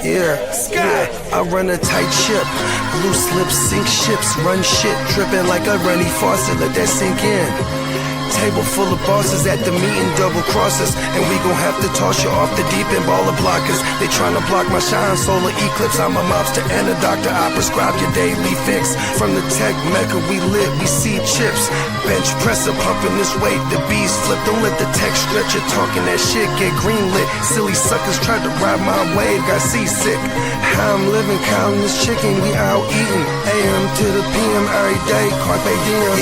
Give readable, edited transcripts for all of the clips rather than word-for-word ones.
Yeah. Sky. I run a tight ship. Loose lips sink ships. Run shit. Dripping like a runny faucet. Let that sink in. Table full of bosses at the meeting, double crosses, and we gon' have to toss you off the deep end, baller blockers. They tryna block my shine, solar eclipse. I'm a mobster and a doctor. I prescribe your daily fix. From the tech mecca, we lit, we see chips. Bench presser pumping this weight, the bees flip. Don't let the tech stretch you talking that shit. Get greenlit. Silly suckers tried to ride my wave, got seasick. How I'm living, counting this chicken, we out eating. AM to the PM every day, carpe diem.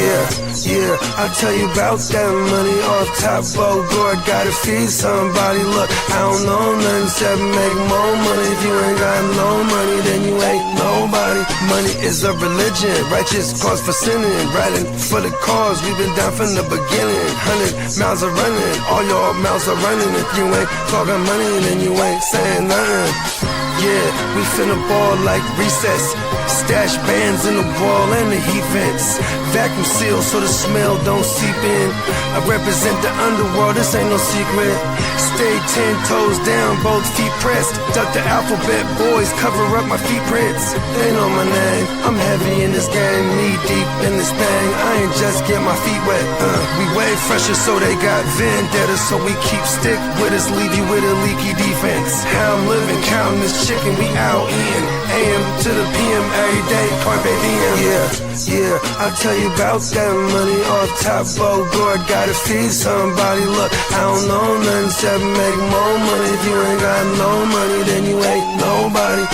Yeah, I'll tell you about that money off top, oh God, gotta feed somebody. Look, I don't know nothing except make more money. If you ain't got no money, then you ain't nobody. Money is a religion, righteous cause for sinning. Riding for the cause, we've been down from the beginning. 100 miles are running, all your mouths are running. If you ain't talking money, then you ain't saying nothing. Yeah, we finna ball like recess. Stash bands in the wall and the heat vents. Vacuum sealed so the smell don't seep in. I represent the underworld, this ain't no secret. Stay 10 toes down, both feet pressed. Duck the alphabet, boys, cover up my feet prints. They know my name, I'm heavy in this game. Knee deep in this bang, I ain't just get my feet wet. We way fresher so they got vendetta. So we keep stick with us, leave you with a leaky defense. How I'm living, counting this chicken, we out eating. AM to the PM every day, carpe diem. Yeah, I'll tell you about that money off top, oh God, gotta feed somebody. Look, I don't know nothing except make more money. If you ain't got no money, then you ain't nobody.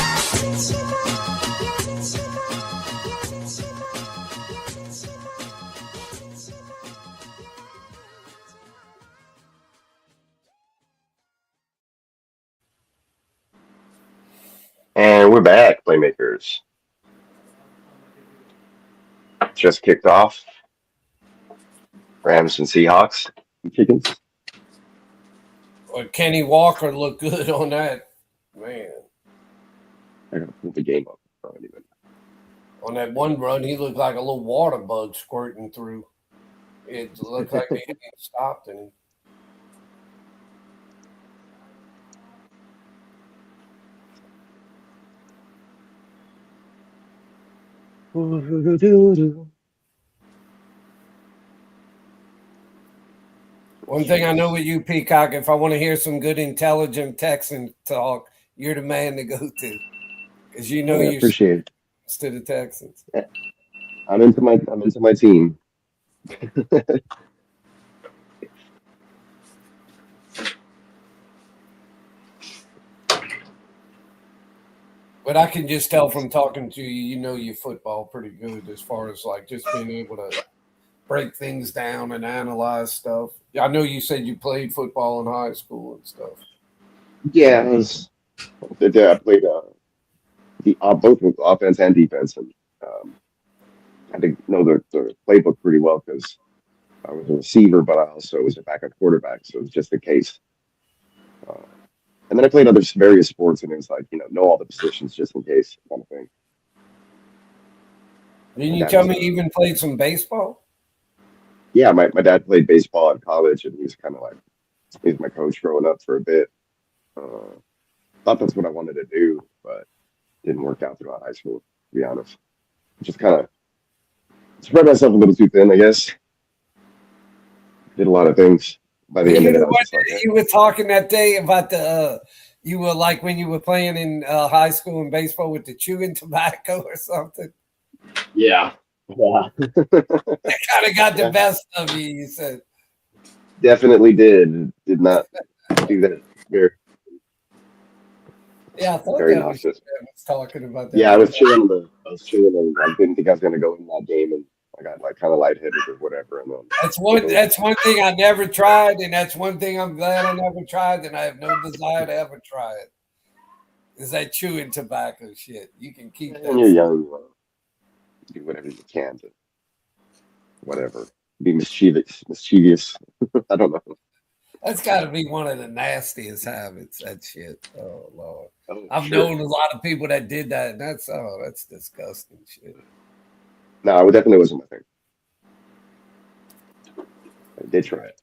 And we're back, Playmakers. Just kicked off. Rams and Seahawks. Chickens. Well, Kenny Walker looked good on that, man. I gotta pull the game up. On that one run, he looked like a little water bug squirting through. It looked like they hadn't stopped him. One thing I know with you, Peacock, if I want to hear some good, intelligent Texan talk, you're the man to go to, because you know you're appreciate it. To the Texans. Yeah. I'm into my team. But I can just tell from talking to you, you know your football pretty good as far as like just being able to break things down and analyze stuff. I know you said you played football in high school and stuff. Yeah, I played both with offense and defense, and I had to know the playbook pretty well because I was a receiver, but I also was a backup quarterback, so it was just the case. And then I played other various sports, and it was like, know all the positions just in case, kind of thing. Didn't you tell me you even played some baseball? Yeah, my dad played baseball in college, and he was kind of like, he was my coach growing up for a bit. Thought that's what I wanted to do, but didn't work out throughout high school, to be honest. Just kind of spread myself a little too thin, I guess. Did a lot of things. By the end of it, you were talking that day about you were like when you were playing in high school and baseball with the chewing tobacco or something. Yeah. That kind of got the best of you. You said. Definitely did. Did not do that. Yeah, I thought very that nauseous. was talking about that. Yeah, I was chilling, and I didn't think I was going to go in that game, and I got like kind of lightheaded or whatever. And then that's one thing I never tried, and that's one thing I'm glad I never tried, and I have no desire to ever try it. Is that chewing tobacco shit? You can keep that. When you're young, do whatever you can to whatever. Be mischievous. I don't know. That's got to be one of the nastiest habits. That shit. Oh Lord. I've sure. known a lot of people that did that, and that's disgusting shit. No, it definitely wasn't my thing. did try it.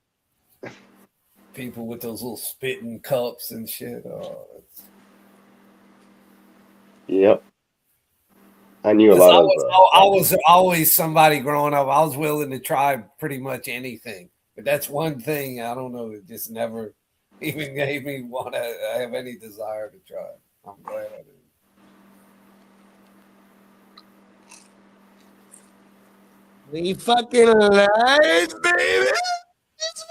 People with those little spitting cups and shit. Yep. I knew a 'Cause lot of. I was always somebody growing up. I was willing to try pretty much anything, but that's one thing I don't know. It just never even gave me want to have any desire to try. I'm glad I did. We fucking live, baby. It's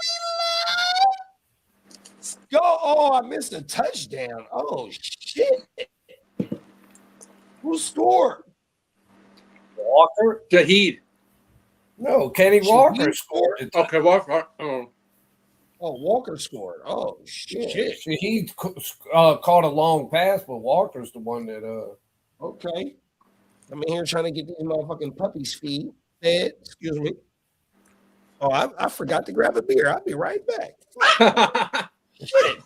Let's go. Oh, I missed a touchdown. Oh shit. Who scored? Walker? Shaheed. No, Kenny Walker scored it. Okay, Walker. Oh. Oh, Walker scored. Oh shit. He caught a long pass, but Walker's the one that Okay. I'm in here trying to get these motherfucking puppies fed. Excuse me. Oh, I forgot to grab a beer. I'll be right back. Shit.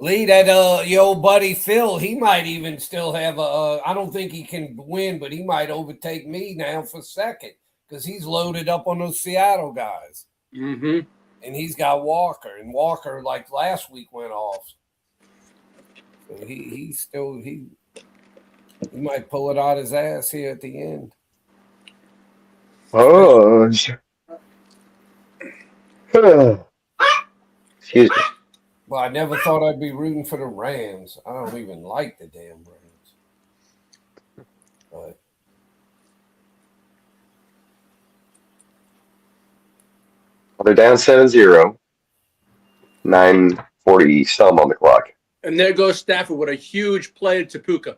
Lee, that your old buddy Phil, he might even still have I don't think he can win, but he might overtake me now for second because he's loaded up on those Seattle guys. Mm-hmm. And he's got Walker, and Walker like last week went off. So he might pull it out his ass here at the end. Oh. Excuse me. Well, I never thought I'd be rooting for the Rams. I don't even like the damn Rams. But They're down 7-0. 9:40 some on the clock. And there goes Stafford with a huge play to Tapuka.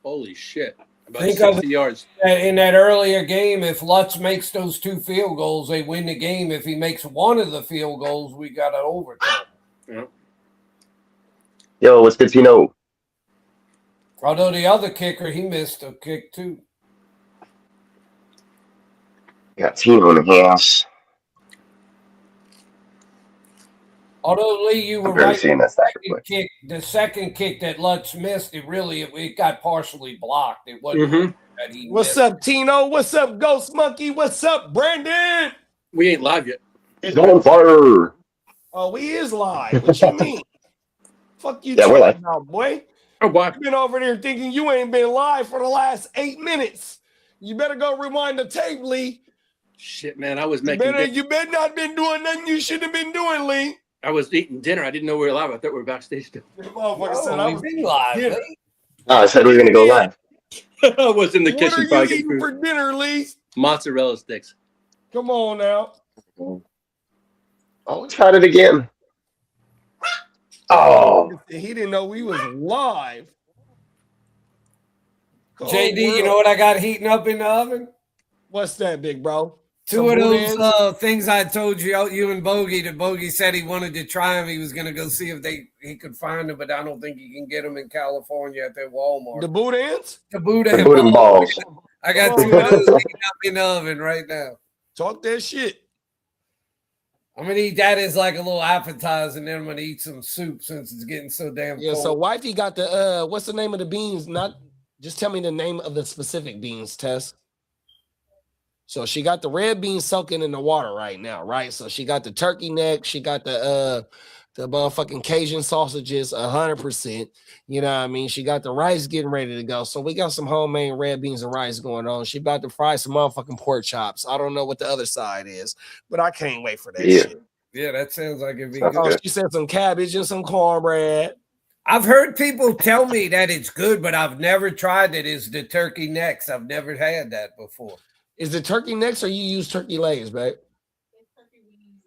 Holy shit. About Think 60 yards. in that earlier game, if Lutz makes those 2 field goals, they win the game. If he makes one of the field goals, we got an overtime. Yep. Yo, what's good to know? Although the other kicker, he missed a kick too. Got Tino in the house. Although Lee, you were I'm barely right. seeing that Stafford play. The second kick that Lutz missed, it got partially blocked. It wasn't that he What's missed. up, Tino? What's up, Ghost Monkey? What's up, Brandon? We ain't live yet. He's on fire. Oh, we is live. What you mean? Fuck you, Yeah, we're live. now, boy. Oh, boy. I've been over there thinking you ain't been live for the last 8 minutes. You better go rewind the tape, Lee. Shit, man. I was making You better not been doing nothing you shouldn't have been doing, Lee. I was eating dinner. I didn't know we were live. I thought we were backstage still. The motherfucker said I we was been live. dinner. Lee. Oh, I said we were going to go live. I was in the What kitchen are you probably getting eating food. for dinner, Lee? Mozzarella sticks. Come on now. Oh, tried it again. Oh. He didn't know we was live. JD, you know what I got heating up in the oven? What's that, big bro? Two of those things I told you and Bogey. That Bogey said he wanted to try them. He was going to go see if he could find them, but I don't think he can get them in California at that Walmart. The boudins? The Buddha Boudin balls. I got 2 of those heating up in the oven right now. Talk that shit. I'm going to eat that as like a little appetizer, and then I'm going to eat some soup since it's getting so damn Yeah, cold. so wifey got the what's the name of the beans? Not just tell me the name of the specific beans, Tess. So she got the red beans soaking in the water right now, right? So she got the turkey neck, she got the motherfucking Cajun sausages 100%. You know what I mean? She got the rice getting ready to go. So we got some homemade red beans and rice going on. She about to fry some motherfucking pork chops. I don't know what the other side is, but I can't wait for that shit. Yeah, that sounds like it'd be Sounds good. good. She said some cabbage and some cornbread. I've heard people tell me that it's good, but I've never tried it. Is the turkey necks? I've never had that before. Is it turkey necks or you use turkey legs, babe?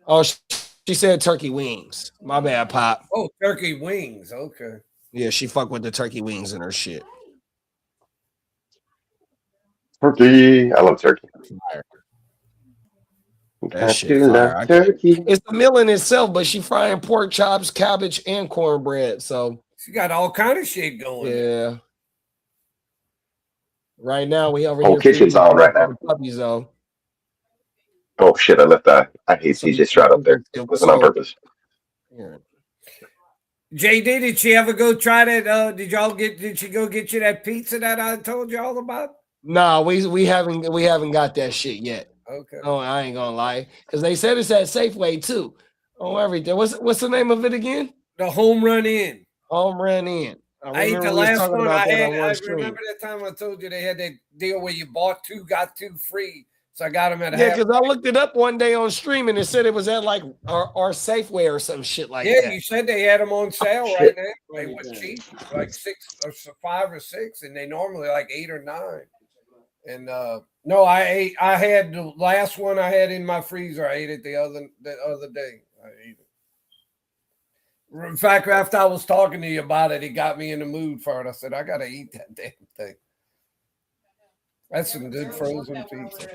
Oh, she said turkey wings. My bad, Pop. Oh, turkey wings. Okay. Yeah, she fuck with the turkey wings in her shit. Turkey. I love turkey. That shit fire. Turkey. It's a meal in itself, but she frying pork chops, cabbage, and cornbread. So She got all kind of shit going. yeah. Right now we over Whole here. kitchen's on right now. Puppies on. Oh shit! I left that. I hate CJ Stroud up there. It wasn't on purpose. Here. JD, did she ever go try that? Did she go get you that pizza that I told you all about? No, we haven't got that shit yet. Okay. Oh, I ain't gonna lie, because they said it's at Safeway too. Oh, everything. What's the name of it again? The Home Run Inn. Home Run Inn. I ate the we was last talking one about I that had. on one I stream. remember that time I told you they had that deal where you bought 2, got 2 free. So I got them at Yeah, because I looked it up one day on stream and it said it was at like our Safeway or some shit like that. Yeah, you said they had them on sale right now. They was cheap, like 6 or 5 or 6, and they normally like 8 or 9. And no, I had the last one I had in my freezer. I ate it the other day. I ate it. In fact, after I was talking to you about it, it got me in the mood for it. I said, I gotta eat that damn thing. That's some good frozen pizza.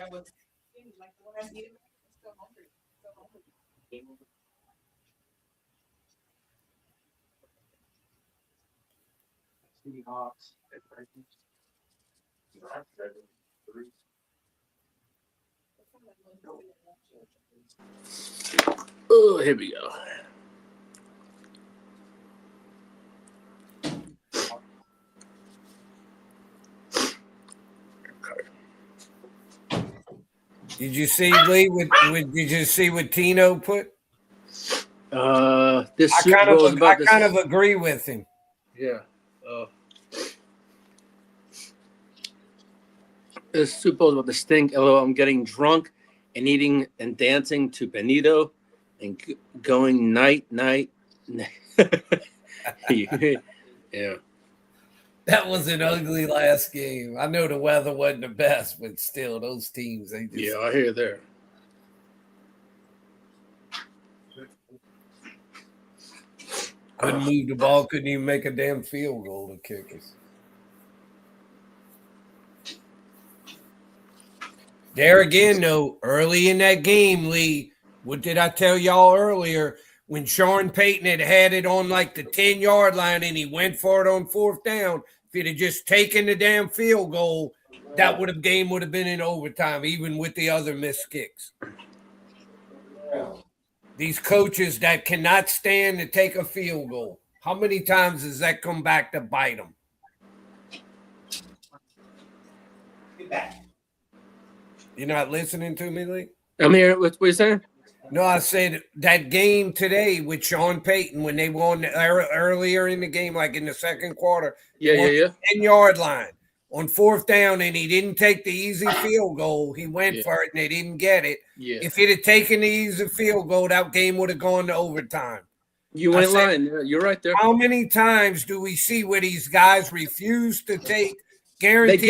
Seahawks. Oh, here we go. Did you see Lee? Did you see what Tino put? This I Super Bowl is about this. kind of agree with him. Yeah. This Super Bowl is about the stink. Although I'm getting drunk and eating and dancing to Benito and going night. Yeah. That was an ugly last game. I know the weather wasn't the best, but still, those teams, they just... Yeah, I hear there. Couldn't move the ball, couldn't even make a damn field goal to kick us. There again, though, early in that game, Lee, what did I tell y'all earlier? When Sean Payton had it on like the 10-yard line and he went for it on 4th down, if he'd have just taken the damn field goal, game would have been in overtime, even with the other missed kicks. These coaches that cannot stand to take a field goal, how many times does that come back to bite them? Get back. You're not listening to me, Lee? I'm here. What you saying? No, I said that game today with Sean Payton when they won earlier in the game, like in the second quarter. Yeah. 10-yard line on 4th down, and he didn't take the easy field goal. He went for it, and they didn't get it. Yeah. If he'd have taken the easy field goal, that game would have gone to overtime. You ain't lying. You're right there. How many times do we see where these guys refuse to take guaranteed?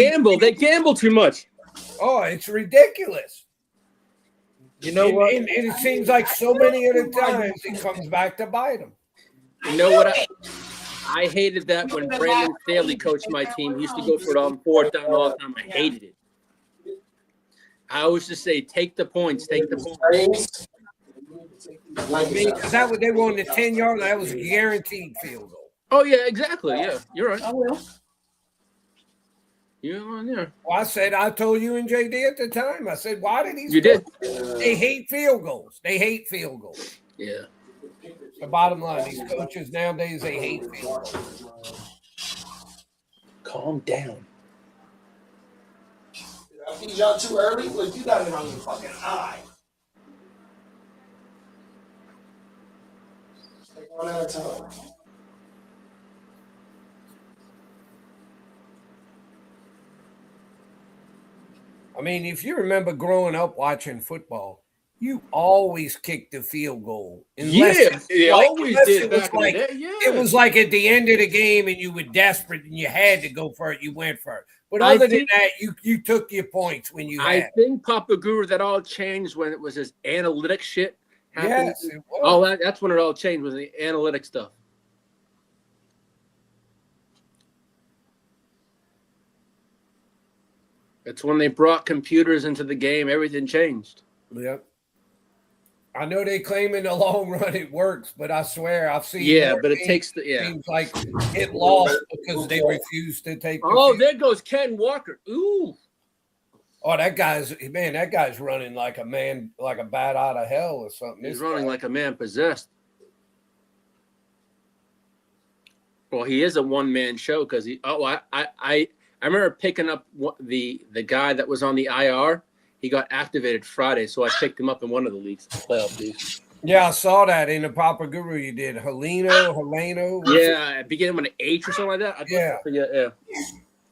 They gamble too much. Oh, it's ridiculous. You know what? And it seems like so many of the times it comes back to bite them. You know what? I hated that when Brandon Staley coached my team. He used to go for it on 4th down all the time. I hated it. I always just say, take the points. I mean, because that they won the 10-yard line. That was a guaranteed field goal. Oh, yeah, exactly. Yeah, you're right. I will. You're on there. Well, I told you and JD at the time. I said, why did these? You did. They hate field goals. Yeah. The bottom line, these coaches nowadays, they hate field goals. Calm down. Did I feed y'all too early? Look, you got it on your fucking eye. Take one at a time. I mean, if you remember growing up watching football, you always kicked the field goal. It was like at the end of the game and you were desperate and you had to go for it. You went for it. But other than that, you took your points when you had. I think, Papa Guru, that all changed when it was this analytic shit happened. Yes, it was. Oh, that's when it all changed, was the analytic stuff. It's when they brought computers into the game, everything changed. Yep. I know they claim in the long run it works, but I swear I've seen. Yeah, but it takes seems like it lost because they refused to take. There goes Ken Walker. Ooh. Oh, that guy's running like a man, like a bat out of hell or something. He's running like a man possessed. Well, he is a one-man show because I remember picking up the guy that was on the IR. He got activated Friday, so I picked him up in one of the leagues, playoff leagues. Yeah, I saw that in the Papa Guru. You did Heleno. Yeah, beginning with an H or something like that. Yeah. Yeah.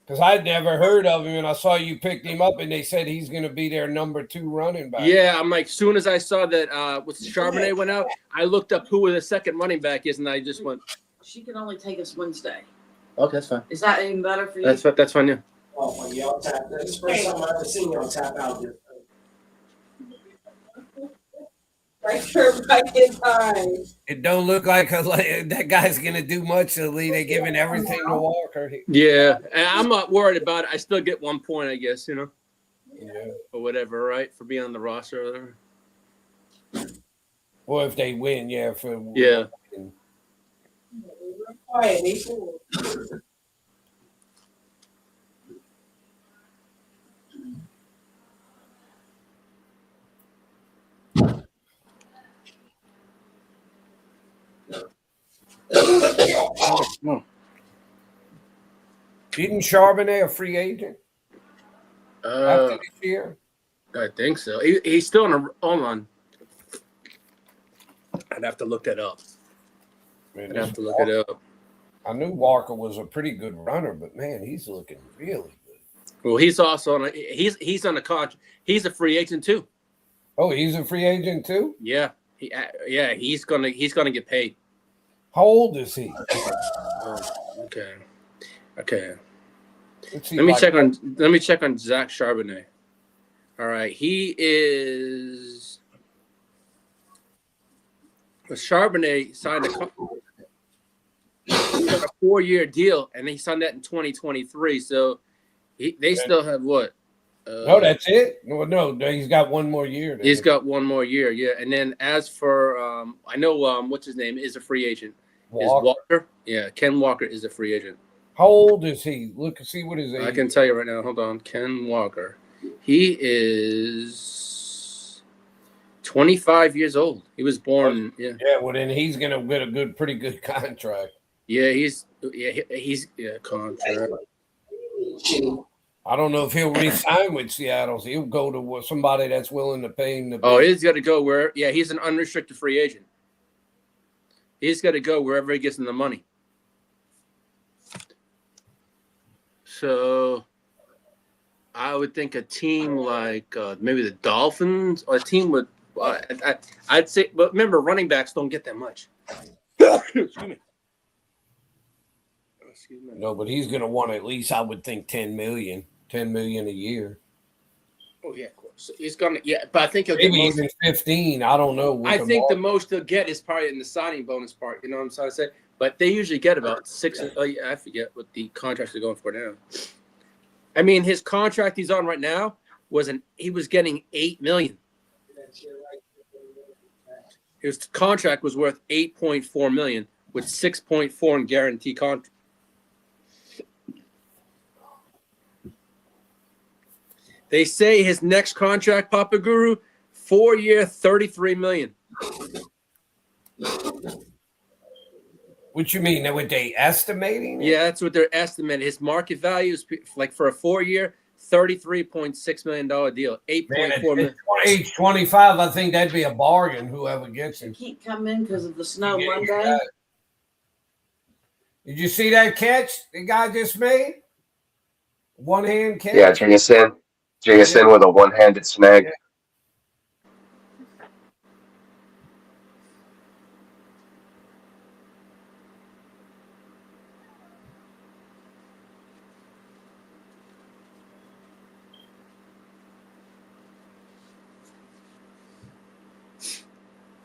Because I'd never heard of him, and I saw you picked him up, and they said he's going to be their number 2 running back. Yeah, I'm like, soon as I saw that with Charbonnet went out, I looked up who the second running back is, and I just went. She can only take us Wednesday. Okay, that's fine. Is that even better for you? That's fine, yeah. Oh, well, y'all tap. That's the first time I've ever seen y'all tap out this. Right in time. It don't look like that guy's going to do much to the league. They're giving everything to Walker. Yeah, and I'm not worried about it. I still get 1 point, I guess, Yeah. or whatever, right, for being on the roster or whatever. Well, if they win, yeah. Yeah. Quiet, Lisa. Isn't Charbonnet a free agent after this year? I think so. He's still on a hold on. I'd have to look that up. Man, I'd have to look it up. I knew Walker was a pretty good runner, but man, he's looking really good. Well, he's also on he's on a contract. He's a free agent too. Oh, he's a free agent too? Yeah. He's gonna get paid. How old is he? Oh, okay. Let's see Let me check on Zach Charbonnet. All right, he is. Charbonnet signed a 4-year deal, and he signed that in 2023. So they still have what? No, that's it. No, he's got 1 more year. Then. He's got 1 more year, yeah. And then as for I know what's his name is a free agent. Is Walker? Yeah, Ken Walker is a free agent. How old is he? Look and see what his age. I can tell you right now. Hold on, Ken Walker. He is 25 years old. He was born. Yeah. Yeah. Well, then he's gonna get a pretty good contract. Yeah, he's contract. I don't know if he'll re-sign with Seattle. He'll go to somebody that's willing to pay him. He's got to go where? Yeah, he's an unrestricted free agent. He's got to go wherever he gets in the money. So, I would think a team like maybe the Dolphins, or a team with. I'd say, but remember, running backs don't get that much. Excuse me. No, but he's going to want at least, I would think, $10 million a year. Oh yeah, of course. He's gonna, but I think he'll maybe get even 15. I don't know. I think the most he'll get is probably in the signing bonus part. You know what I'm trying to say? But they usually get about 6. I forget what the contracts are going for now. I mean, his contract he's on right now he was getting $8 million. His contract was worth $8.4 million with $6.4 in guarantee contract. They say his next contract, Papa Guru, 4-year, $33 million. What you mean? What they estimating? Yeah, that's what they're estimating. His market value is like for a 4-year, $33.6 million deal. $8.4 million. Age 25, I think that'd be a bargain. Whoever gets him. Can't come in because of the snow Monday. Did you see that catch the guy just made? 1-hand catch. Yeah, Jason with a one-handed snag. Yeah.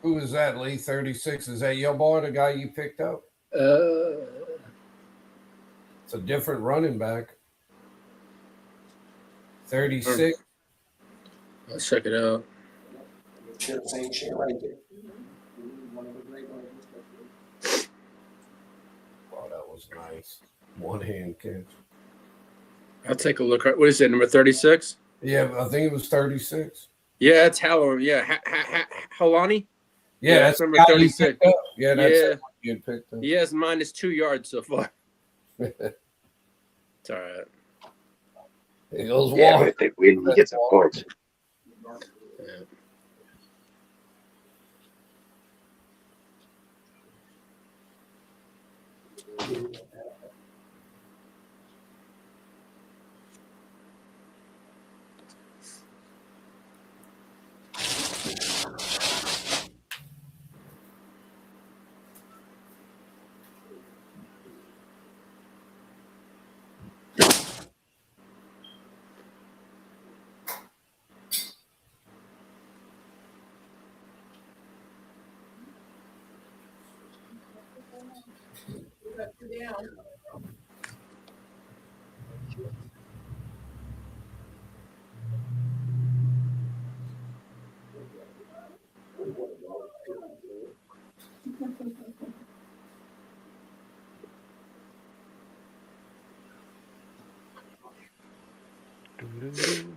Who is that, Lee? 36. Is that your boy, the guy you picked up? It's a different running back. 36. Let's check it out. Wow, that was nice. 1-hand catch. I'll take a look. What is it, number 36? Yeah, I think it was 36. Yeah, it's Halloran. Yeah, Halani. Yeah, that's number the guy you 36. picked up. Yeah, that's You had picked them. He has -2 yards so far. It's all right. It goes Yeah, Walker. but if they win, he gets a point. Yeah.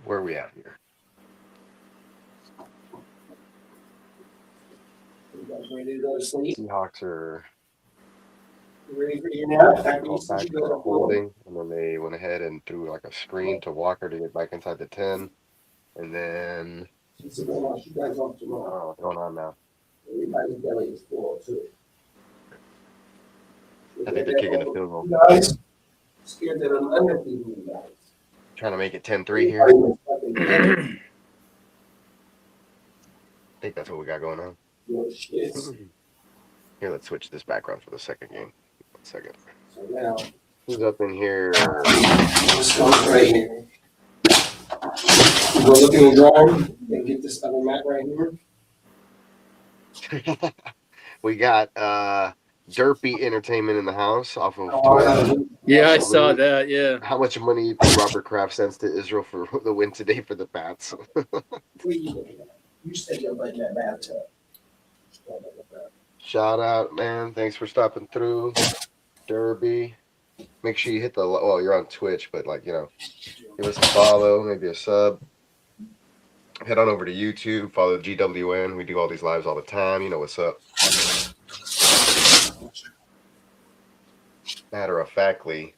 Where are we at here? You guys ready to go to sleep? Seahawks are Ready for your nap? After you called said back you go for to a holding, and then they went ahead and threw like a screen to Walker to get back inside the 10. And then, She said, well, you guys off I tomorrow. don't know what's going on now. Everybody's belly is full too. I think they're kicking the field goal. You guys scared that I'm underfeeding you guys. Trying to make it 10-3 here. I Everybody was fucking dead. think that's what we got going on. Your shit. Here, let's switch this background for the second game. 1 second. So now, Who's up in here? this comes right here. You go look in the drawer and get this other mat right here. We got Derpy Entertainment in the house off of Oh, Twitch. Yeah, I saw that. Yeah. How much money you think Robert Kraft sends to Israel for the win today for the Pats? Where you looking at? You stay your butt in that bathtub. Shout out, man. Thanks for stopping through. Derby. Make sure you hit the, well, you're on Twitch, but like, you know, give us a follow, maybe a sub. Head on over to YouTube, follow GWN. We do all these lives all the time. You know what's up. Matter of factly,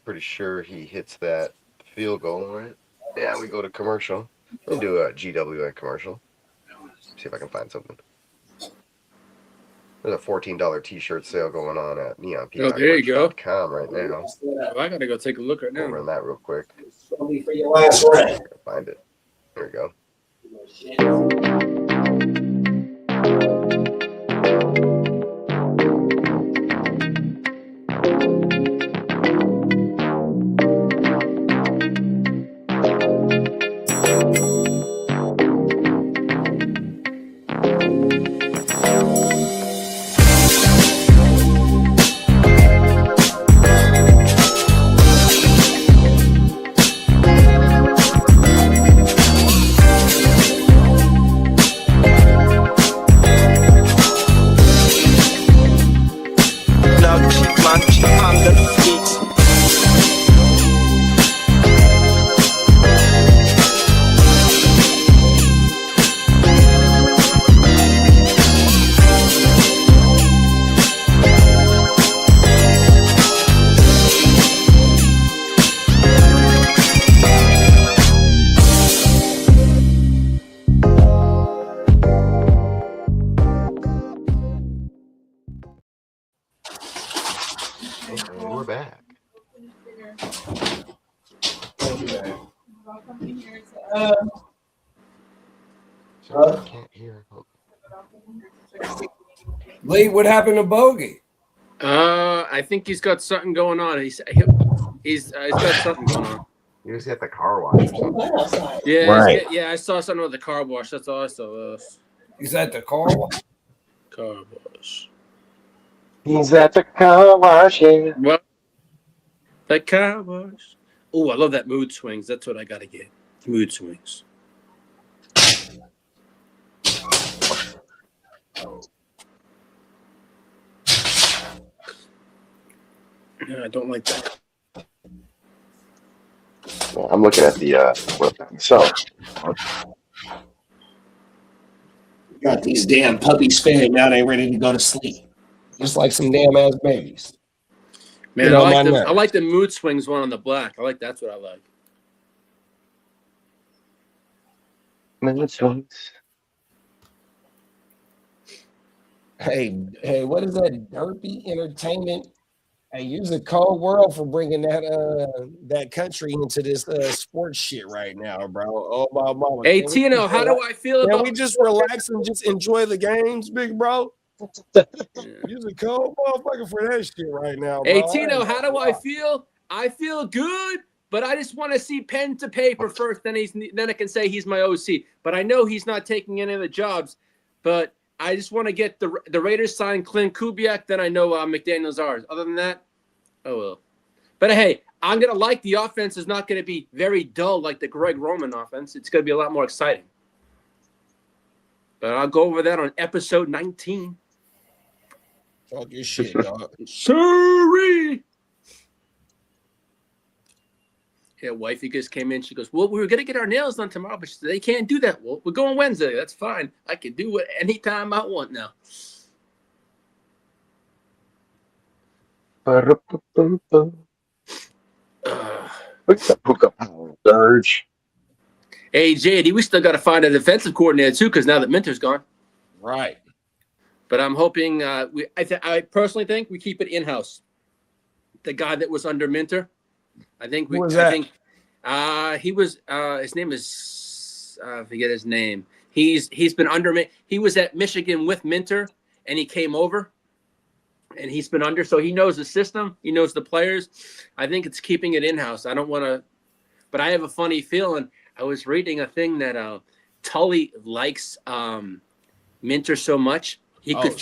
pretty sure he hits that field goal, right? Yeah, we go to commercial. We'll do a GWN commercial. See if I can find something. There's a $14 t-shirt sale going on at neonpeacock.com right now. Oh, I gotta go take a look right We'll now. run that real quick. It's gonna be for your last round. Find it. There we go. And we're back. So I can't hear. Lee, what happened to Bogey? I think he's got something going on. He's got something going on. You just hit the car wash or something. Yeah, Right. yeah. I saw something with the car wash. That's all I saw. He's at the car wash. Car wash. He's at the car wash. Yeah. Well, the car wash. Oh, I love that mood swings. That's what I gotta get. Mood swings. Yeah, I don't like that. Yeah, I'm looking at the website myself. Got these damn puppies fed. Now they ready to go to sleep. just like some damn ass babies. Man, Get I on my like the nerves. I like the mood swings one on the black. That's what I like. Hey, what is that? Derpy Entertainment. Hey, use a cold world for bringing that country into this sports shit right now, bro. Oh my mama. Hey Can we Tino, just how do I feel Can about we just relax and just enjoy the games, big bro? Yeah. Use a cold motherfucker for that shit right now, bro. Hey I Tino, ain't how gonna do I lie. feel? I feel good, but I just want to see pen to paper first. Then I can say he's my OC. But I know he's not taking any of the jobs. But I just want to get the Raiders sign Clint Kubiak. Then I know McDaniel's ours. Other than that, oh well. But hey, I'm gonna like the offense is not gonna be very dull like the Greg Roman offense. It's gonna be a lot more exciting. But I'll go over that on episode 19. Talk your shit, dog. Sorry. Yeah, wifey just came in. She goes, well, we were going to get our nails done tomorrow, but they can't do that. Well, we're going Wednesday. That's fine. I can do it anytime I want now. Surge. Hey, JD, we still got to find a defensive coordinator, too, because now that Minter's gone. Right. But I'm hoping I personally think we keep it in-house. The guy that was under Minter, I think Who was that? He was his name is I forget his name. He's been under me. He was at Michigan with Minter, and he came over, and he's been under. So he knows the system. He knows the players. I think it's keeping it in-house. I don't want to, but I have a funny feeling. I was reading a thing that Tully likes Minter so much he could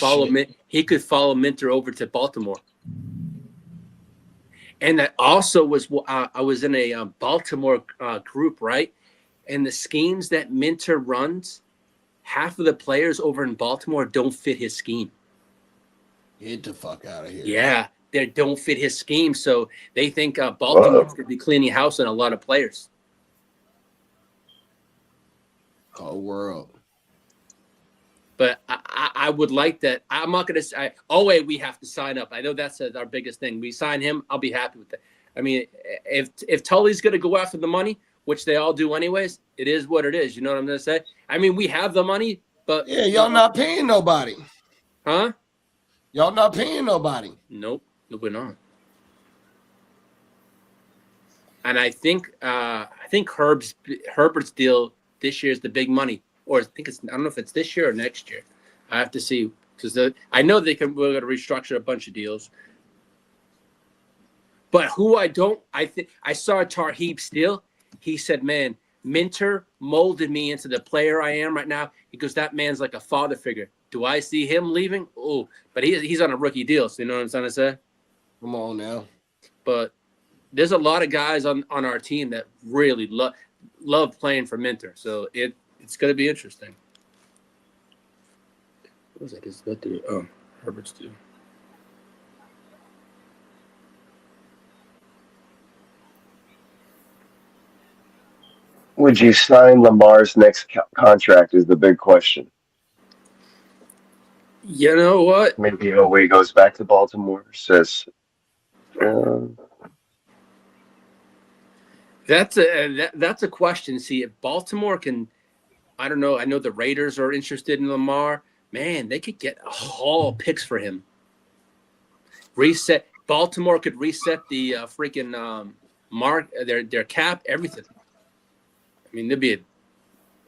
follow Minter over to Baltimore. And that also was I was in a Baltimore group, right? And the schemes that Minter runs, half of the players over in Baltimore don't fit his scheme. Get the fuck out of here. Yeah, they don't fit his scheme. So they think Baltimore's going to be cleaning house on a lot of players. Cold world. But I would like that. I'm not going to say, we have to sign up. I know that's our biggest thing. We sign him, I'll be happy with that. I mean, if Tully's going to go after the money, which they all do anyways, it is what it is. You know what I'm going to say? I mean, we have the money, but. Yeah, y'all not paying nobody. Huh? Y'all not paying nobody. Nope, we're not. And I think Herbert's deal this year is the big money. Or I don't know if it's this year or next year. I have to see because I know we're going to restructure a bunch of deals. But I saw Tarheeb's deal. He said, man, Minter molded me into the player I am right now. He goes, that man's like a father figure. Do I see him leaving? Oh, but he's on a rookie deal. So you know what I'm trying to say? Come on now. But there's a lot of guys on our team that really love playing for Minter. So it's going to be interesting. What was that? Is that the Herbert's deal? Would you sign Lamar's next contract is the big question. You know what? Maybe he goes back to Baltimore, says that's a question. See, if Baltimore can, I don't know. I know the Raiders are interested in Lamar. Man, they could get haul picks for him. Baltimore could reset the freaking mark, their cap, everything. I mean,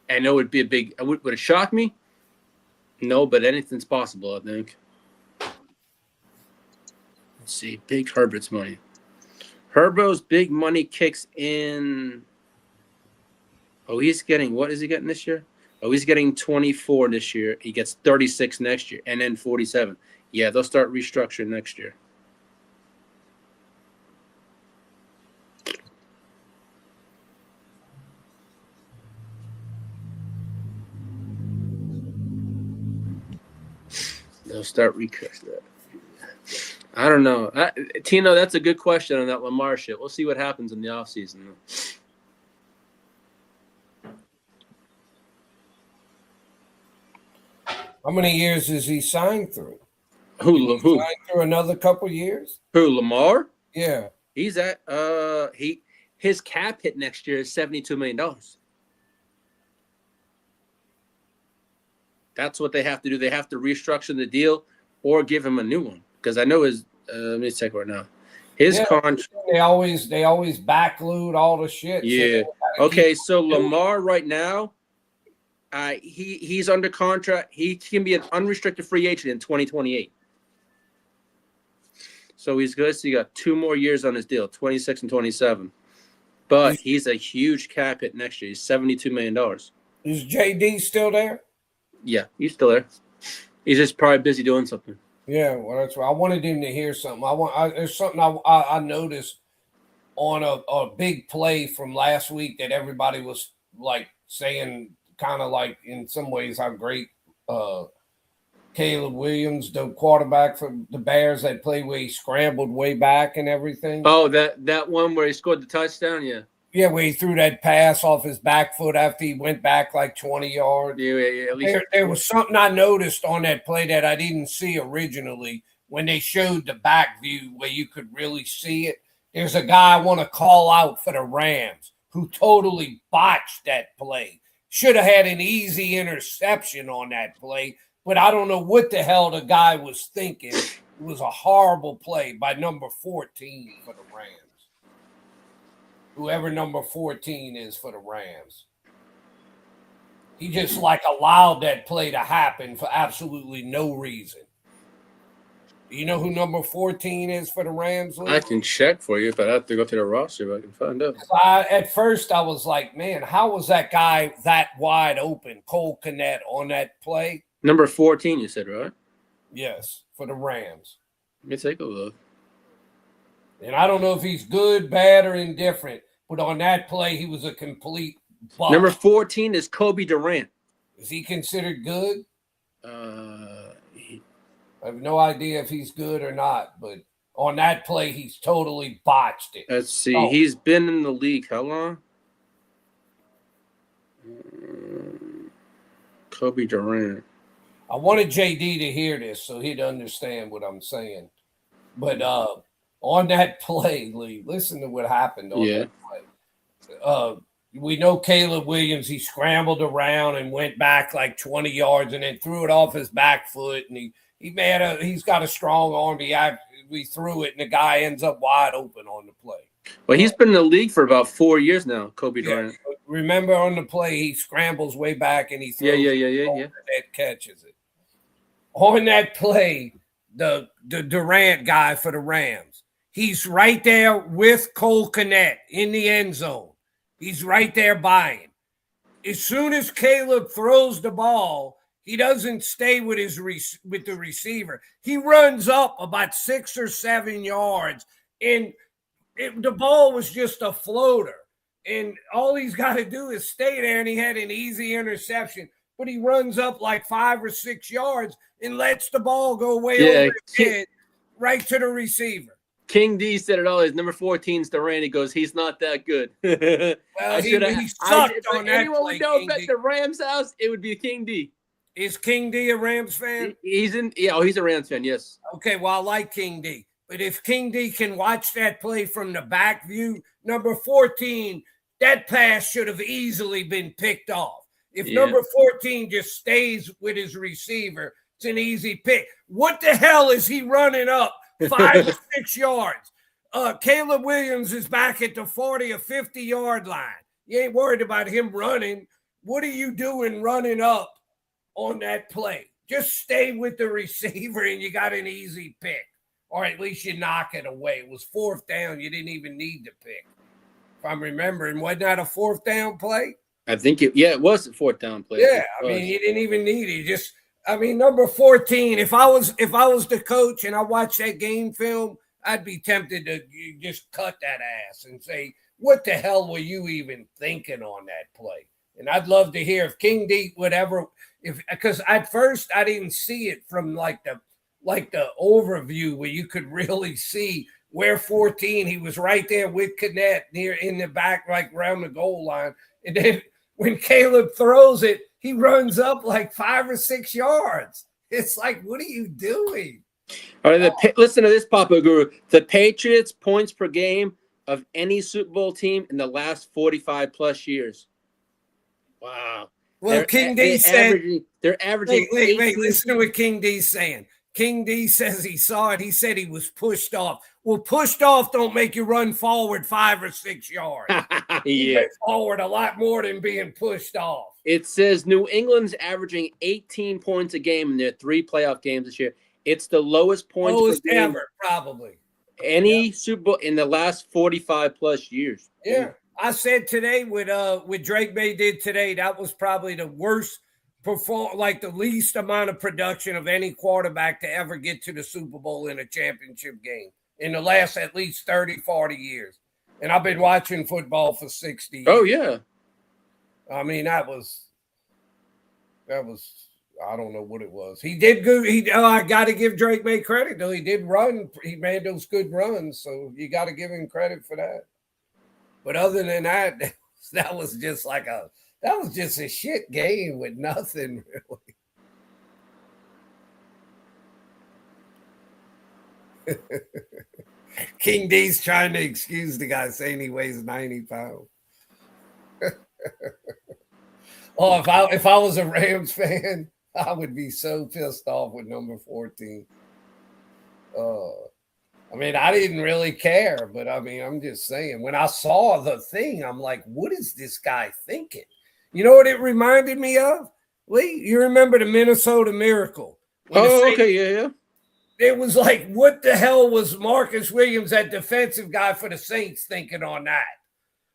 I know it'd be a big. Would it shock me? No, but anything's possible. I think. Let's see, big Herbert's money. Herbo's big money kicks in. Oh, he's getting, what is he getting this year? Oh, he's getting 24 this year. He gets 36 next year, and then 47. Yeah, they'll start restructuring next year. They'll start restructuring. I don't know. Tino, that's a good question on that Lamar shit. We'll see what happens in the offseason. How many years is he signed through? Who Signed through another couple years? who Lamar? Yeah. He's at his cap hit next year is $72 million. That's what they have to do. They have to restructure the deal or give him a new one. Because I know his let me check right now. His contract. They always backload all the shit. Yeah. Okay, so Lamar right now, he's under contract. He can be an unrestricted free agent in 2028. So he's good. So he got 2 more years on his deal, 26 and 27. But he's a huge cap hit next year. He's $72 million. Is JD still there? Yeah, he's still there. He's just probably busy doing something. Yeah, well, that's right. I wanted him to hear something. There's something I noticed on a big play from last week that everybody was like saying, kind of like in some ways how great Caleb Williams, the quarterback for the Bears, that play where he scrambled way back and everything. Oh, that one where he scored the touchdown, yeah. Yeah, where he threw that pass off his back foot after he went back like 20 yards. Yeah. At least There was something I noticed on that play that I didn't see originally when they showed the back view where you could really see it. There's a guy I want to call out for the Rams who totally botched that play. Should have had an easy interception on that play, but I don't know what the hell the guy was thinking. It was a horrible play by number 14 for the Rams. Whoever number 14 is for the Rams. He just like allowed that play to happen for absolutely no reason. Do you know who number 14 is for the Rams? I can check for you, but I have to go through the roster, but I can find out. At first, I was like, man, how was that guy that wide open, Cole Kmet, on that play? Number 14, you said, right? Yes, for the Rams. Let me take a look. And I don't know if he's good, bad, or indifferent, but on that play, he was a complete bust. Number 14 is Kobe Durant. Is he considered good? I have no idea if he's good or not, but on that play, he's totally botched it. Let's see. He's been in the league how long? Kobe Durant. I wanted JD to hear this so he'd understand what I'm saying. But on that play, Lee, listen to what happened on that play. We know Caleb Williams, he scrambled around and went back like 20 yards and then threw it off his back foot. And he's got a strong arm. We threw it, and the guy ends up wide open on the play. Well, he's been in the league for about 4 years now, Kobe Durant. Remember on the play, he scrambles way back and he throws yeah. that catches it. On that play, the Durant guy for the Rams, he's right there with Cole Kmet in the end zone. He's right there by him. As soon as Caleb throws the ball, he doesn't stay with the receiver. He runs up about 6 or 7 yards, and the ball was just a floater. And all he's got to do is stay there, and he had an easy interception. But he runs up like 5 or 6 yards and lets the ball go way over his head, right to the receiver. King D said it all. His number 14 is Durant. He goes, he's not that good. Well, he sucked on that anyone play, would know King about D. the Rams house, it would be King D. Is King D a Rams fan? He's a Rams fan, yes. Okay, well, I like King D. But if King D can watch that play from the back view, number 14, that pass should have easily been picked off. If number 14 just stays with his receiver, it's an easy pick. What the hell is he running up 5 or 6 yards? Caleb Williams is back at the 40 or 50-yard line. You ain't worried about him running. What are you doing running up on that play? Just stay with the receiver and you got an easy pick. Or at least you knock it away. It was 4th down. You didn't even need to pick. If I'm remembering, wasn't that a 4th down play? I think it was a 4th down play. Yeah, I mean, you didn't even need it. Number 14, if I was the coach and I watched that game film, I'd be tempted to just cut that ass and say, what the hell were you even thinking on that play? And I'd love to hear if King D would ever, because at first I didn't see it from like the overview where you could really see where 14, he was right there with Kmet near in the back, like around the goal line. And then when Caleb throws it, he runs up like 5 or 6 yards. It's like, what are you doing? All right, listen to this, Papa Guru. The Patriots points per game of any Super Bowl team in the last 45 plus years. Wow. Well, King D said, they're averaging. wait, listen to what King D's saying. King D says he saw it. He said he was pushed off. Well, pushed off don't make you run forward 5 or 6 yards. You get forward a lot more than being pushed off. It says New England's averaging 18 points a game in their 3 playoff games this year. It's the lowest points per game ever, probably. Any Super Bowl in the last 45 plus years. Yeah. I said today with Drake May did today, that was probably the worst the least amount of production of any quarterback to ever get to the Super Bowl in a championship game in the last at least 30, 40 years. And I've been watching football for 60 years. Oh, yeah. I mean, that was I don't know what it was. He did good. I got to give Drake May credit, though. He did run. He made those good runs, so you got to give him credit for that. But other than that, that was just a shit game with nothing really. King D's trying to excuse the guy saying he weighs 90 pounds. Oh, if I was a Rams fan, I would be so pissed off with number 14. I mean, I didn't really care, but I mean, I'm just saying, when I saw the thing, I'm like, what is this guy thinking? You know what it reminded me of? Lee, you remember the Minnesota Miracle? Okay, yeah. It was like, what the hell was Marcus Williams, that defensive guy for the Saints, thinking on that?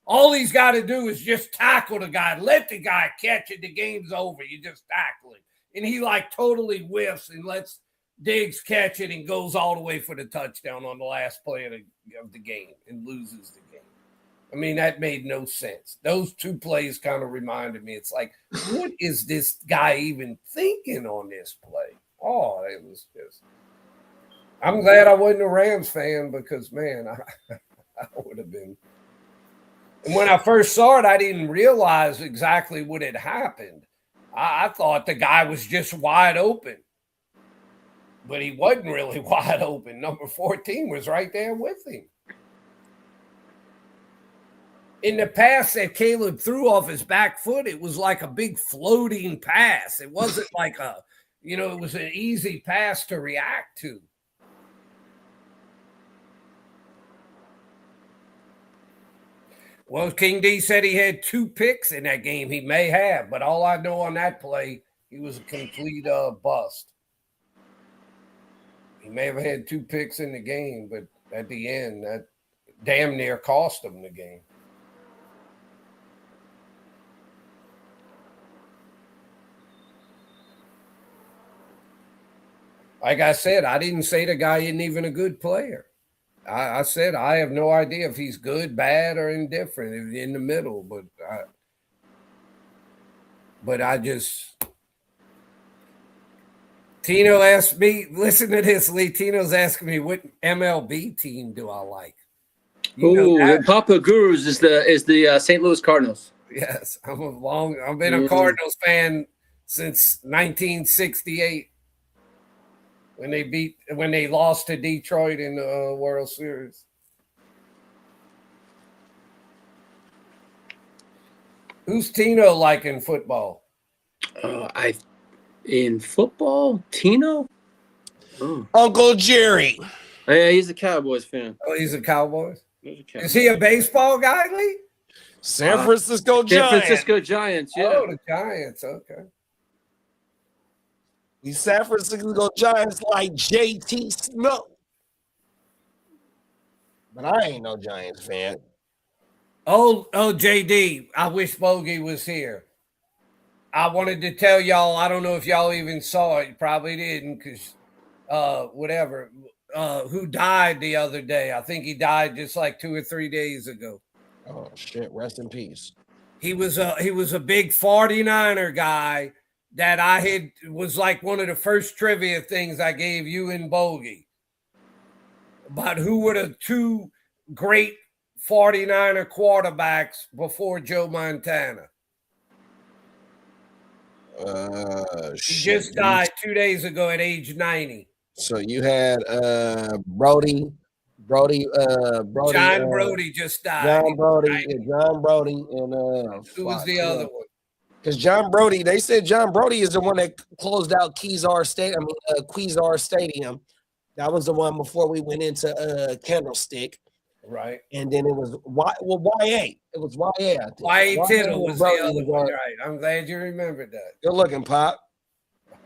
All he's got to do is just tackle the guy. Let the guy catch it. The game's over. You just tackle it. And he totally whiffs and lets Diggs catch it and goes all the way for the touchdown on the last play of the game and loses the game. I mean, that made no sense. Those 2 plays kind of reminded me. It's like, what is this guy even thinking on this play? Oh, it was just – I'm glad I wasn't a Rams fan because, man, I would have been – and when I first saw it, I didn't realize exactly what had happened. I thought the guy was just wide open. But he wasn't really wide open. Number 14 was right there with him. In the pass that Caleb threw off his back foot, it was like a big floating pass. It wasn't like it was an easy pass to react to. Well, King D said he had 2 picks in that game. He may have, but all I know on that play, he was a complete bust. He may have had 2 picks in the game, but at the end, that damn near cost him the game. Like I said, I didn't say the guy isn't even a good player. I said I have no idea if he's good, bad, or indifferent, in the middle. But I just – Tino asked me, listen to this, Lee. Tino's asking me, what MLB team do I like? The Papa Gurus is the St. Louis Cardinals. Yes, I've been a Cardinals fan since 1968 when they lost to Detroit in the World Series. Who's Tino like in football? In football, Tino? Oh. Uncle Jerry. Yeah, he's a Cowboys fan. Oh, he's a Cowboys? Is he a baseball guy, Lee? San Francisco Giants. San Francisco Giants, yeah. Oh, the Giants, okay. These San Francisco Giants like JT Snow. But I ain't no Giants fan. Oh, JD, I wish Bogey was here. I wanted to tell y'all, I don't know if y'all even saw it. You probably didn't because who died the other day. I think he died just like 2 or 3 days ago. Oh, shit. Rest in peace. He was a big 49er guy that was like one of the first trivia things I gave you and Bogey about who were the 2 great 49er quarterbacks before Joe Montana. He just died 2 days ago at age 90. So you had Brody, John Brody just died. John Brody, Right. and Who was the other one? Because John Brody, they said John Brody is the one that closed out Quasar Stadium. That was the one before we went into Candlestick. Right. And then it was YA. It was YA. I think. YA Tittle was the Brody other was one. on- Right. I'm glad you remembered that. Good looking, Pop.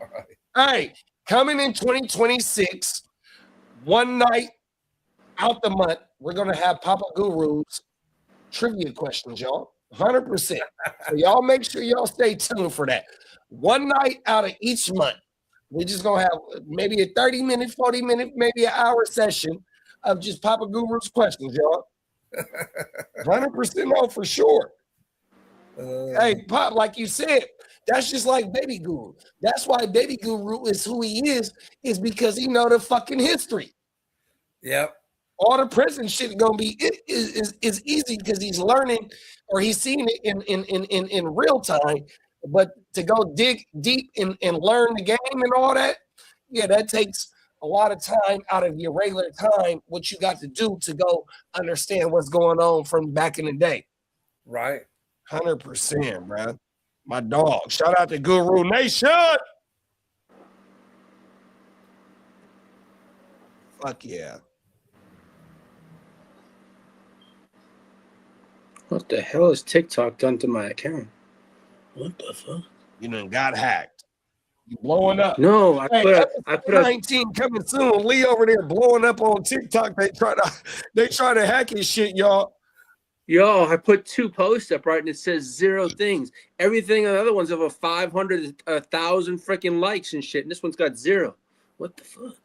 All right. Hey, coming in 2026, one night out the month, we're going to have Papa Guru's trivia questions, y'all. 100%. So y'all make sure y'all stay tuned for that. One night out of each month, we're just going to have maybe a 30-minute, 40-minute, maybe an hour session of just Papa Guru's questions, y'all. 100% no, for sure. Hey, Pop, like you said, that's just like Baby Guru. That's why Baby Guru is who he is because he know the fucking history. Yep. All the present shit gonna be is easy because he's learning or he's seeing it in real time. But to go dig deep and learn the game and all that, yeah, that takes a lot of time out of your regular time, what you got to do to go understand what's going on from back in the day. Right. 100%, bro. My dog. Shout out to Guru Nation. Fuck yeah. What the hell has TikTok done to my account? What the fuck? You done got hacked. You blowing up. No, I put up 19 coming soon. Lee over there blowing up on TikTok. They try to hack his shit, y'all. Yo, I put 2 posts up, right, and it says 0 things. Everything on the other one's over 500, 1,000 freaking likes and shit, and this one's got 0. What the fuck?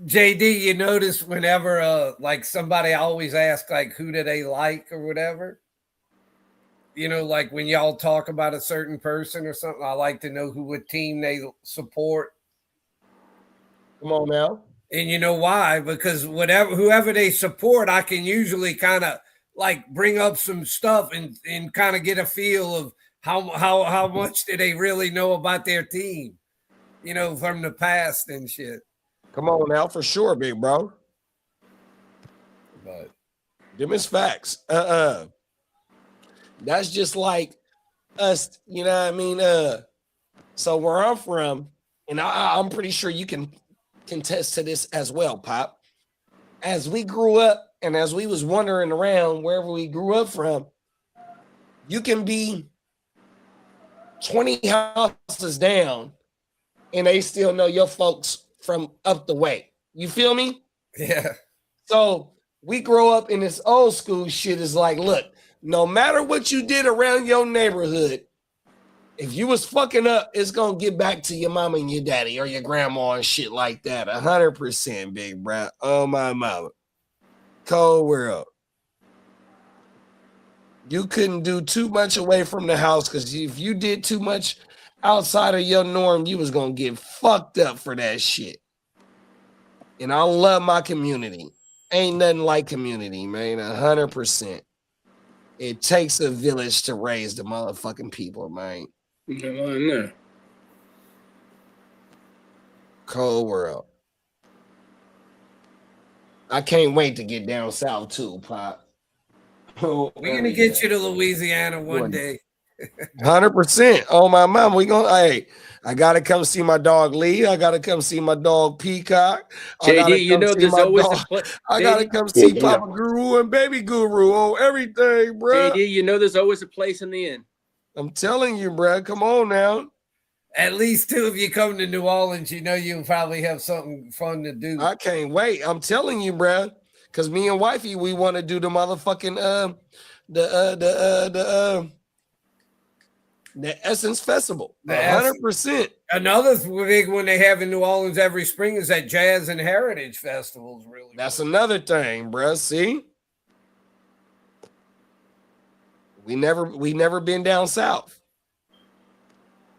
JD, you notice whenever like somebody always asks like who do they like or whatever, you know, like when y'all talk about a certain person or something, I like to know what team they support. Come on now. And you know why? Because whoever they support, I can usually kind of like bring up some stuff and kind of get a feel of how much do they really know about their team, you know, from the past and shit. Come on now, for sure, big bro. But them is facts. That's just like us, you know what I mean? So where I'm from, and I'm pretty sure you can contest to this as well, Pop. As we grew up and as we was wandering around wherever we grew up from, you can be 20 houses down and they still know your folks from up the way. You feel me? yeah. So we grow up in this old school shit. Is like, look, no matter what you did around your neighborhood, if you was fucking up, it's gonna get back to your mama and your daddy or your grandma and shit like that. 100%, big bro. Oh my mama. Cold world. You couldn't do too much away from the house because if you did too much outside of your norm, you was gonna get fucked up for that shit. And I love my community. Ain't nothing like community, man. 100%. It takes a village to raise the motherfucking people, man. No. Cold world. I can't wait to get down south too, Pop. We're gonna get you to Louisiana one day. 100%. Oh my mom, hey, I gotta come see my dog Lee. I gotta come see my dog Peacock. JD, you know there's always I gotta come see Papa Guru and Baby Guru on everything, bro. JD, you know there's always a place in the inn. I'm telling you, bro. Come on now. At least 2 of you come to New Orleans, you know you'll probably have something fun to do. I can't wait. I'm telling you, bro. Because me and wifey, we want to do the motherfucking the Essence Festival. 100%. Another big one they have in New Orleans every spring is that Jazz and Heritage Festival. Is really That's cool. another thing, bro. See? We never been down south.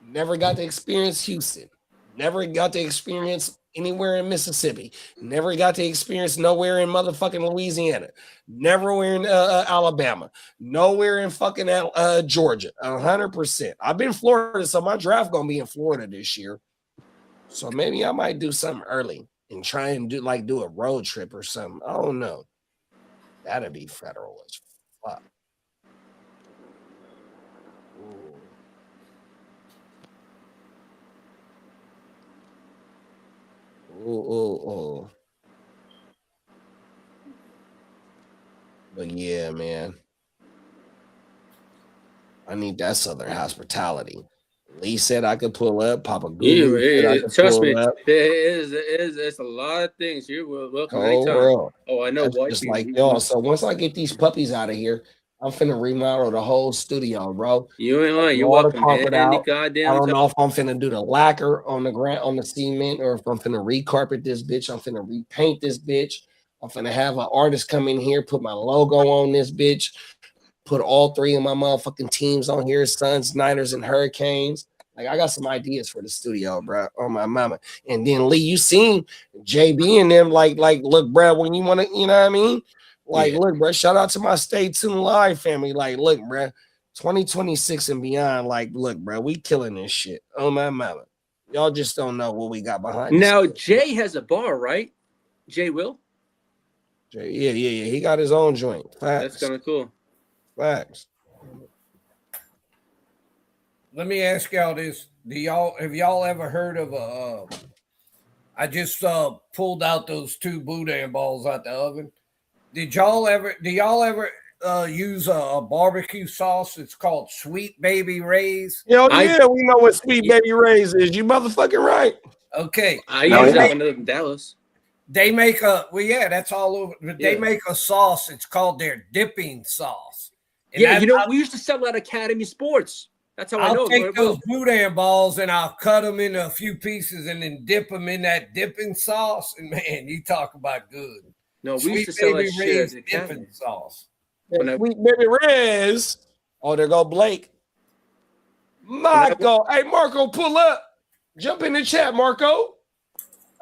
Never got to experience Houston. Never got to experience anywhere in Mississippi. Never got to experience nowhere in motherfucking Louisiana. Nowhere in Alabama. Nowhere in fucking Georgia. 100%. I've been in Florida, so my draft gonna be in Florida this year. So maybe I might do something early and try and do a road trip or something. I don't know. That'd be federal as fuck. Ooh. But yeah, man. I need that Southern hospitality. Lee said I could pull up. Papa Guru said I could trust me, pull up. it's a lot of things. You're welcome anytime. World. Oh, I know. That's White just people. like y'all. So once I get these puppies out of here, I'm finna remodel the whole studio, bro. You ain't lying. You're All the welcome. carpet Any out. goddamn I don't time. know if I'm finna do the lacquer on the ground, on the cement, or if I'm finna recarpet this bitch. I'm finna repaint this bitch. I'm finna have an artist come in here, put my logo on this bitch, put all three of my motherfucking teams on here: Suns, Niners, and Hurricanes. Like, I got some ideas for the studio, bro. On my mama. And then Lee, you seen JB and them like, look, bro, when you want to, you know what I mean? Like, look, bro, shout out to my Stay Tuned Live family. Like, look, bro, 2026 and beyond. Like, look, bro, we killing this shit. Oh my mama. Y'all just don't know what we got behind. Now, Jay has a bar, right? Jay will? Jay, yeah. He got his own joint. Facts. That's kind of cool. Facts. Let me ask y'all this: have y'all ever heard of I just pulled out those 2 boudin balls out the oven. Do y'all ever use a barbecue sauce? It's called Sweet Baby Ray's. Yo, yeah, we know what Sweet Baby Ray's is. You motherfucking right. Okay, I use that one in Dallas. They make that's all over. But they make a sauce. It's called their dipping sauce. And we used to sell that at Academy Sports. That's how I know. I'll take those boudin balls and I'll cut them into a few pieces and then dip them in that dipping sauce. And man, you talk about good. No, we used to sell that shit at dipping sauce. Sweet Baby Ray's. Oh, there go Blake. Marco. Hey, Marco, pull up. Jump in the chat, Marco.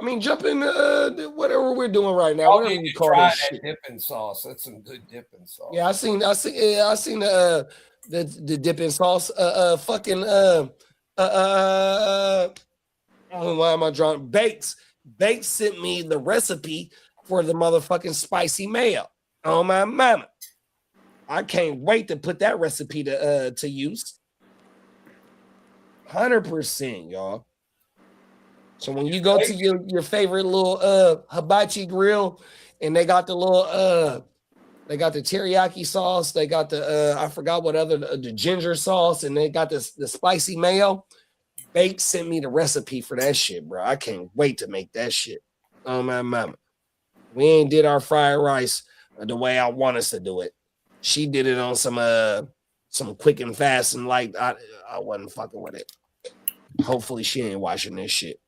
I mean, jump in whatever we're doing right now. Whatever you call try this that shit. dipping sauce. That's some good dipping sauce. Yeah, I seen the dipping sauce. Why am I drawing? Bakes sent me the recipe for the motherfucking spicy mayo. Oh my mama. I can't wait to put that recipe to use. 100%, y'all. So when you go to your favorite little hibachi grill and they got the little they got the teriyaki sauce, they got the I forgot what other the ginger sauce, and they got the spicy mayo. Bake sent me the recipe for that shit, bro. I can't wait to make that shit. Oh my mama. We ain't did our fried rice the way I want us to do it. She did it on some quick and fast, and like I wasn't fucking with it. Hopefully she ain't watching this shit.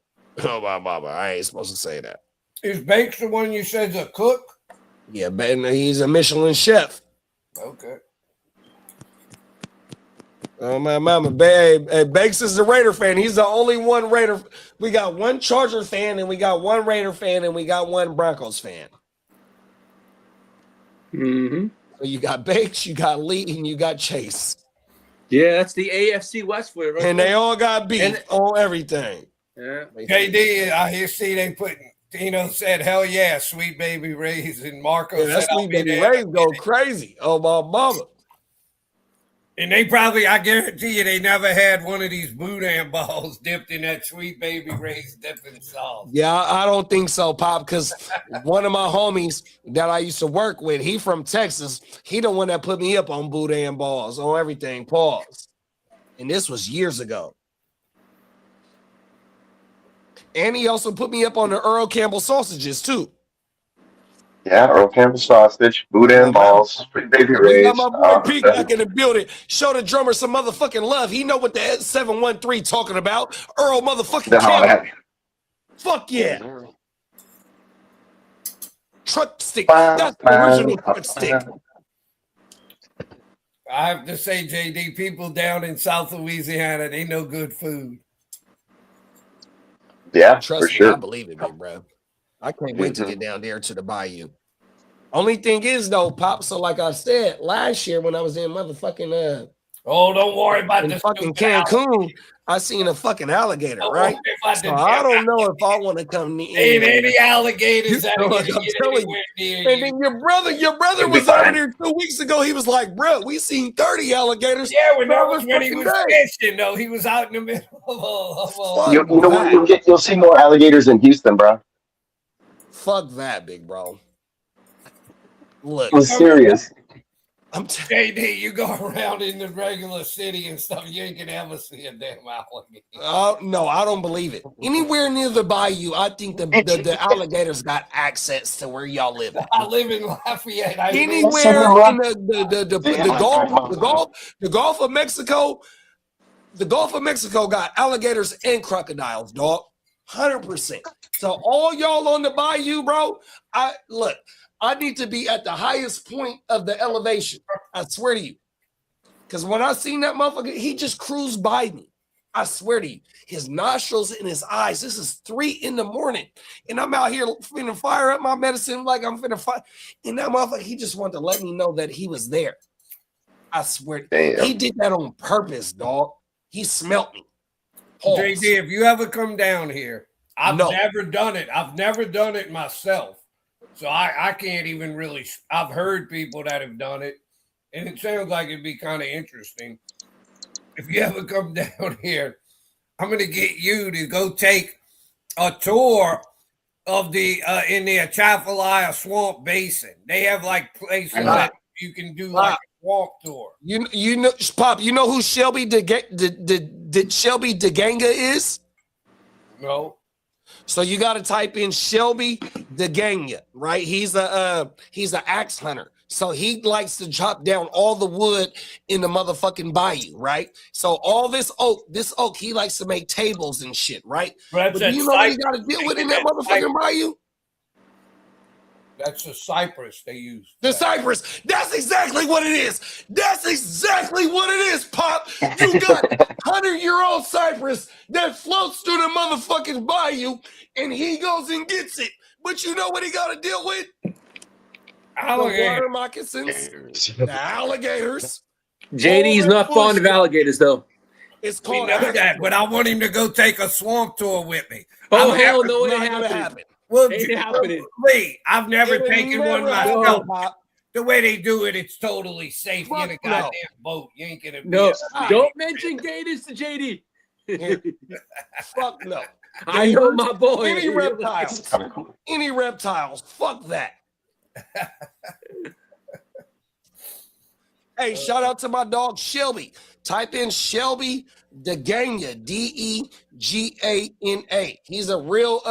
Oh my mama, I ain't supposed to say that. Is Bakes the one you said's a cook? Yeah, but he's a Michelin chef. Okay. Oh my mama, Bakes is the Raider fan. He's the only one Raider. We got one Charger fan, and we got one Raider fan, and we got one Broncos fan. Mm-hmm. So you got Bakes, you got Lee, and you got Chase. Yeah, that's the AFC West for it, right? And they all got beef on everything. Yeah. KD, I see they putting. Tino said, "Hell yeah, Sweet Baby Ray's," and Marco said, "That Sweet Baby Ray's go crazy." Oh my mama! And they probably, I guarantee you, they never had one of these boudin balls dipped in that Sweet Baby Ray's dipping sauce. Yeah, I don't think so, Pop, because one of my homies that I used to work with, he from Texas. He the one that put me up on boudin balls on everything. Pause. And this was years ago. And he also put me up on the Earl Campbell sausages too. Yeah, Earl Campbell sausage, boudin balls, Sweet Baby Ray's. We got my boy Pete back in the building. Show the drummer some motherfucking love. He know what the 713 talking about. Earl motherfucking Campbell. Fuck yeah. Truck stick. That's the original truck stick. I have to say, JD, people down in South Louisiana, they know good food. Yeah, trust for me, sure. I believe it, big bro. I can't wait to get down there to the bayou. Only thing is though, Pop. So like I said last year when I was in motherfucking Oh, don't worry about In the fucking stupid alligator. Cancun, I seen a fucking alligator, Don't right? worry about So the I damn don't know if I want to come Ain't in. any alligators that are Like gonna I'm get telling anywhere near And you. then your brother It'll be was over fine. there 2 weeks ago. He was like, bro, we seen 30 alligators. Yeah, when the that other was when he fucking was day." fishing, though. He was out in the middle of You, Fuck you know what? that. You'll see more alligators in Houston, bro. Fuck that, big bro. Look, I'm serious. I'm JD, you go around in the regular city and stuff, you ain't gonna ever see a damn alligator. no, I don't believe it. Anywhere near the bayou, I think the alligators got access to where y'all live at. I live in Lafayette. I ain't Anywhere in the Gulf of Mexico, the Gulf of Mexico got alligators and crocodiles, dog. 100%. So all y'all on the bayou, bro, I need to be at the highest point of the elevation. I swear to you. Because when I seen that motherfucker, he just cruised by me. I swear to you. His nostrils and his eyes. This is 3 in the morning. And I'm out here finna fire up my medicine like I'm finna fire. And that motherfucker, he just wanted to let me know that he was there. I swear. Damn. He did that on purpose, dog. He smelt me. Pause. JD, if you ever come down here, I've No. never done it. I've never done it myself. So I can't even really. I've heard people that have done it, and it sounds like it'd be kind of interesting. If you ever come down here, I'm going to get you to go take a tour of the in the Atchafalaya Swamp Basin. They have like places that you can do like a swamp tour. You know, Pop. You know who Shelby Shelby DeGanga is? No. So you got to type in Shelby DeGanga, right? He's an axe hunter. So he likes to chop down all the wood in the motherfucking bayou, right? So all this oak, he likes to make tables and shit, right? But do you know what he got to deal with in that motherfucking bayou? That's the cypress they use. The cypress. That's exactly what it is. That's exactly what it is, Pop. You got 100-year-old cypress that floats through the motherfucking bayou, and he goes and gets it. But you know what he got to deal with? Alligator. The water moccasins, the alligators. JD's not fond of alligators, though. It's We called know that, but I want him to go take a swamp tour with me. Oh, I've hell never- no, it not ain't gonna happening. happen. Well, Ain't happening. Lee, I've never It will taken one never happen, myself. Pop. The way they do it, it's totally safe. You're in a Fuck no. goddamn boat. You ain't gonna be No, a- don't mention gators to JD. Fuck no. I know my boy. Any reptiles. Any reptiles. Fuck that. Hey, shout out to my dog Shelby. Type in Shelby DeGanga, DeGana. He's a real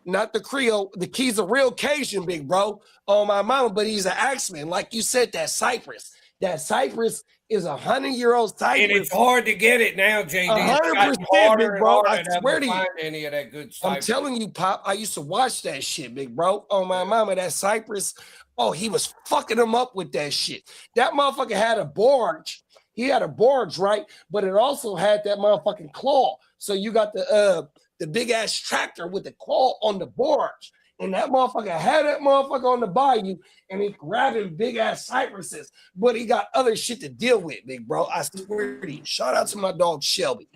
not the Creole, he's a real Cajun, big bro, on my mama, but he's an axeman. Like you said, that cypress. That cypress is 100-year-old cypress. And it's hard to get it now, JD. 100%, big bro. I swear to you. Find any of that good I'm cypress. telling you, Pop, I used to watch that shit, big bro. On my mama, that cypress. Oh, he was fucking him up with that shit. That motherfucker had a barge. He had a barge, right? But it also had that motherfucking claw. So you got the big ass tractor with the claw on the barge. And that motherfucker had that motherfucker on the bayou and he grabbing big ass cypresses. But he got other shit to deal with, big bro. I swear to you. Shout out to my dog Shelby.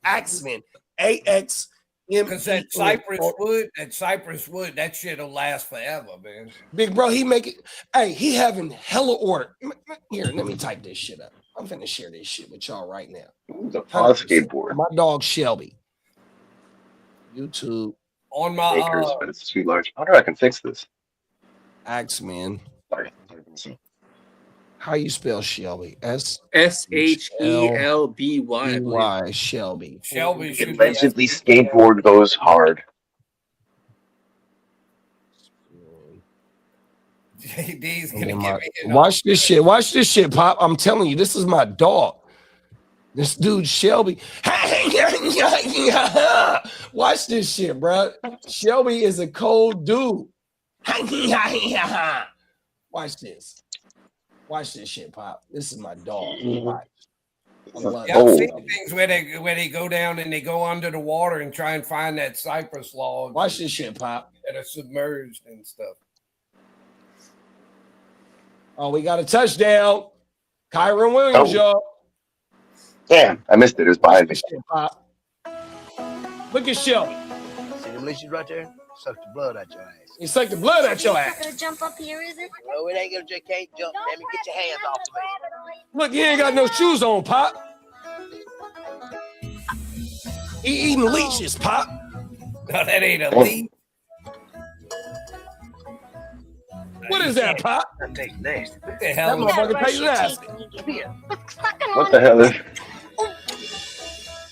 Axeman. AX. Because that cypress wood, that shit'll last forever, man. Big bro, he make it. Hey, he having hella order. Here, let me type this shit up. I'm finna share this shit with y'all right now. The pod skateboard. My dog Shelby. YouTube. On my Makers, but it's too large. I wonder if I can fix this. Axeman. Sorry. How you spell Shelby? SHELBY. Shelby. Shelby should be Allegedly, skateboard goes hard. JD's gonna give me Watch this shit. Watch this shit, Pop. I'm telling you, this is my dog. This dude Shelby. Watch this shit, bro. Shelby is a cold dude. Watch this. Watch this shit, Pop. This is my dog. Watch. Yeah, I've seen things where they go down and they go under the water and try and find that cypress log. Watch this shit, Pop. That are submerged and stuff. Oh, we got a touchdown. Kyron Williams, y'all. Damn, I missed it. It was behind me. Shit, Pop. Look at Shelby. See them leashes right there? Suck the blood out your ass. He sucked the blood out your It's ass. not gonna jump up here, is it? No, it ain't gonna just can't jump. Let me get your hands off of me. Look, he ain't got no shoes on, Pop. He eating leeches, Pop. No, that ain't a lead. What is that, Pop? That tastes nasty. What the That hell? motherfucker tastes nasty. What the hell is?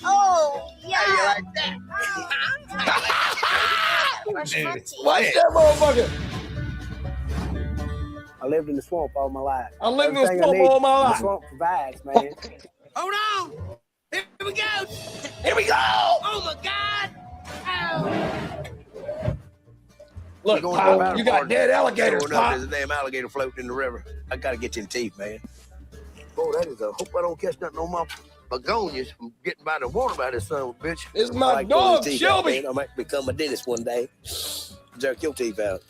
Oh, How you yeah. like that? Brush my Dude. teeth. Watch that motherfucker. I lived in the swamp all my life. I lived in the Everything I swamp need, all my the life. swamp provides, man. Hold on. Here we go. Here we go. Oh my God. Look, Going Pop, to the you got dead alligators, Showing up, Pop. there's a damn alligator floating in the river. I gotta get them teeth, man. Boy, that is a. Hope I don't catch nothing on my begonias from getting by the water by this son of a bitch. This is I my like pulling dog, teeth out, Shelby. man. I might become a dentist one day. Jerk your teeth out.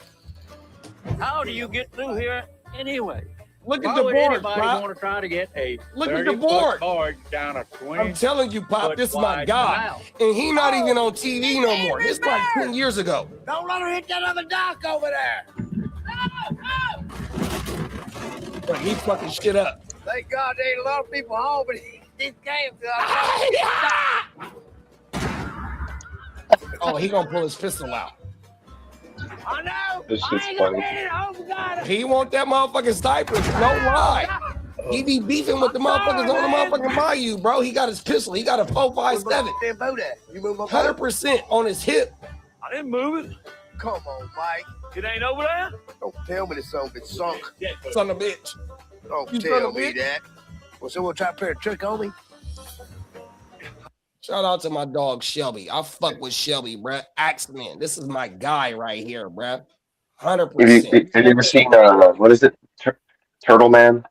How do you get through here anyway? Look at Why the would board, anybody Pop. want to try to get a Look at the 30-foot board. board down a 20? I'm telling you, Pop, foot this is my wide guy. canal? And he not even on TV no more. This like 10 years ago. Don't let her hit that other dock over there. But he fucking shit up. Thank God there ain't a lot of people home, but this game. Oh, he gonna pull his pistol out. I know. This I shit's ain't gonna funny. get it. Oh God. He want that motherfucking sniper. No lie. He be beefing with the motherfuckers on the motherfucking bayou, bro. He got his pistol. He got a 4.57. Damn boat at. You move my boat. 100% on his hip. I didn't move it. Come on, Mike. It ain't over there. Don't tell me this song been sunk. Son of a bitch. Don't You son tell of a me bitch. that. Well, someone try to play a trick on me? Shout out to my dog Shelby. I fuck with Shelby, bruh. Axeman. This is my guy right here, bruh. 100%. Have you ever seen what is it? Turtle Man?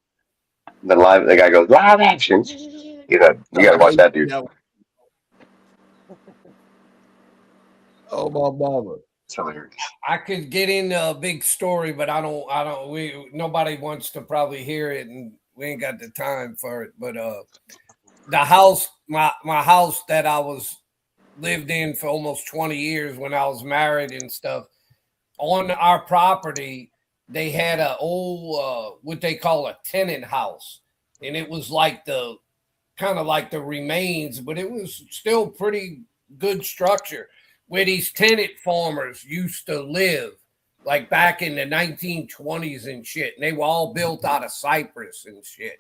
The guy goes live action. You gotta watch that dude. Oh my mama. It's hilarious. I could get into a big story, but nobody wants to probably hear it, and we ain't got the time for it. But the house, my house that I lived in for almost 20 years when I was married and stuff, on our property, they had a old what they call a tenant house, and it was like the kind of like the remains, but it was still pretty good structure where these tenant farmers used to live, like back in the 1920s and shit. And they were all built out of cypress and shit.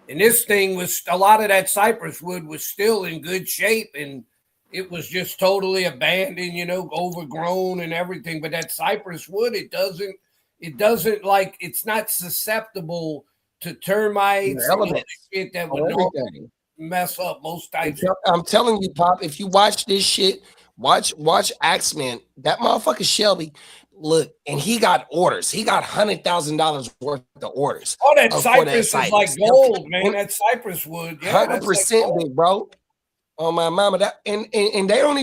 And this thing was, a lot of that cypress wood was still in good shape, and it was just totally abandoned, overgrown and everything. But that cypress wood, it doesn't like, it's not susceptible to termites and all that shit that would normally mess up most types. I'm telling you, Pop, if you watch this shit, watch Axeman. That motherfucker Shelby, look, and he got orders. He got $100,000 worth of orders. Oh, that cypress is like gold, man. That cypress wood, yeah, 100%, big bro. Oh my mama, that and they don't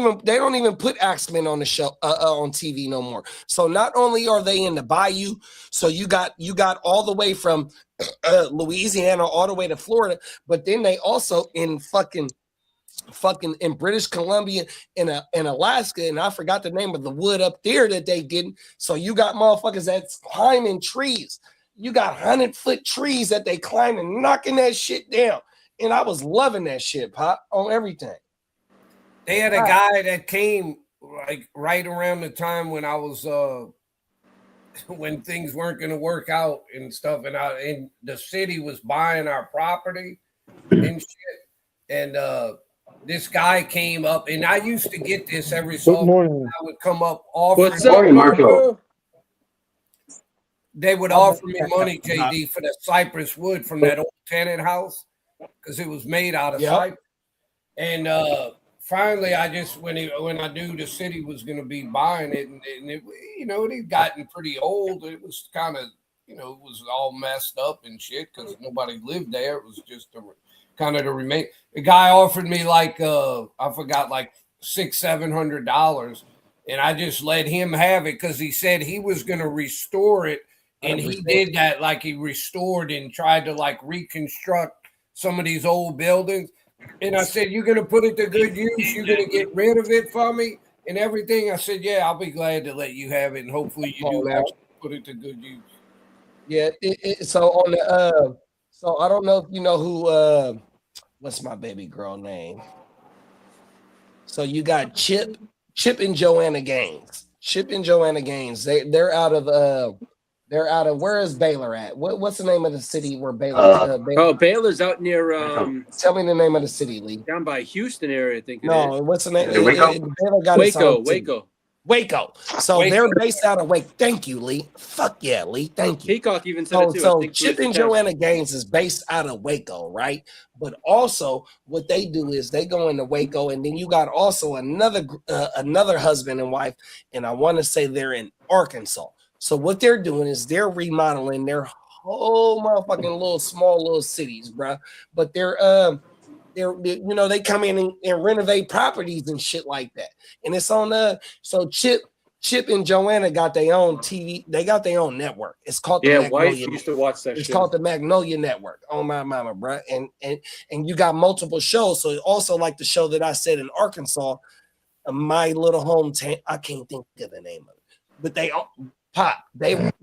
even put Axeman on the show on TV no more. So not only are they in the bayou, so you got all the way from Louisiana all the way to Florida, but then they also in fucking in British Columbia and Alaska, and I forgot the name of the wood up there that they getting. So you got motherfuckers that's climbing trees. You got 100-foot trees that they climbing, knocking that shit down. And I was loving that shit, Pop, on everything. They had a guy that came like right around the time when I was when things weren't going to work out and stuff, and the city was buying our property and shit. And this guy came up, and I used to get this every so often. I would come up offering. What's up, Marco? They would offer me money, JD, for the cypress wood from that old tenant house because it was made out of cypress. And finally, I just when I knew the city was going to be buying it, and it, it had gotten pretty old. It was kind of, it was all messed up and shit because nobody lived there. It was just kind of the remain. The guy offered me like I forgot, like $600-700, and I just let him have it because he said he was going to restore it And he 100%. did that, like he restored and tried to like reconstruct some of these old buildings. And I said, "You're going to put it to good use? You're going to get rid of it for me and everything?" I said, "Yeah, I'll be glad to let you have it. And hopefully you do actually put it to good use." Yeah. So on the so I don't know if you know who what's my baby girl name. So you got Chip and Joanna Gaines. Chip and Joanna Gaines. They're out of where is Baylor at? What's the name of the city where Baylor? Baylor's out near Tell me the name of the city, Lee. down by Houston area, I think it No, is. what's the name? Waco. Waco. So they're based out of Waco. Thank you, Lee. Fuck yeah, Lee. Thank you. Peacock even said it too. So Chip and Joanna Gaines is based out of Waco, right? But also what they do is they go into Waco, and then you got also another husband and wife, and I want to say they're in Arkansas. So what they're doing is they're remodeling their whole motherfucking small little cities, bro. But they're they come in and renovate properties and shit like that. And it's on so Chip and Joanna got their own TV. They got their own network. It's called the Magnolia. Wife used to watch that. It's called the Magnolia Network. Oh my mama, bro. And you got multiple shows. So also like the show that I said in Arkansas, my little hometown. I can't think of the name of it, but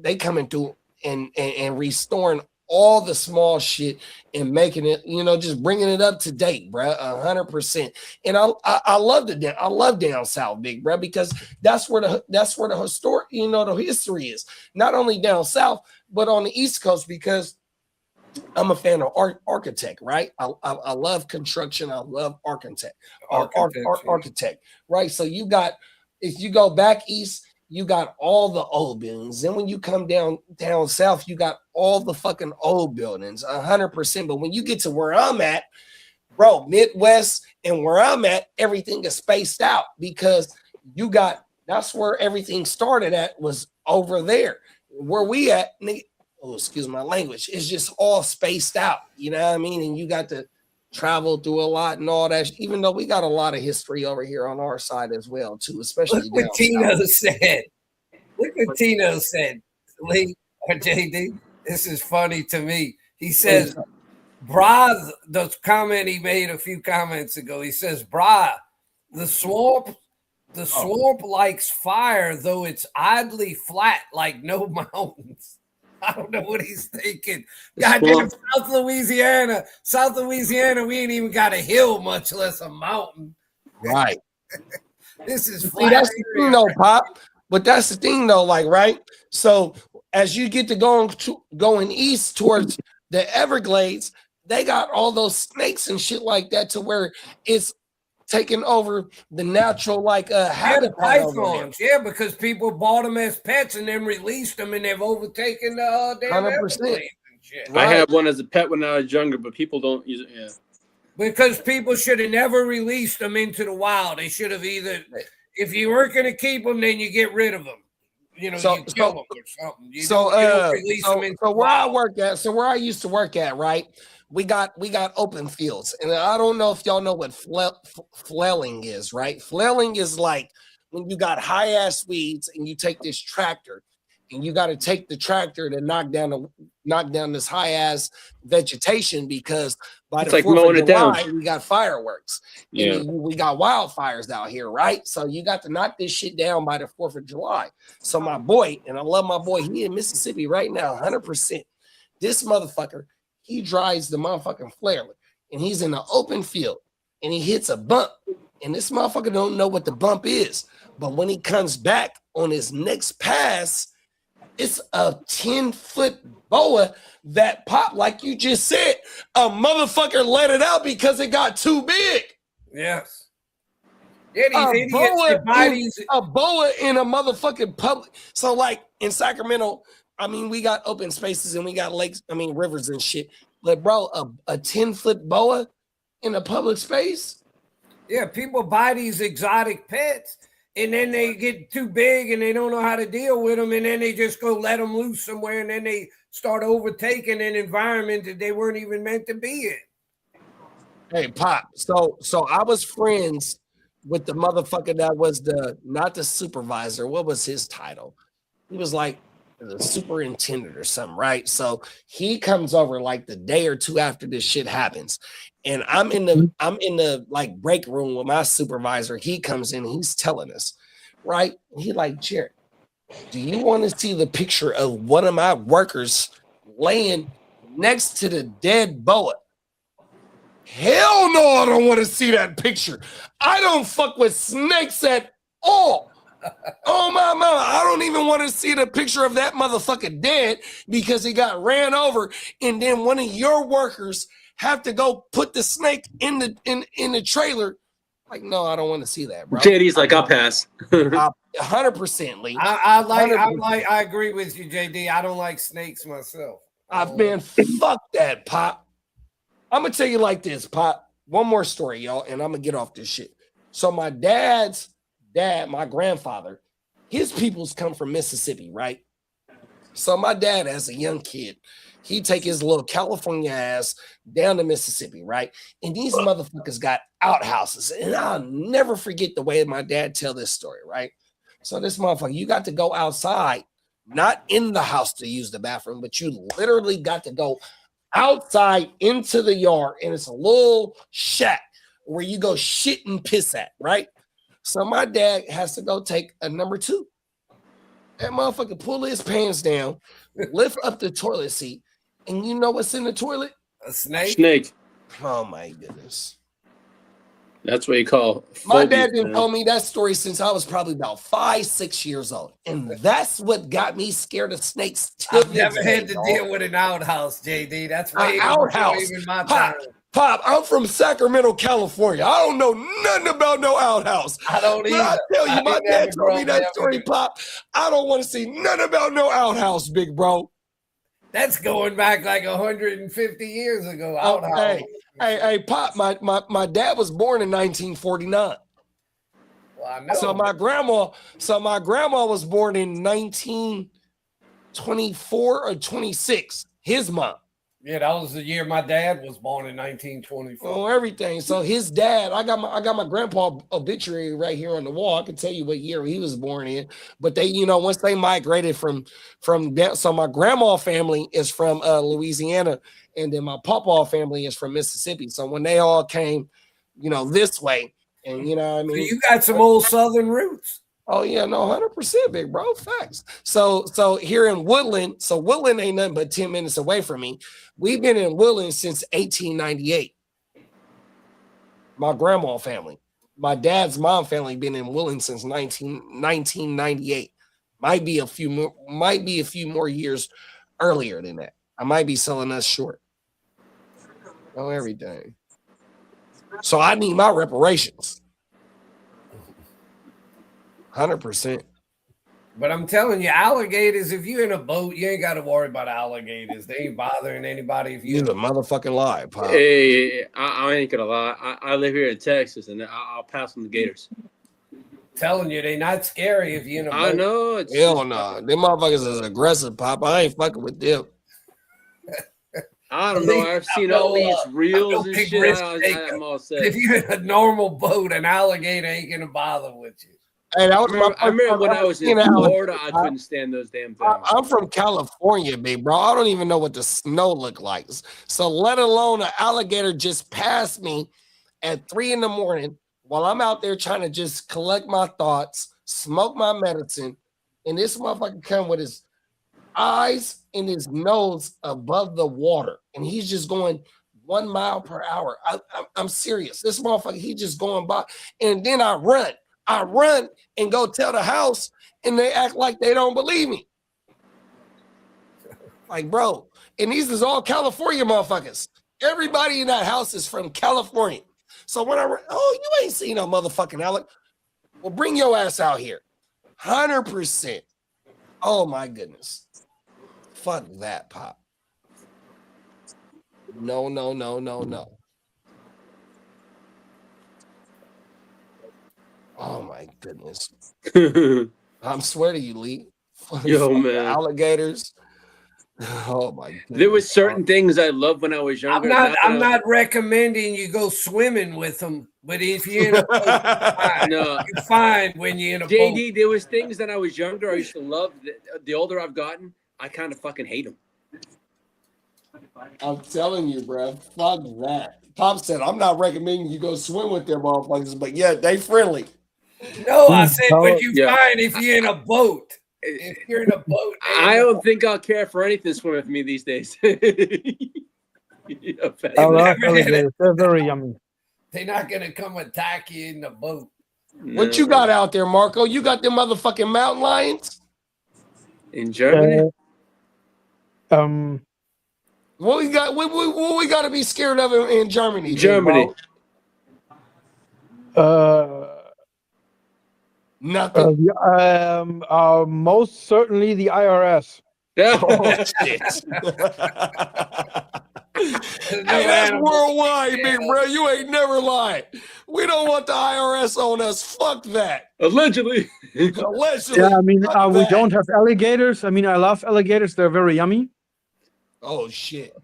they coming through and restoring all the small shit and making it, just bringing it up to date, bro, 100%. And I love down south, big bro, because that's where the historic, the history is. Not only down south, but on the East Coast, because I'm a fan of architect, right? I love construction. I love architect, right? So if you go back east, you got all the old buildings. Then when you come down south, you got all the fucking old buildings, 100%. But when you get to where I'm at, bro, Midwest and where I'm at, everything is spaced out because that's where everything started at, was over there. Where we at, excuse my language, it's just all spaced out. You know what I mean? And you got to travel through a lot and all that, even though we got a lot of history over here on our side as well, too, especially. Look what Tino said. Look what Tino said, Lee or JD. This is funny to me. He says, "Bra," the comment he made a few comments ago. He says, "Bra, the swamp likes fire, though it's oddly flat, like no mountains." I don't know what he's thinking. Goddamn South Louisiana, we ain't even got a hill, much less a mountain. Right. This is flat. That's the thing, though, Pop. But that's the thing, though, like, right? So as you get to going east towards the Everglades, they got all those snakes and shit like that, to where it's taking over the natural habitat. Pythons, because people bought them as pets and then released them, and they've overtaken the damn 100%. Right. I had one as a pet when I was younger, but people don't use it. Yeah, because people should have never released them into the wild. They should have either, if you weren't going to keep them, then you get rid of them. You kill them or something. You don't release them into where I work at, where I used to work at, right? We got open fields, and I don't know if y'all know what flailing is, right? Flailing is like when you got high ass weeds and you take this tractor, and you got to take the tractor to knock down this high ass vegetation, because by the 4th of July we got fireworks. Yeah, we got wildfires out here, right? So you got to knock this shit down by the 4th of July. So my boy, and I love my boy, he in Mississippi right now, 100%. This motherfucker, he drives the motherfucking flailer, and he's in an open field, and he hits a bump, and this motherfucker don't know what the bump is. But when he comes back on his next pass, it's a 10-foot boa that popped, like you just said. A motherfucker let it out because it got too big. Yes. Yeah, these idiots. A boa in a motherfucking public. So, like in Sacramento, I mean, we got open spaces and we got lakes, rivers and shit. But, bro, a 10-foot boa in a public space? Yeah, people buy these exotic pets, and then they get too big and they don't know how to deal with them, and then they just go let them loose somewhere, and then they start overtaking an environment that they weren't even meant to be in. Hey, Pop, so I was friends with the motherfucker that was not the supervisor. What was his title? He was like the superintendent or something, right? So he comes over like the day or two after this shit happens. And I'm in the like break room with my supervisor. He comes in, he's telling us, right? He like, Jared, do you want to see the picture of one of my workers laying next to the dead boa? Hell no, I don't want to see that picture. I don't fuck with snakes at all. Oh my mama, I don't even want to see the picture of that motherfucker dead because he got ran over, and then one of your workers have to go put the snake in the trailer. Like, no, I don't want to see that, bro. JD's like, I'll pass. 100%, Lee. I agree with you, JD. I don't like snakes myself. Man, fuck that, Pop. I'm gonna tell you like this, Pop. One more story, y'all, and I'm gonna get off this shit. So my dad's dad, my grandfather, his peoples come from Mississippi, right? So my dad, as a young kid, he take his little California ass down to Mississippi, right? And these motherfuckers got outhouses, and I'll never forget the way my dad tell this story, right? So this motherfucker, you got to go outside, not in the house to use the bathroom, but you literally got to go outside into the yard, and it's a little shack where you go shit and piss at, right? So my dad has to go take a number 2. That motherfucker pull his pants down, lift up the toilet seat, and you know what's in the toilet? A snake? Snake. Oh my goodness. That's what you call my dad didn't tell me that story since I was probably about 5-6 years old. And that's what got me scared of snakes. I've never had to deal with an outhouse, JD. That's way outhouse. Even my time. Pop, I'm from Sacramento, California. I don't know nothing about no outhouse. I don't either. I tell you, my dad told me that story, Pop. I don't want to see nothing about no outhouse, big bro. That's going back like 150 years ago. Outhouse. Hey, Pop, my dad was born in 1949. Well, I know. So my grandma was born in 1924 or 26. His mom. Yeah, that was the year my dad was born in 1924. Oh, everything. So his dad, I got my grandpa obituary right here on the wall. I can tell you what year he was born in. But they, once they migrated from that, so my grandma family is from Louisiana, and then my papa family is from Mississippi. So when they all came, this way, and what I mean, so you got some old Southern roots. Oh yeah, no, 100%, big bro. Facts. So here in Woodland, so Woodland ain't nothing but 10 minutes away from me. We've been in Woodland since 1898. My grandma family, my dad's mom family been in Woodland since 1998. Might be a few more years earlier than that. I might be selling us short. Oh, everything. So I need my reparations. 100%. But I'm telling you, alligators, if you're in a boat, you ain't got to worry about alligators. They ain't bothering anybody. If you're a motherfucking lie, Pop. Hey, I ain't going to lie. I live here in Texas, and I'll pass on the gators. Telling you, they not scary if you're in a boat. I know. Hell no. Them motherfuckers is aggressive, Pop. I ain't fucking with them. I don't know. I've seen all these reels and shit. I'm all set. If you're in a normal boat, an alligator ain't going to bother with you. Hey, I remember when I was in Florida, I couldn't stand those damn things. I'm from California, big bro. I don't even know what the snow looked like. So let alone an alligator just passed me at 3 a.m. while I'm out there trying to just collect my thoughts, smoke my medicine, and this motherfucker come with his eyes and his nose above the water, and he's just going 1 mile per hour. I'm serious. This motherfucker, he just going by, and then I run and go tell the house, and they act like they don't believe me. Like, bro, and these is all California motherfuckers. Everybody in that house is from California. So when you ain't seen no motherfucking alligator. Well, bring your ass out here. 100%. Oh my goodness. Fuck that, Pop. No. Oh my goodness. I'm swear to you, Lee. Yo, man. Alligators. Oh my goodness. There was certain things I loved when I was younger. I'm not recommending you go swimming with them, But if you're in a boat, you're fine. No. You're fine when you're in a boat. JD, there was things that I was younger I used to love. The older I've gotten, I kind of fucking hate them. I'm telling you, bro. Fuck that. Pop said, I'm not recommending you go swim with them motherfuckers, but yeah, they friendly. No, I said, but you Yeah. fine if you're in a boat. If you're in a boat, I don't think I'll care for anything swimming with me these days. I love alligators. They're very yummy. they're not gonna come attack you in the boat. What you got out there, Marco? You got them motherfucking mountain lions? In Germany? What we got? What we got to be scared of in Germany? Germany. Nothing. Most certainly the IRS. Oh, shit. Hey, that's worldwide, big bro. You ain't never lied. We don't want the IRS on us. Fuck that. Allegedly. Allegedly. Yeah, I mean, Fuck we that. don't have alligators. I mean, I love alligators. They're very yummy. Oh shit.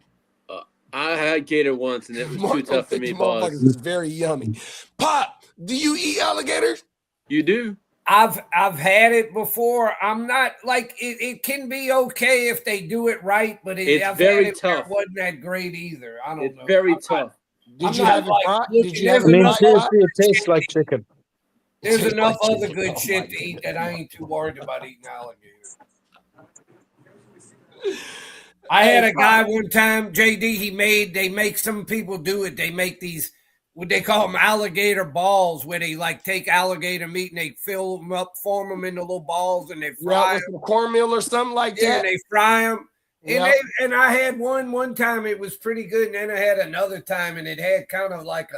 I had gator once and it was too tough for me, boss. Motherfuckers is very yummy. Pop, do you eat alligators? You do? I've had it before. I'm not like it can be okay if they do it right, but It's I've very had it where tough. it wasn't that great either. I don't know. It's very I'm tough. not- Did you I'm have not it fried? like Did you looking- have I mean, it fried? seriously, it tastes like chicken. There's Tastes enough like other chicken. good Oh, my shit to eat that I ain't too worried about eating alligators. I had a guy one time, JD, they make some people do it. They make these, what they call them, alligator balls, where they like take alligator meat and they fill them up, form them into little balls, and they fry with them. some cornmeal or something like Yeah, that. and they fry them. Yeah. And I had one time, it was pretty good. And then I had another time, and it had kind of like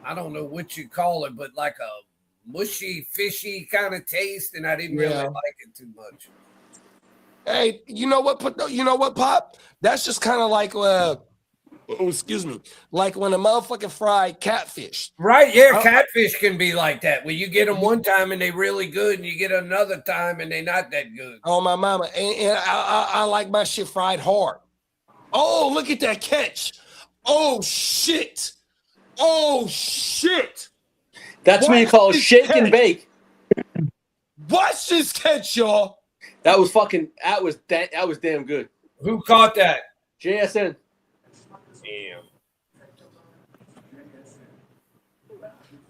I don't know what you call it, but like a mushy, fishy kind of taste. And I didn't really like it too much. Hey, you know what, Pop? That's just kind of like, excuse me, like when a motherfucking fried catfish. Right, yeah, catfish can be like that. Where you get them one time and they really good, and you get another time and they not that good. Oh, my mama. And I like my shit fried hard. Oh, look at that catch. Oh, shit. Oh, shit. That's what you call shake and bake. Watch this catch, y'all. That was damn good. Who caught that? JSN. Damn.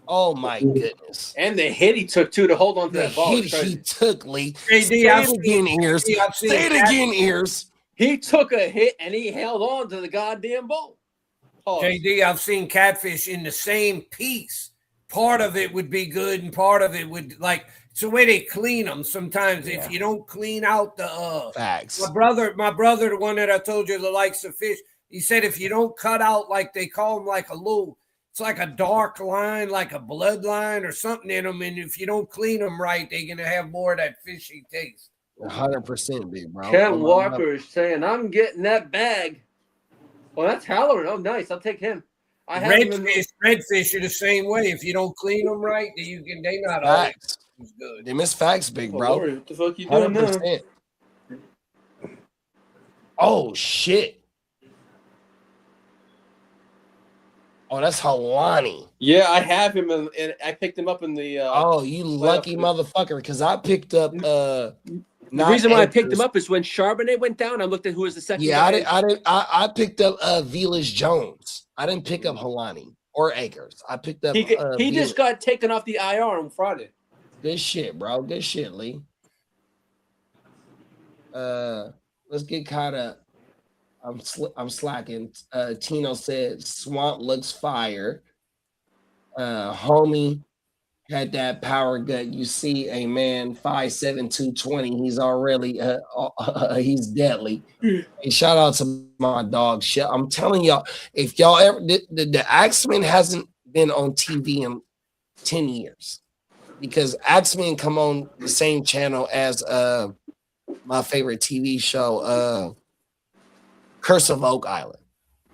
Oh my goodness. And the hit he took too to hold on to that ball. Hit he took, Lee. JD, Say I've it again, seen- ears. JD, I've seen Say it that. again, ears. He took a hit and he held on to the goddamn ball. Pause. JD, I've seen catfish in the same piece. Part of it would be good, and part of it would it's the way they clean them. Sometimes if you don't clean out the facts. My brother, the one that I told you that likes the fish, he said if you don't cut out, like they call them, like it's like a dark line, like a bloodline or something in them, and if you don't clean them right, they're gonna have more of that fishy taste. 100%, big bro. Ken Walker is saying, I'm getting that bag. Well, that's Halloran. Oh, nice. I'll take him. I have him in Redfish are the same way. If you don't clean them right, they not always Facts. good. They miss facts, big Oh, bro. Lord, what the fuck you doing now? 100%. Oh shit. Oh, that's Halani. Yeah, I have him, and I picked him up in the. Oh, you lucky motherfucker! Because I picked up. The reason why I picked him up is when Charbonnet went down. I looked at who was the second. Yeah, guy. I picked up Vilas Jones. I didn't pick up Halani or Akers. I picked up. He just got taken off the IR on Friday. Good shit, bro. Good shit, Lee. Let's get caught up. I'm slacking. Tino said Swamp looks fire. Homie had that power gut. You see a man 5'7", 220. He's already he's deadly. Hey, shout out to my dog. Shit, I'm telling y'all, if y'all ever the Axeman hasn't been on TV in 10 years because Axeman come on the same channel as my favorite TV show, Curse of Oak Island.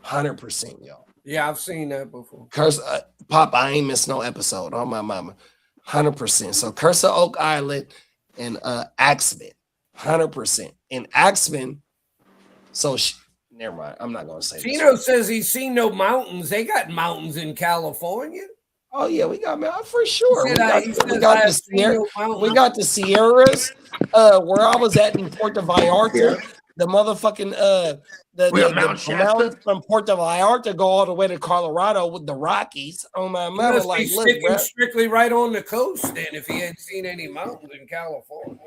100%, y'all. Yeah, I've seen that before. Curse Pop, I ain't missed no episode on my mama. 100%. So Curse of Oak Island and Axeman. 100%. And Axeman, so never mind. I'm not gonna say Tino this. says he's seen no mountains. They got mountains in California. Oh yeah, we got for sure. He We said got, he we says got I the have seen Sierra, your mountain. we got the Sierras. Where I was at in Puerto Vallarta, the motherfucking We got the Mount mountains Shasta. from Puerto Vallarta go all the way to Colorado with the Rockies. Oh my He mama, must be like look, sticking bro. strictly right on the coast then if he hadn't seen any mountains in California.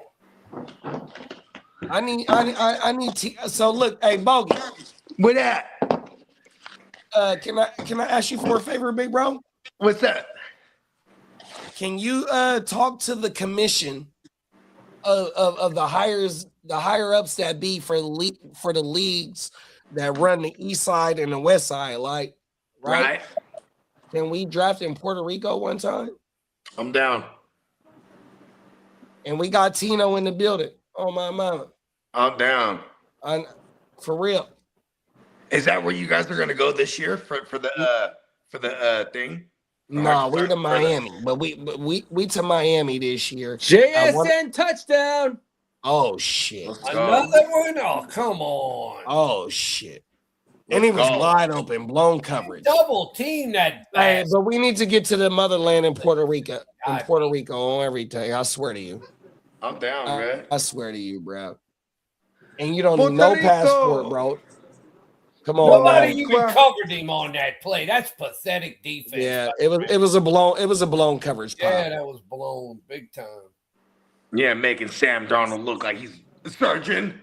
I need to. So look, hey Bogey, With that, can I ask you for a favor, big bro? what's that? Can you talk to the commission of the higher ups that be for the leagues that run the east side and the west side, like right? Can we draft in Puerto Rico one time? I'm down. And we got Tino in the building. Oh my mama. I'm down. For real. Is that where you guys are gonna go this year for the thing? No, we to Miami, but we to Miami this year. JSN touchdown. Oh shit! Another one? Oh come on! Oh shit! And he was wide open, blown coverage. Double team that. Hey, but we need to get to the motherland in Puerto Rico. In Puerto Rico on everything. I swear to you. I'm down, man. I swear to you, bro. And you don't need no passport, bro. Come on, nobody man. even covered him on that play. That's pathetic defense. Yeah, it was a blown coverage. Yeah, that was blown big time. Yeah, making Sam Darnold look like he's a surgeon.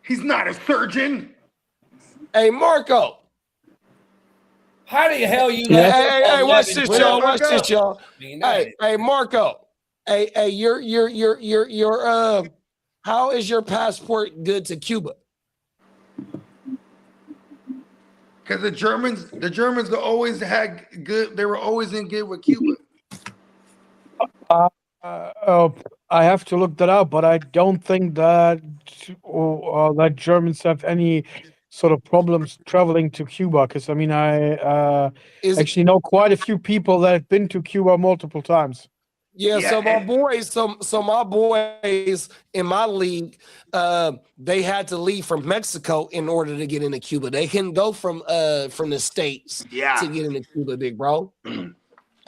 He's not a surgeon. Hey, Marco. How the hell you? Hey, watch this, y'all. Watch this, y'all. Hey, Marco. Hey, your how is your passport good to Cuba? Because the Germans always had good. They were always in good with Cuba. I have to look that up, but I don't think that that Germans have any sort of problems traveling to Cuba. Because I mean, I actually know quite a few people that have been to Cuba multiple times. Yeah, so my boys in my league, they had to leave from Mexico in order to get into Cuba. They couldn't go from the States to get into Cuba, big bro.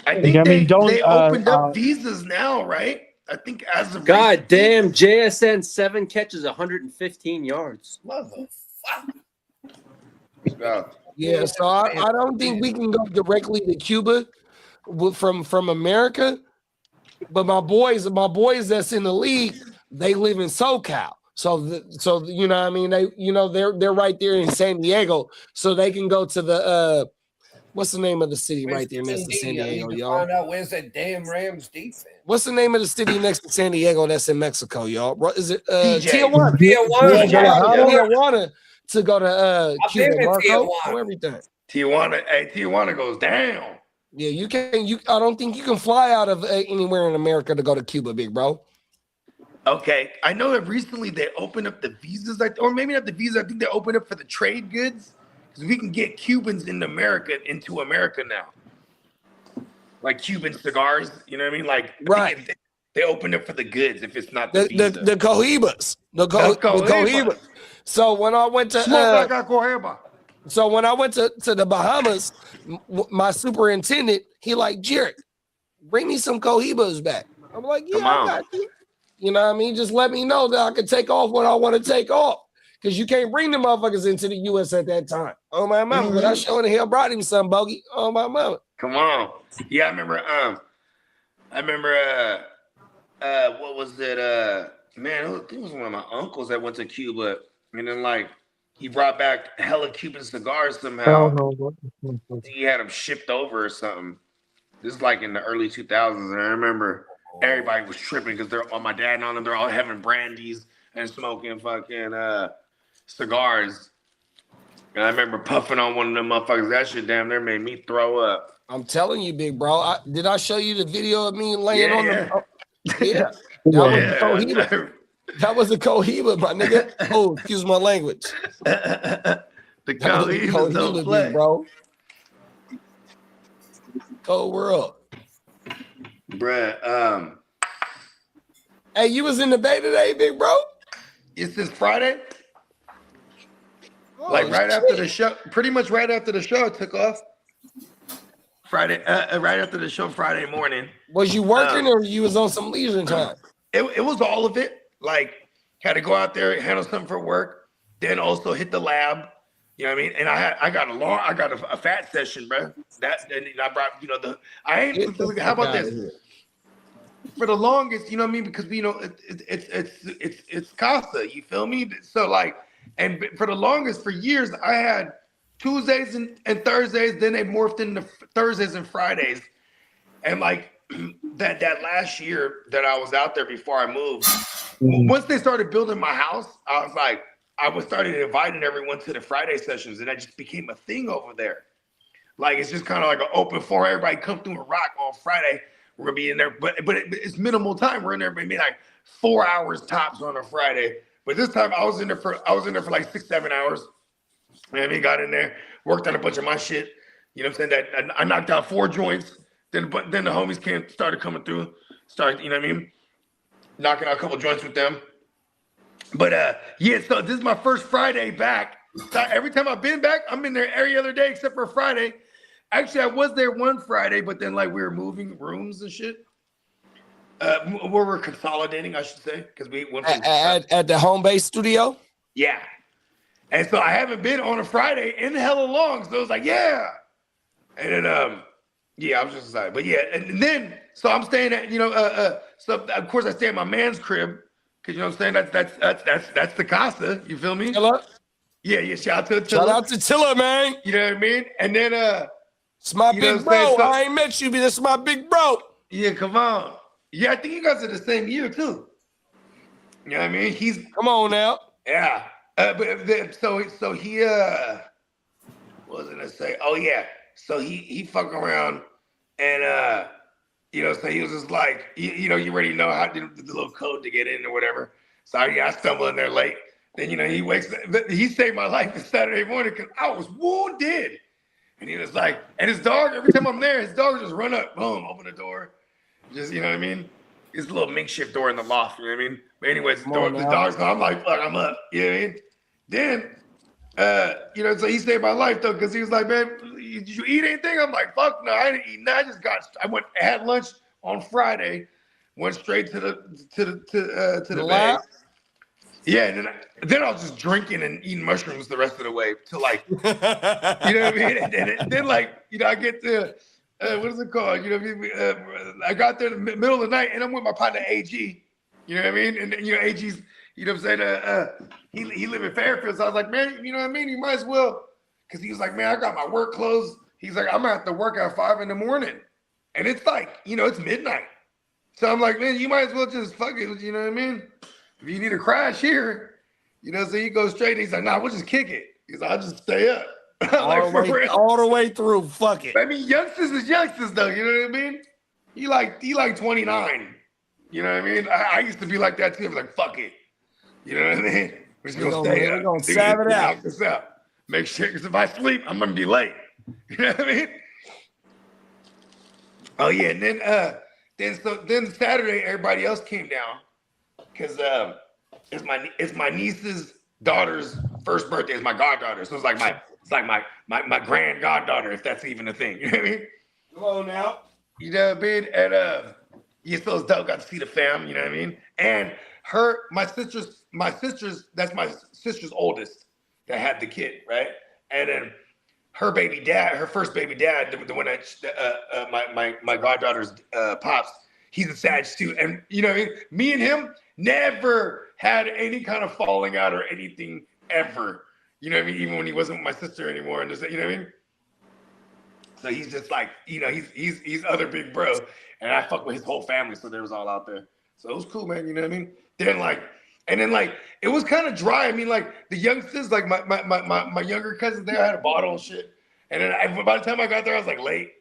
I think they opened up visas now, right? I think as of God damn, JSN 7 catches 115 yards. Yeah, so I don't think we can go directly to Cuba from America. But my boys that's in the league, they live in SoCal. So you know what I mean? They're right there in San Diego. So they can go to the what's the name of the city right there next to San Diego, y'all? Find out where's that damn Rams defense. What's the name of the city next to San Diego that's in Mexico, y'all? Is it Tijuana? Tijuana to go to Cuba, Marco, or everything. Tijuana goes down. Yeah, you can. I don't think you can fly out of anywhere in America to go to Cuba, big bro. Okay, I know that recently they opened up the visas, or maybe not the visas. I think they opened up for the trade goods because we can get Cubans into America now, like Cuban cigars. You know what I mean? Like right. They opened up for the goods if it's not the visa. The cohibas, the cohibas. So when I went to So when I went to the Bahamas, my superintendent, he like, Jared, bring me some cohibas back. I'm like, yeah, I got you. You know what I mean? Just let me know that I can take off what I want to take off. Because you can't bring the motherfuckers into the U.S. at that time. Oh, my mama. But I sure the hell brought him some, Bogey. Oh, my mama. Come on. Yeah, I remember, what was it? Man, it was one of my uncles that went to Cuba. And then, like, he brought back hella Cuban cigars somehow. He had them shipped over or something. This is like in the early 2000s. And I remember everybody was tripping because they're all my dad and all them. They're all having brandies and smoking fucking cigars. And I remember puffing on one of them motherfuckers. That shit damn near made me throw up. I'm telling you, big bro. Did I show you the video of me laying on the? Yeah. That was the Cohiba, my nigga. Oh, excuse my language. The Cohiba don't play, bro. Cold world. Bruh, hey, you was in the bay today, big bro? It's this Friday. Like right after the show, pretty much right after the show, I took off. Friday, right after the show Friday morning. Was you working or you was on some leisure time? It was all of it. Like, had to go out there, handle something for work, then also hit the lab. You know what I mean? And I got a fat session, bro. And I brought, how about this? For the longest, you know what I mean? Because it's Casa, you feel me? So like, and for the longest, for years, I had Tuesdays and Thursdays, then they morphed into Thursdays and Fridays. And like that last year that I was out there before I moved, once they started building my house, I was like, I started inviting everyone to the Friday sessions, and that just became a thing over there. Like, it's just kind of like an open forum. Everybody come through and rock on Friday. We're gonna be in there, but it's minimal time. We're in there maybe like 4 hours tops on a Friday. But this time I was in there for like 6-7 hours. You know what I mean? Got in there, worked on a bunch of my shit. You know what I'm saying? That I knocked out 4 joints. Then the homies started coming through. You know what I mean? Knocking out a couple joints with them. But yeah, so this is my first Friday back. So every time I've been back, I'm in there every other day except for Friday. Actually, I was there one Friday, but then like we were moving rooms and shit. We're consolidating, I should say, because we went from at the home base studio. Yeah, and so I haven't been on a Friday in hella long. So it was like, yeah, and then yeah, I was just excited. But yeah, and then so I'm staying at so of course I stay at my man's crib because you know what I'm saying that's the Casa. You feel me? Tilla? Yeah. Shout out to Tilla. Shout out to Tilla, man. You know what I mean? And then it's my big bro. So, I ain't met you, but this is my big bro. Yeah, come on. Yeah, I think you guys are the same year too. You know what I mean? Come on now. Yeah. So he what was I gonna say? Oh yeah. So he fuck around and so he was just like you already know how to do the little code to get in or whatever. So I stumble in there late. Then he wakes up. He saved my life this Saturday morning because I was wounded. And he was like, and his dog, every time I'm there, his dog just run up, boom, open the door. Just, you know what I mean? It's a little makeshift door in the loft, you know what I mean? But anyways, the dog's gone. I'm like, fuck, I'm up. You know what I mean? Then, so he saved my life though, because he was like, man, did you eat anything? I'm like, fuck no, I didn't eat nothing. I had lunch on Friday, went straight to the bag. Yeah, and then I was just drinking and eating mushrooms the rest of the way to like, you know what I mean? And then like, I get to, what is it called? I got there in the middle of the night and I'm with my partner AG, you know what I mean? And AG's, you know what I'm saying? He live in Fairfield. So I was like, man, you know what I mean? You might as well, because he was like, man, I got my work clothes. He's like, I'm gonna have to work at 5 a.m. And it's like, it's midnight. So I'm like, man, you might as well just fuck it, you know what I mean? If you need a crash here, so he goes straight. And he's like, nah, we'll just kick it. He's like, I'll just stay up. all the way through. Fuck it. I mean, youngsters is youngsters, though. You know what I mean? He like 29. You know what I mean? I used to be like that too. I was like, fuck it. You know what I mean? We're just gonna stay up. We're gonna sab it out. This up. Make sure, because if I sleep, I'm gonna be late. You know what I mean? Oh yeah, and then Saturday, everybody else came down. Because it's my niece's daughter's first birthday. It's my goddaughter, so it's like my grand goddaughter, if that's even a thing. You know what I mean? Come on now. You know what I mean? And so it's dope. Got to see the fam. You know what I mean? And my sister's that's my sister's oldest that had the kid, right? And then her baby dad, her first baby dad, the one that my goddaughter's pops. He's a Sag too, and you know what I mean? Me and him never had any kind of falling out or anything ever. You know what I mean? Even when he wasn't with my sister anymore, and just, you know what I mean? So he's just like, he's other big bro, and I fuck with his whole family, so they was all out there. So it was cool, man. You know what I mean? Then it was kind of dry. I mean, like the youngsters, like my younger cousins, they had a bottle and shit. And then by the time I got there, I was like late,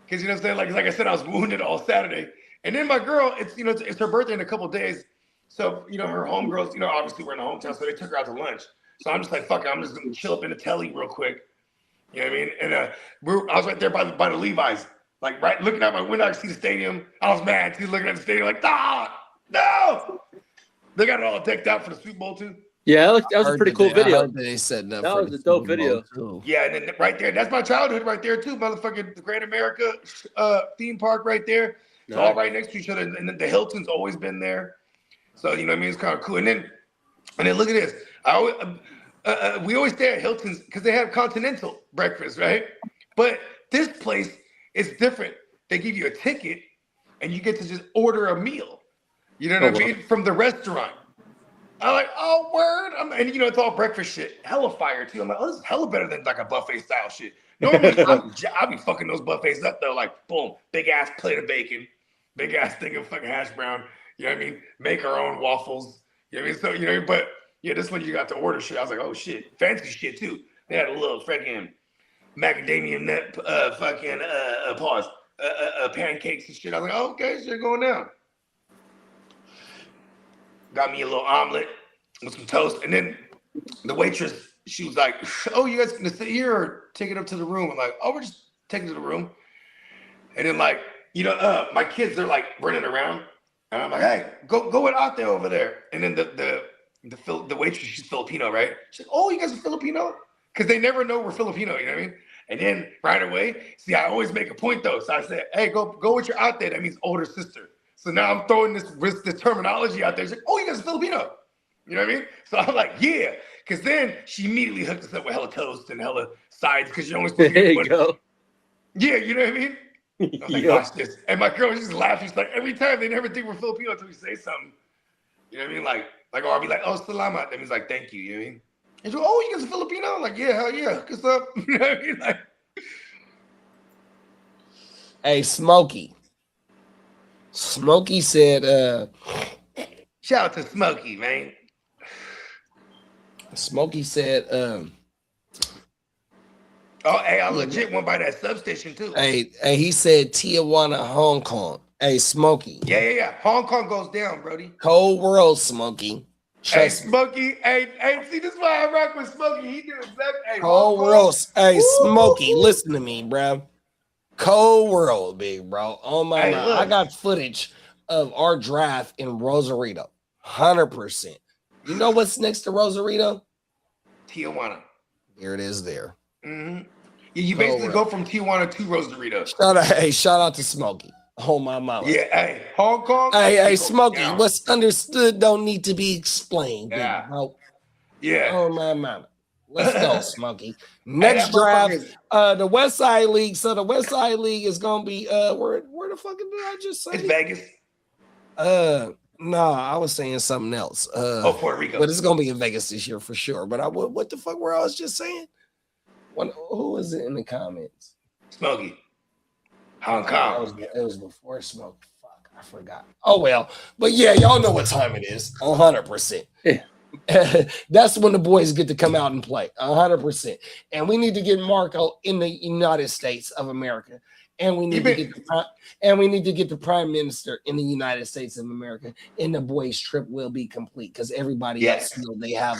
because you know what I'm saying? Like I said, I was wounded all Saturday. And then my girl, it's her birthday in a couple of days. So, her homegirls, obviously we're in the hometown, so they took her out to lunch. So I'm just like, fuck it, I'm just going to chill up in the telly real quick. You know what I mean? And I was right there by the Levi's, like right looking out my window, I could see the stadium. I was mad. She's looking at the stadium like, no. They got it all decked out for the Super Bowl too. Yeah, that was a Heard pretty that cool they- I video. heard that they said that That for was the a dope Super Bowl, video. too. Yeah, and then right there, that's my childhood right there too, motherfucking the Great America theme park right there. It's all right next to each other, and then the Hilton's always been there. So you know what I mean? It's kind of cool. And then look at this. We always stay at Hilton's because they have continental breakfast, right? But this place is different. They give you a ticket, and you get to just order a meal. You know what I mean? From the restaurant. I'm like, oh, word. And you know, it's all breakfast shit. Hella fire, too. I'm like, oh, this is hella better than like a buffet style shit. Normally, I'll be fucking those buffets up, though. Like, boom, big ass plate of bacon, big ass thing of fucking hash brown. You know what I mean? Make our own waffles. You know what I mean? So, you know, but yeah, this one you got to order shit. I was like, oh, shit. Fancy shit, too. They had a little freaking macadamia nut, pancakes and shit. I was like, oh, okay, shit going down. Got me a little omelet with some toast. And then the waitress, she was like, oh, you guys gonna sit here or take it up to the room? I'm like, oh, we're just taking it to the room. And then like, you know, my kids, they're like running around. And I'm like, hey, go out there over there. And then the waitress, she's Filipino, right? She's like, oh, you guys are Filipino? Because they never know we're Filipino, you know what I mean? And then right away, see, I always make a point though. So I said, hey, go with your out there. That means older sister. So now I'm throwing this terminology out there. She's like, oh, you guys are Filipino. You know what I mean? So I'm like, yeah. Because then she immediately hooked us up with hella toast and hella sides because you're only supposed to get one. Go. Yeah, you know what I mean? I was like, watch this. And my girl was just laughing. She's like, every time they never think we're Filipino until we say something. You know what I mean? Like, or I'll be like, oh, salamat. That means like, thank you. You know what I mean? And she's like, oh, you guys are Filipino? I'm like, yeah, hell yeah. Hook us up. You know what I mean? Like, hey, Smokey. Smokey said, shout out to Smokey, man. Smokey said, oh, hey, I legit went by that substation too. Hey, he said Tijuana, Hong Kong. Hey, Smokey. Yeah. Hong Kong goes down, Brody. Cold world, Smokey. Hey, Smokey. Hey, see, this is why I rock with Smokey. He did exactly. Cold world. Hey, Smokey, listen to me, bro. Cold world, big bro. Oh my God. I got footage of our draft in Rosarito. 100%. You know what's next to Rosarito? Tijuana. Here it is there. Mm-hmm. You basically go from Tijuana to Rosarito. Shout out to Smokey. Oh my mama. Yeah, hey, Hong Kong. Hey, Smokey, what's understood don't need to be explained. Yeah. Bro. Yeah. Oh my mama. Let's go, Smokey. Next draft, the West Side League. So the West Side League is gonna be where the fuck did I just say? It's Vegas. No, I was saying something else. Puerto Rico. But it's gonna be in Vegas this year for sure. But what the fuck were I was just saying? Who was it in the comments? Smokey. Hong Kong. It was before Smoke. Fuck, I forgot. Oh well. But yeah, y'all know what time it is. 100%. Yeah. That's when the boys get to come out and play 100%. And we need to get Marco in the United States of America. And we need to get the prime minister in the United States of America. And the boys' trip will be complete because everybody else know they have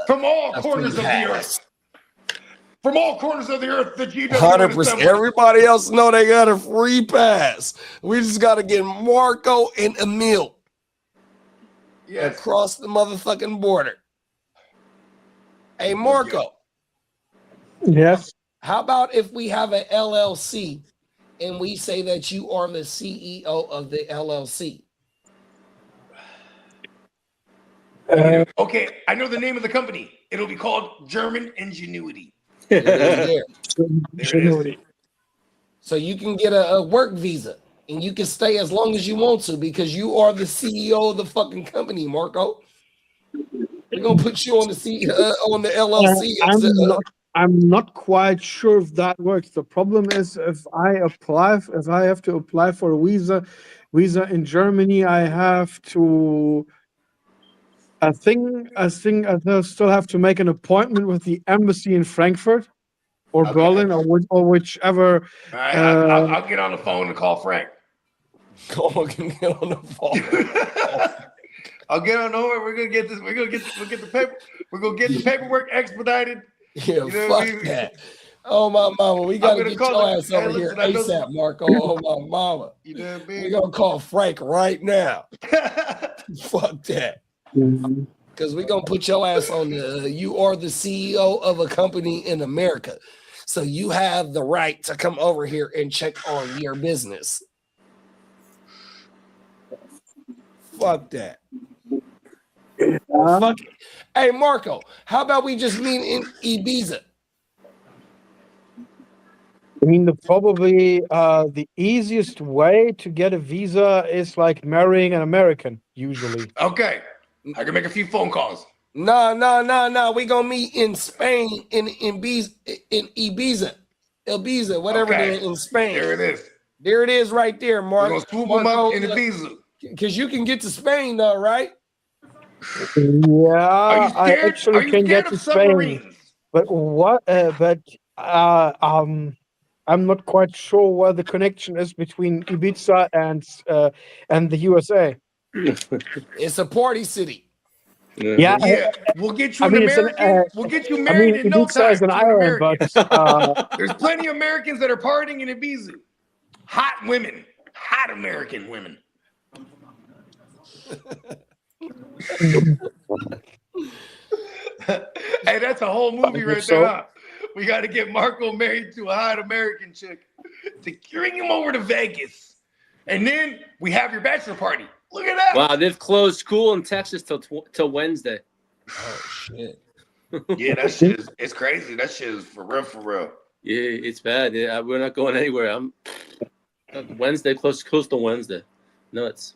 from all corners of the earth. From all corners of the earth, the GW 100%. Everybody else know they got a free pass. We just got to get Marco and Emil. Yes. Across the motherfucking border. Hey, Marco. Yes. How about if we have an LLC and we say that you are the CEO of the LLC? Okay, I know the name of the company. It'll be called German Ingenuity. Ingenuity. So you can get a work visa. And you can stay as long as you want to because you are the CEO of the fucking company, Marco. We're gonna put you on the on the LLC. I'm not quite sure if that works. The problem is if I have to apply for a visa in Germany, I have to. I think I still have to make an appointment with the embassy in Frankfurt or Berlin or whichever. All right, I'll get on the phone and call Frank. Get on the phone. I'll get on over. We're gonna get this. We'll get the paper. We're gonna get the paperwork expedited. Yeah, fuck that. Oh my mama, we gotta get your ass over here ASAP, Marco. Oh my mama. You know what I mean? We're gonna call Frank right now. Fuck that. Because we're going to put your ass on the, you are the CEO of a company in America. So you have the right to come over here and check on your business. Fuck that. Fuck it. Hey, Marco, how about we just meet in Ibiza? I mean, probably the easiest way to get a visa is like marrying an American, usually. Okay. I can make a few phone calls. No. We gonna meet in Spain, in Ibiza, whatever Okay. they're in Spain. There it is. There it is, right there, Mark. We're gonna swoop them up in Ibiza. Because you can get to Spain, though, right? Yeah, I Are actually you can scared get to of Spain, submarines? but I'm not quite sure where the connection is between Ibiza and the USA. It's a party city. Yeah, We'll get you I an mean, American. We'll get you I married mean, in no Ibiza time is an to an island, American. but There's plenty of Americans that are partying in Ibiza. Hot women. Hot American women. Hey, that's a whole movie right there. Huh? We got to get Marco married to a hot American chick to bring him over to Vegas. And then we have your bachelor party. Look at that. Wow, they've closed school in Texas till Wednesday. Oh, shit. Yeah, that shit is it's crazy. That shit is for real, for real. Yeah, it's bad. Yeah, we're not going anywhere. I'm Wednesday, close to Wednesday. Nuts.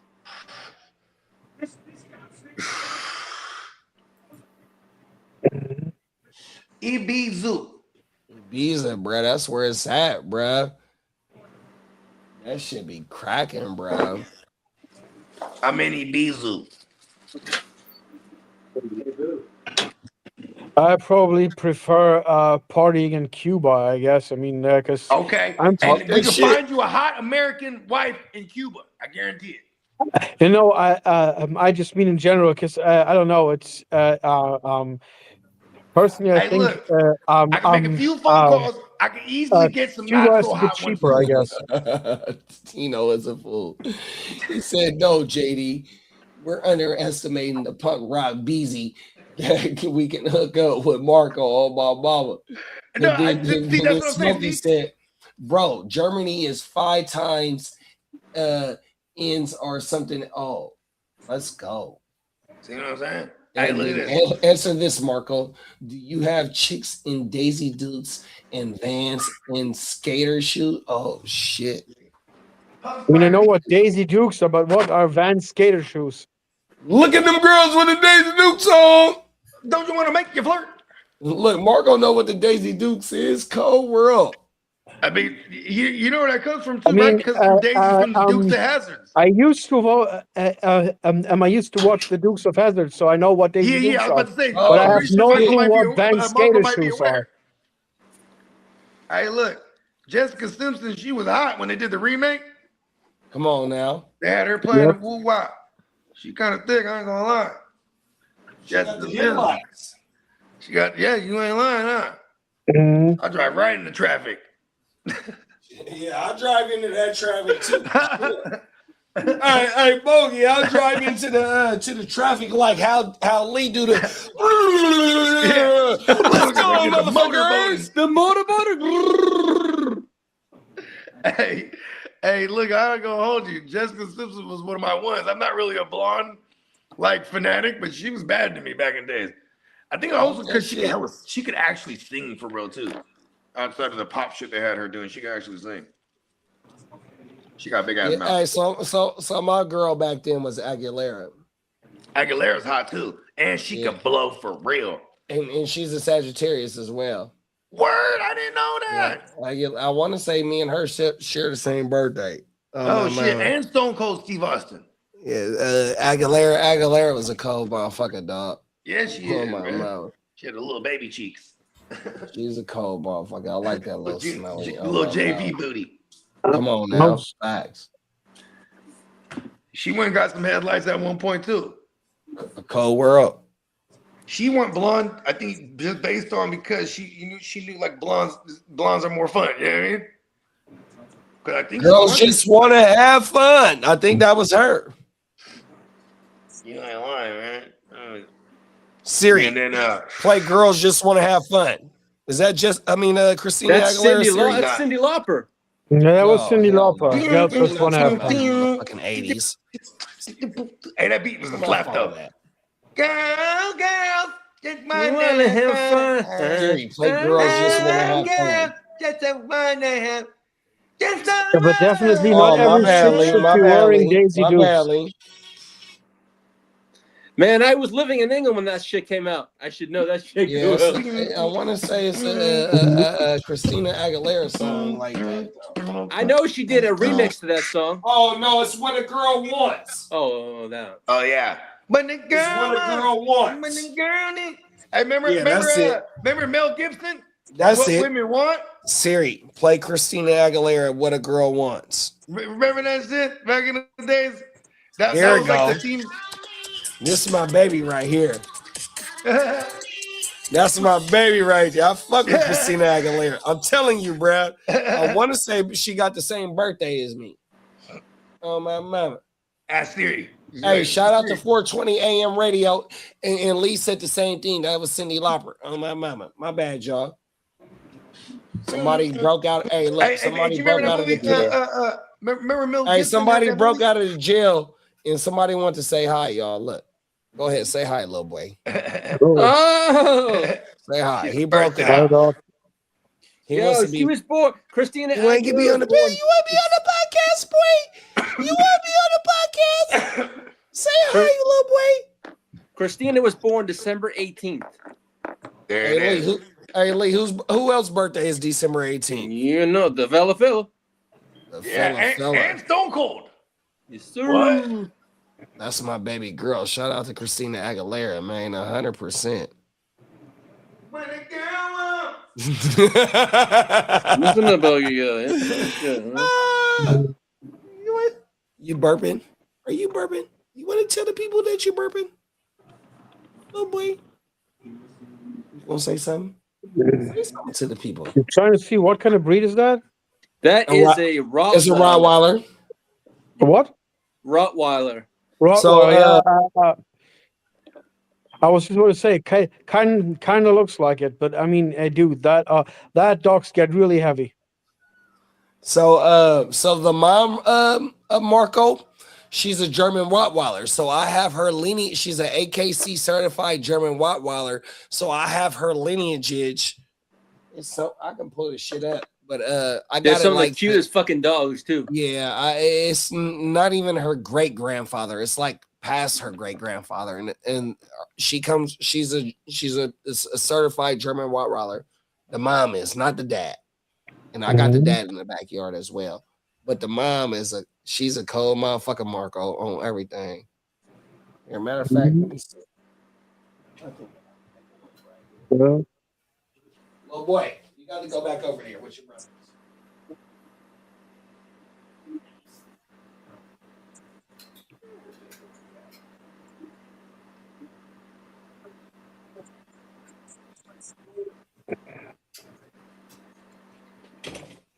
Ibiza. Ibiza, bro. That's where it's at, bro. That shit be cracking, bro. I'm in Ibiza. I probably prefer partying in Cuba, I guess. I mean, because Okay. And we can find you a hot American wife in Cuba. I guarantee it. you know, I just mean in general, because I don't know. It's personally, I Hey, think look, I can make a few phone calls. I can easily get some Cuba not is so a bit hot ones. cheaper, I guess. Tino is a fool. He said, "No, JD, we're underestimating the punk rock Beezy. We can hook up with Marco on my mama." And No, then see, that's what I'm saying. Smokey said, "Bro, Germany is 5 times ends or something. Oh, let's go." See what I'm saying? Hey, And look at then this. answer this, Marco. Do you have chicks in Daisy Dukes and Vans and skater shoes? Oh shit! I mean, I know what Daisy Dukes are, but what are Vans skater shoes? Look at them girls with the Daisy Dukes on. Don't you want to make you flirt? Look, Marco know what the Daisy Dukes is. Cold world. I mean, you know where that comes from too, I mean, right? Because from Daisy from the Dukes of Hazzards. I used to I used to watch the Dukes of Hazzard, so I know what Daisy Dukes I was are. about to say, But I I'm have pretty no sure clue what Vans Marco skater might be shoes aware. are. Hey, look, Jessica Simpson, she was hot when they did the remake. Come on now. They had her playing Yep. the woo wop. She kind of thick, I ain't gonna lie. Jessica Simpson. She got, yeah, you ain't lying, huh? Mhm. I drive right into traffic. Yeah, I drive into that traffic too. Hey, Bogey, I'll drive into the traffic like how Lee do the. Let's go, motherfuckers! The motor. Hey, look, I ain't gonna hold you. Jessica Simpson was one of my ones. I'm not really a blonde like fanatic, but she was bad to me back in the days. I think also because she could actually sing for real too. Outside of the pop shit they had her doing, she could actually sing. She got a big ass mouth. Hey, so my girl back then was Aguilera. Aguilera's hot too, and she can blow for real. And she's a Sagittarius as well. Word, I didn't know that. Yeah. I want to say me and her share the same birthday. Oh shit, and Stone Cold Steve Austin. Yeah, Aguilera was a cold motherfucker, dog. Yeah, she is. My Man. mouth. She had the little baby cheeks. She's a cold motherfucker. I like that little smelly. Little JP booty. Come on now, facts. She went and got some headlights at one point too. A cold world. She went blonde, I think, just based on because she knew like blondes are more fun. You know what I mean? Because I think girls just want to have fun. I think that was her. You ain't lying, man. Siri, And then play Girls Just Want to Have Fun. Is that Christina That's Aguilera? That's Cyndi Lauper. Yeah, that was Cyndi hell Lauper. no. Girls Just Want to Have Fucking Fun. fucking 80s. Hey, that beat was a slap though. Girls, just wanna have fun. Siri, play Girls Just Want to Have Fun. Just wanna have. Yeah, but definitely Oh, not every chick should be wearing Daisy Dukes. Man, I was living in England when that shit came out. I should know that shit. Yes, I want to say it's a Christina Aguilera song like that. I know she did a remix to that song. Oh no, it's What a Girl Wants. Oh, that. Oh yeah. But the girl, It's What a Girl Wants. But the girl, I remember, Yeah, that's it. remember Mel Gibson? That's What it. Women Want? Siri, play Christina Aguilera, What a Girl Wants. Remember that shit back in the days? That There we was like go. the team. This is my baby right here. That's my baby right there. I fuck with Christina Aguilera. I'm telling you, bro. I want to say she got the same birthday as me. Oh, my mama. Ask Siri. Hey, shout out to 420 AM radio. And Lee said the same thing. That was Cyndi Lauper. Oh, my mama. My bad, y'all. Somebody broke out. Hey, look. Somebody broke out of the jail. Remember Mel Hey, Gibson? somebody broke out of the jail and somebody wanted to say hi, y'all. Look. Go ahead. Say hi, little boy. Oh. Say hi. He broke out. He wants to be. She was born. Christina. You want to be on the podcast? You want to be on the podcast, boy? You want to be on the podcast? Say hi, little boy. Christina was born December 18th. There Hey, it Lee, is. who else's birthday is December 18th? You know, the Vela Phil. And Stone Cold. Yes, sir. What? That's my baby girl. Shout out to Christina Aguilera, man. 100%. When a girl Listen about you. You burping? Are you burping? You want to tell the people that you burping? Oh boy. You want to say something? Say something to the people. You're trying to see what kind of breed is that? That is a Rottweiler. It's a Rottweiler. What? Rottweiler. So, I was just going to say, kind of looks like it, but I mean, dude, that dogs get really heavy. So the mom of Marco, she's a German Rottweiler. So I have her lineage. She's an AKC certified German Rottweiler. So I have her lineage. So I can pull this shit up, but I got some it like of the cutest fucking dogs too. Yeah, it's not even her great grandfather. It's like past her great grandfather, and she's a certified German Rottweiler. The mom is, not the dad, and I got the dad in the backyard as well. But the mom she's a cold motherfucker, Marco, on everything. As a matter of fact, let me see. Yeah. Little boy, you got to go back over here with your brothers.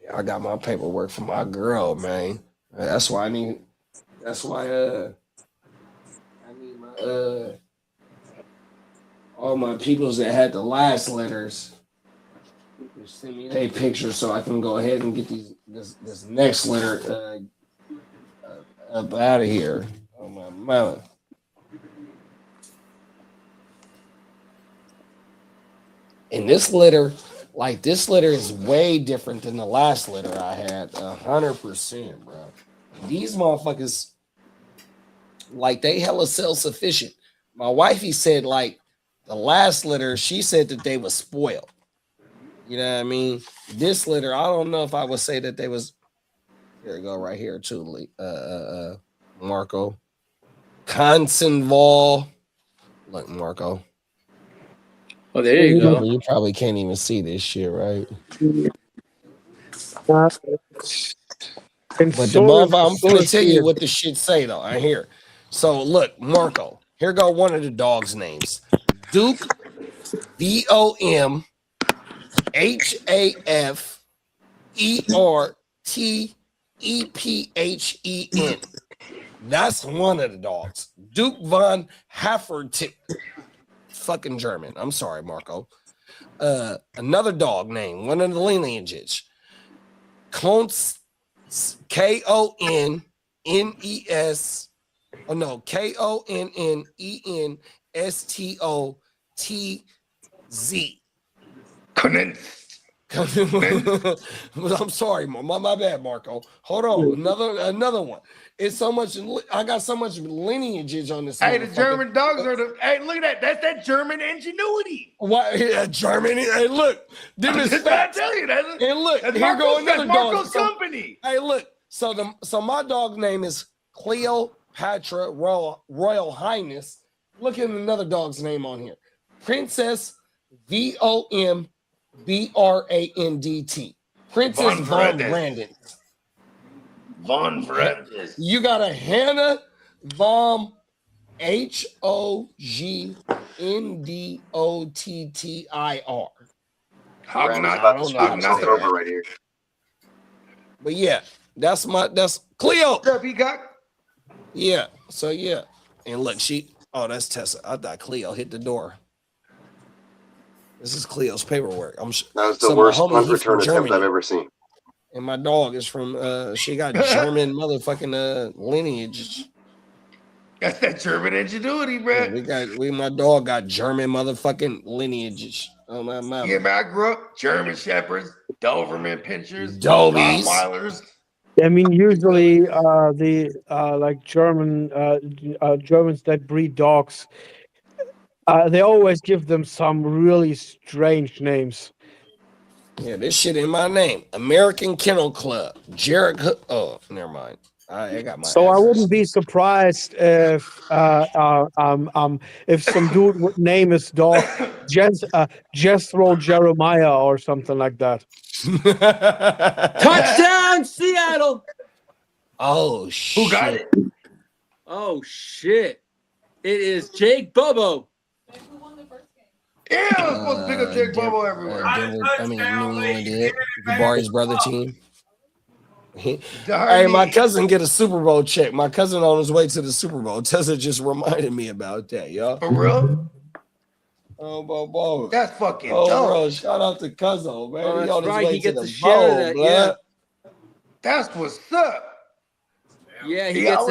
Yeah, I got my paperwork for my girl, man. That's why I need my all my peoples that had the last letters. Send me a picture so I can go ahead and get this next letter up out of here. Oh my mama. And this letter is way different than the last letter I had. 100%, bro. These motherfuckers, like, they hella self-sufficient. My wifey said, like, the last letter, she said that they was spoiled. You know what I mean? This litter, I don't know if I would say that they was. Here we go, right here too. Marco, Consenval. Look, Marco. Oh, there you go. You probably can't even see this shit, right? But the mother, I'm gonna tell you what the shit say though. I hear. So look, Marco. Here go one of the dogs' names. Duke, VOM. HAFERTEPHEN. That's one of the dogs. Duke von Hafferty. fucking German. I'm sorry, Marco. Another dog name, one of the lineages. Konnes, Konnes. Oh no, Konnenestotz. I'm sorry, my bad, Marco. Hold on, another one. It's so much. I got so much lineages on this. Hey, the German dogs are the. Hey, look at that. That's that German ingenuity. What? Yeah, Germany. Hey, look. Them is facts. I tell you that. And look, that's here go another dog. Marco's company. Hey, look. So my dog's name is Cleopatra Royal Highness. Look at another dog's name on here. Princess VOMBRANDT. Princess Von Brandon. Von Brandon. You got a Hannah Vom HOGNDOTTIR. Over right here. But yeah, that's Cleo. What's up, Peacock? Yeah. So yeah. And look, that's Tessa. I thought Cleo hit the door. This is Cleo's paperwork. That was the worst punt return attempt I've ever seen. And my dog is from she got German motherfucking lineage. That's that German ingenuity, bro. Yeah, my dog got German motherfucking lineages. Oh my mama. Yeah, man, I grew up German Shepherds, Doberman Pinschers, Dobies. Rottweilers. I mean, usually the like Germans that breed dogs, they always give them some really strange names. Yeah, this shit in my name. American Kennel Club. Jared. Oh, never mind. I got my. So address. I wouldn't be surprised if some dude would name his dog Jethro Jeremiah or something like that. Touchdown, Seattle! Oh shit! Who got it? Oh shit! It is Jake Bobo. Yeah, I was supposed to pick up Jake Bobo everywhere. New England did. Jabari's brother team. Hey, my cousin get a Super Bowl check. My cousin on his way to the Super Bowl. Tessa just reminded me about that, y'all. For real? Oh, Bobo. That's fucking dope. Bro, shout out to Cuzzo, man. Oh, He on his right. way He to gets the a share bowl, of that, blood. yeah. That's what's up. Yeah, he gets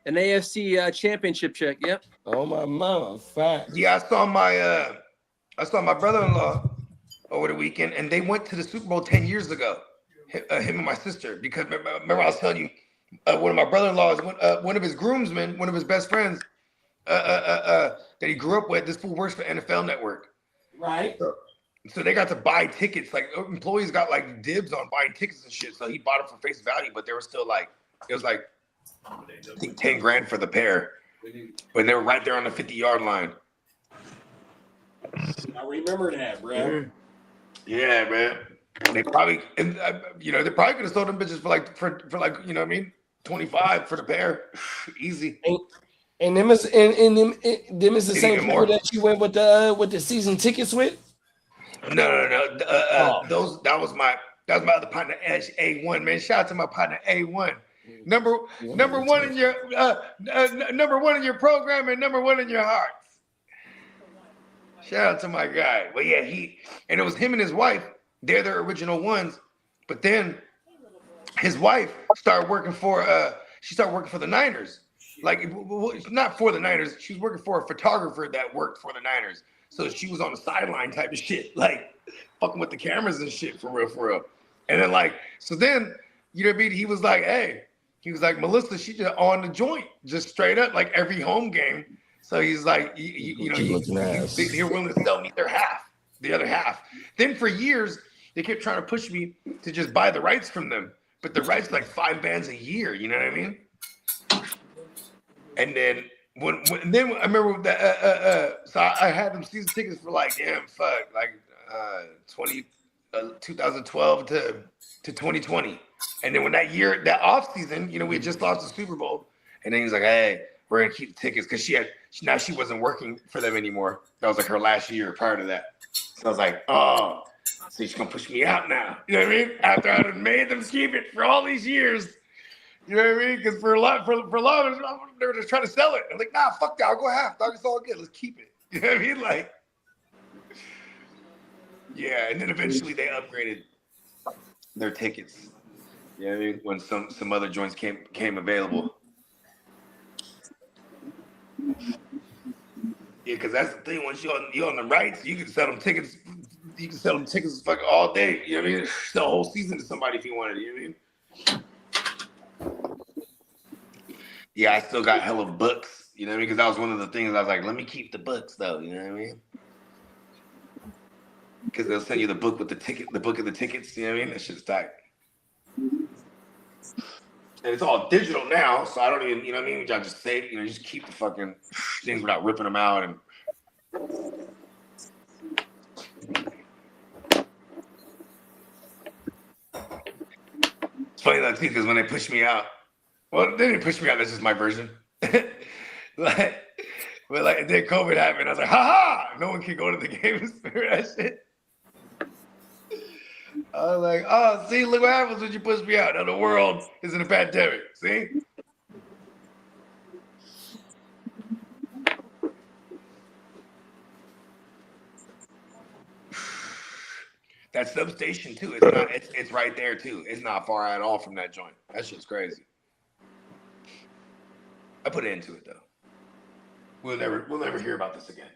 an AFC championship check. Yep. Oh my mama, fact. Yeah, I saw my brother-in-law over the weekend, and they went to the Super Bowl 10 years ago. Him and my sister, because remember I was telling you, one of my brother-in-laws, one of his groomsmen, one of his best friends, that he grew up with. This fool works for NFL Network. Right. So they got to buy tickets. Like employees got like dibs on buying tickets and shit. So he bought them for face value, but they were still like, it was like, I think 10 grand for the pair. But they were right there on the 50-yard line. I remember that, bro. Yeah, man. They probably, they probably could have sold them bitches for like, you know what I mean, 25 for the pair, easy. And them is the same people that you went with the season tickets with. No. That was my other partner, A1, man. Shout out to my partner A1. Number one in your program and number one in your hearts. Shout out to my guy. Well, yeah, and it was him and his wife. They're the original ones, but then his wife started working for the Niners. Like, not for the Niners. She was working for a photographer that worked for the Niners. So she was on the sideline type of shit, like fucking with the cameras and shit for real. And then you know what I mean? He was like, Melissa, she just on the joint, just straight up, like every home game. So he's like, they're willing to sell me the other half. Then for years, they kept trying to push me to just buy the rights from them. But the rights like 5 bands a year, you know what I mean? And then then I remember that so I had them season tickets for 2012 to 2020. And then when that off season, we had just lost the Super Bowl, and then he was like, "Hey, we're gonna keep the tickets," because she wasn't working for them anymore. That was like her last year prior to that. So I was like, "Oh, so she's gonna push me out now." You know what I mean? After I had made them keep it for all these years. You know what I mean? Because for a lot of them, they were just trying to sell it. I'm like, nah, fuck that. I'll go half. Dog, it's all good. Let's keep it. You know what I mean? Like, yeah, and then eventually they upgraded their tickets. You know what I mean? When some other joints came available. Yeah, because that's the thing. Once you're on the rights, you can sell them tickets. You can sell them tickets fucking all day. You know what I mean? Sell a whole season to somebody if you wanted. You know what I mean? Yeah, I still got hella books. You know what I mean? Because that was one of the things I was like, let me keep the books though. You know what I mean? Because they'll send you the book with the book of the tickets. You know what I mean? That shit's tight. And it's all digital now, so I don't even, you know what I mean? I just say, you know, just keep the fucking things without ripping them out. And it's funny though too, because when they push me out, well, they didn't push me out. That's just my version. But like, then COVID happened. I was like, ha ha! No one can go to the games. Remember that shit? I was like, oh, see, look what happens when you push me out. Now the world is in a pandemic. See? That substation too. It's not. It's right there too. It's not far at all from that joint. That shit's crazy. I put it into it though. We'll never hear about this again.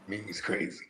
Mimi's crazy.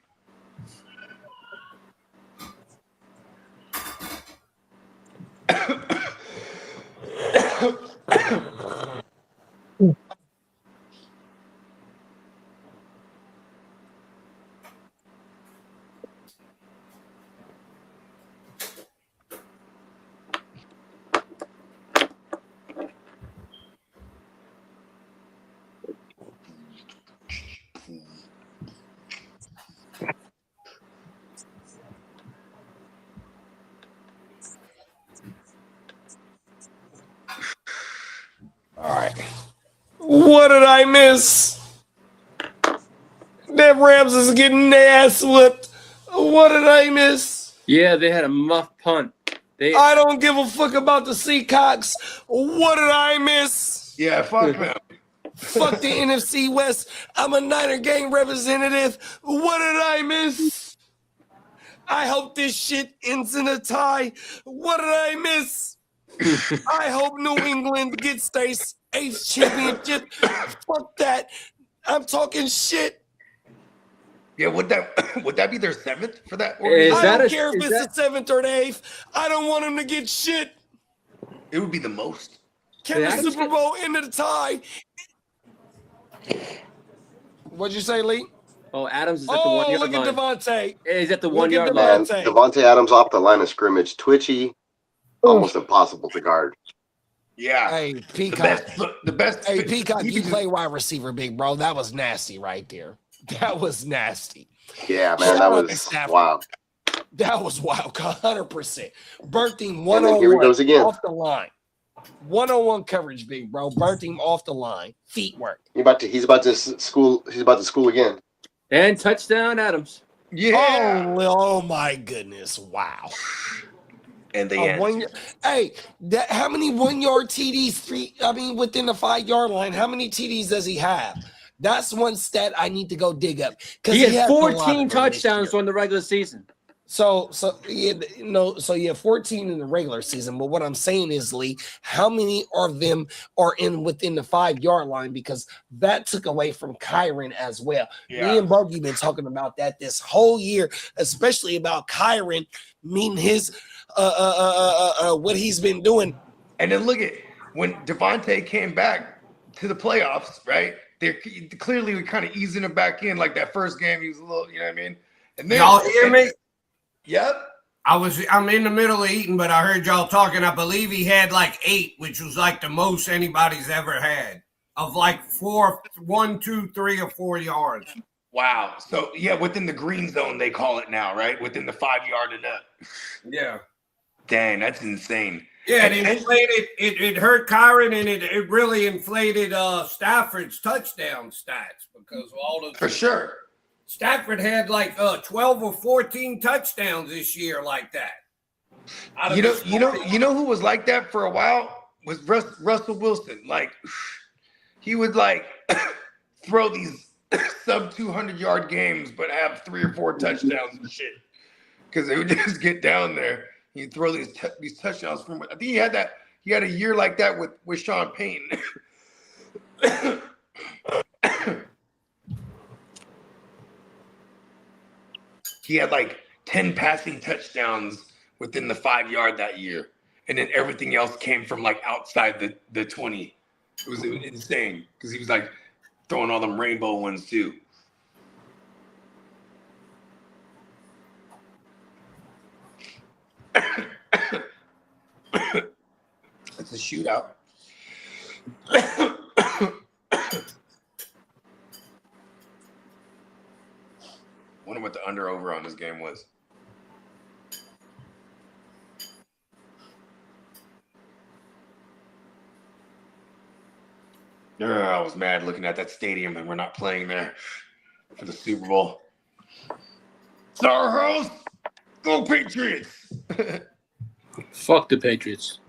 All right. What did I miss? That Rams is getting their ass whipped. What did I miss? Yeah, they had a muff punt. I don't give a fuck about the Seahawks. What did I miss? Yeah, fuck them. Fuck the NFC West. I'm a Niner gang representative. What did I miss? I hope this shit ends in a tie. What did I miss? I hope New England gets their 8th championship. Fuck that. I'm talking shit. Yeah, would that be their 7th for that? I don't care if it's the 7th or the 8th. I don't want them to get shit. It would be the most. Can the Super Bowl end the tie? What'd you say, Lee? Oh, Adams is at the 1 yard line. Look at Devontae. He's at the 1 yard line. Devontae Adams off the line of scrimmage, twitchy, almost impossible to guard. Yeah. Hey, Peacock. The best. Hey, Peacock, you play wide receiver, big bro. That was nasty right there. That was nasty. Yeah, man, that was wild. That was wild, 100%. Burnt him And then one-on-one here he goes again. off the line. One-on-one coverage, big bro. Burnt him off the line. Feet work. He's about to school again. And touchdown, Adams. Yeah. Oh my goodness. Wow. And they how many 1 yard TDs? Within the 5 yard line, how many TDs does he have? That's one stat I need to go dig up. He had 14 touchdowns during the regular season. So you have 14 in the regular season. But what I'm saying is, Lee, how many of them are within the 5 yard line? Because that took away from Kyron as well. Yeah. Me and Bogey been talking about that this whole year, especially about Kyron meeting his what he's been doing. And then look at when Devontae came back to the playoffs, right? They're clearly kind of easing him back in. Like that first game, he was a little, you know what I mean? And then Y'all hear me? Yep. I'm in the middle of eating, but I heard y'all talking. I believe he had like 8, which was like the most anybody's ever had of like 1, 2, 3, or 4 yards. Wow. So yeah, within the green zone they call it now, right? Within the 5-yard and up. Yeah. Dang, that's insane. Yeah, it inflated. It hurt Kyron, and it really inflated Stafford's touchdown stats because of all those. For sure. Stafford had like 12 or 14 touchdowns this year, like that. You know who was like that for a while was Russell Wilson. Like he would like throw these sub 200-yard games, but have 3 or 4 touchdowns and shit because they would just get down there. He'd throw these touchdowns from. I think he had that. He had a year like that with Sean Payton. He had like 10 passing touchdowns within the 5-yard that year, and then everything else came from like outside the 20. It was insane because he was like throwing all them rainbow ones too. It's a shootout. Wonder what the under-over on this game was. I was mad looking at that stadium and we're not playing there for the Super Bowl. It's our house. Go Patriots. Fuck the Patriots.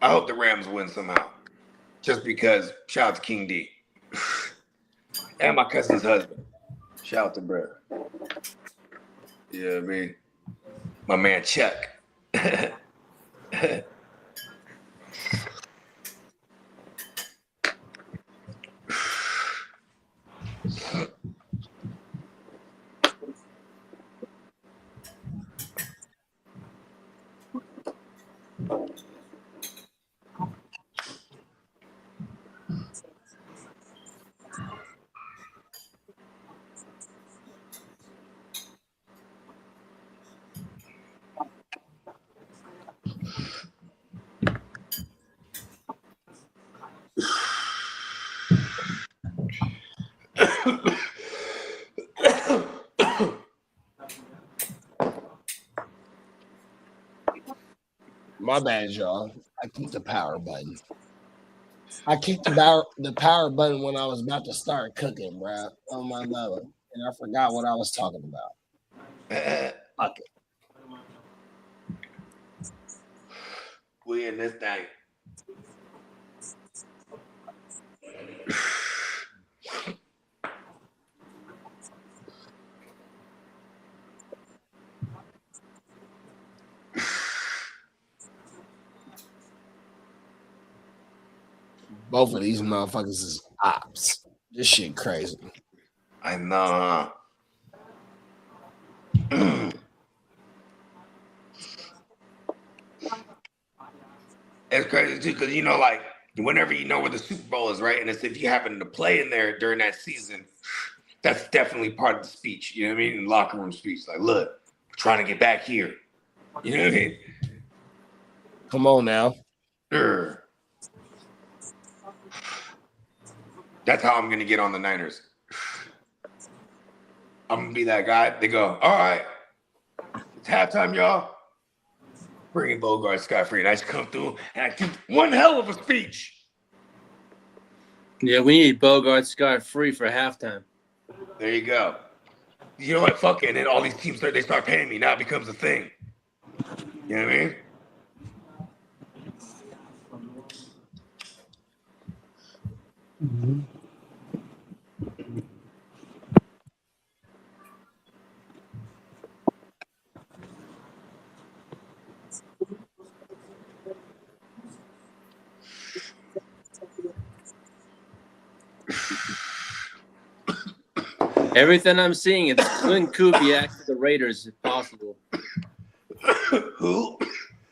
I hope the Rams win somehow. Just because, shout out to King D. And my cousin's husband. Shout out to Brett. Yeah, I mean, my man Chuck. My bad, y'all. I kicked the power button. I kicked the power button when I was about to start cooking, bro, on my mother, and I forgot what I was talking about. Fuck it. We in this thing. Both of these motherfuckers is ops. This shit crazy. I know. It's crazy too, because you know, like whenever you know where the Super Bowl is, right? And it's if you happen to play in there during that season, that's definitely part of the speech. You know what I mean? In the locker room speech, like, look, we're trying to get back here. You know what I mean? Come on now. Sure. That's how I'm gonna get on the Niners. I'm gonna be that guy. They go, all right, it's halftime, y'all. Bringing Bogart Scott-free, and I just come through and I give one hell of a speech. Yeah, we need Bogart Scott-free for halftime. There you go. You know what? Fuck it. And then all these teams start paying me. Now it becomes a thing. You know what I mean? Mm-hmm. Everything I'm seeing is Clint Kubiak to the Raiders if possible. Who?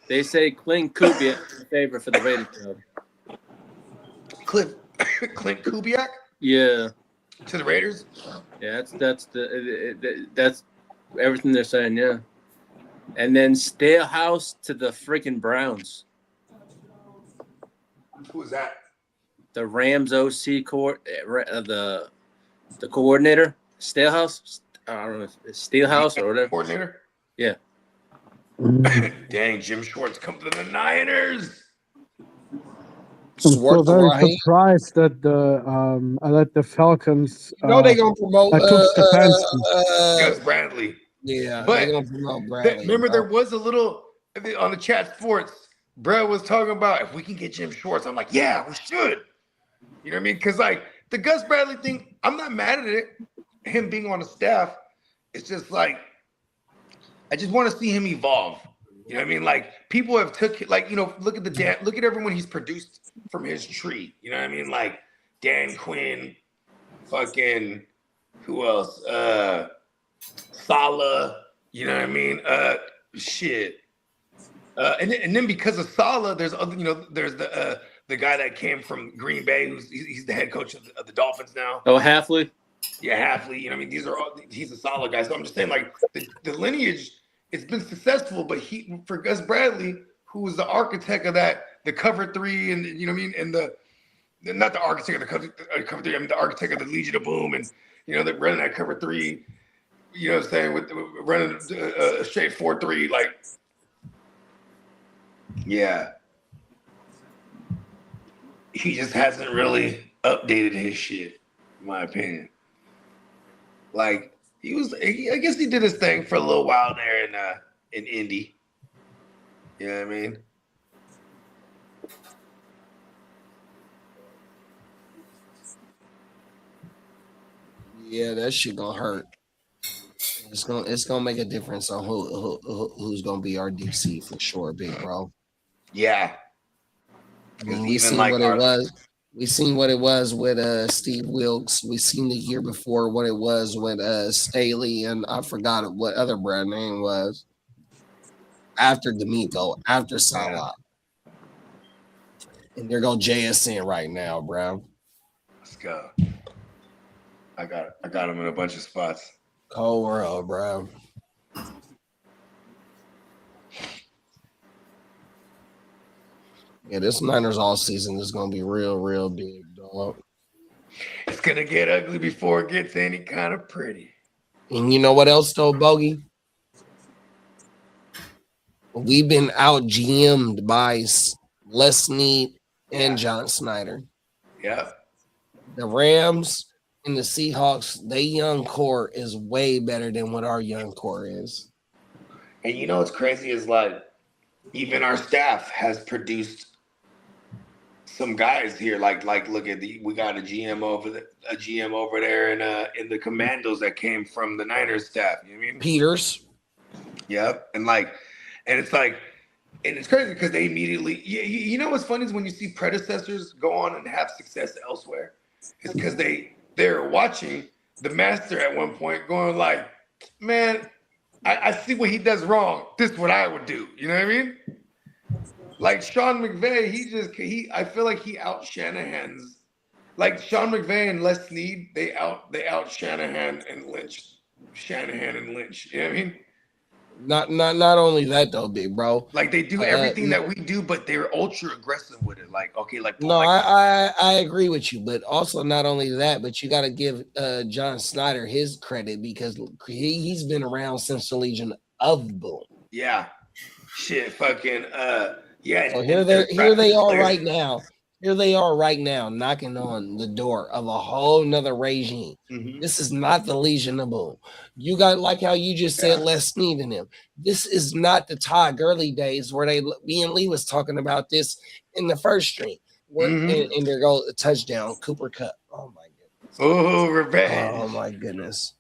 They say Clint Kubiak is a favorite for the Raiders job. Clint Kubiak? Yeah. To the Raiders? Yeah, that's everything they're saying. Yeah. And then Stalehouse to the freaking Browns. Who was that? The Rams OC the coordinator, Stalehouse. I don't know if it's Steelhouse or whatever. Coordinator? Yeah. Dang, Jim Schwartz come to the Niners. I'm still very surprised that the Falcons they gonna promote took Stefanski. Gus Bradley. Yeah, but they gonna promote Bradley. remember, there was a little on the chat sports. Brad was talking about if we can get Jim Schwartz. I'm like, yeah, we should. You know what I mean? Because like the Gus Bradley thing, I'm not mad at it. Him being on the staff, it's just like I just want to see him evolve. You know what I mean? Like people have look at everyone he's produced from his tree. You know what I mean? Like Dan Quinn, fucking who else? Saleh. You know what I mean? Shit. And then because of Saleh, there's other. There's the guy that came from Green Bay, he's the head coach of the Dolphins now. Oh, Halfley. Yeah, Halfley. You know what I mean? He's a solid guy. So I'm just saying, like the lineage. It's been successful, but for Gus Bradley, who was the architect of that, the cover 3, and you know what I mean, and not the architect of the cover 3, I mean the architect of the Legion of Boom, and they're running that cover 3. You know what I'm saying? With running a straight 4-3, like, yeah, he just hasn't really updated his shit, in my opinion. Like. I guess he did his thing for a little while there in Indy. You know what I mean? Yeah, that shit gonna hurt. It's gonna make a difference on who's gonna be our DC for sure, big bro. Yeah. I mean, we seen what it was. We seen what it was with Steve Wilkes. We seen the year before what it was with Staley, and I forgot what other brand name was. After D'Amico, after Salah. And there go JSN right now, bro. Let's go. I got him in a bunch of spots. Cold world, bro. Yeah, this Niners all season is gonna be real, real big, dog. It's gonna get ugly before it gets any kind of pretty. And you know what else, though, Bogey? We've been out GM'd by Les Snead and John Snyder. Yeah. The Rams and the Seahawks, their young core is way better than what our young core is. And you know what's crazy is like even our staff has produced some guys here. Like look at we got a GM over there in the Commandos that came from the Niners staff. You know what I mean? Peters. Yep. And it's like, and it's crazy because they immediately, you know what's funny is when you see predecessors go on and have success elsewhere, it's because they're watching the master at one point going like, man, I see what he does wrong. This is what I would do. You know what I mean? Like Sean McVay, I feel like he out Shanahan's. Like Sean McVay and Les Snead, they out Shanahan and Lynch. Shanahan and Lynch. You know what I mean? Not only that though, big bro. Like they do everything that we do, but they're ultra aggressive with it. Like okay, I agree with you, but also not only that, but you got to give John Snyder his credit because he's been around since the Legion of Boom. Yeah, shit, fucking yeah. So here they are right now. Here they are right now, knocking on the door of a whole nother regime. Mm-hmm. This is not the Legion of Boom. You got, like how you just said, Les Snead and them. This is not the Todd Gurley days where me and Lee was talking about this in the first stream. And there goes a touchdown, Cooper Kupp. Oh my goodness. Oh, revenge. Oh my goodness.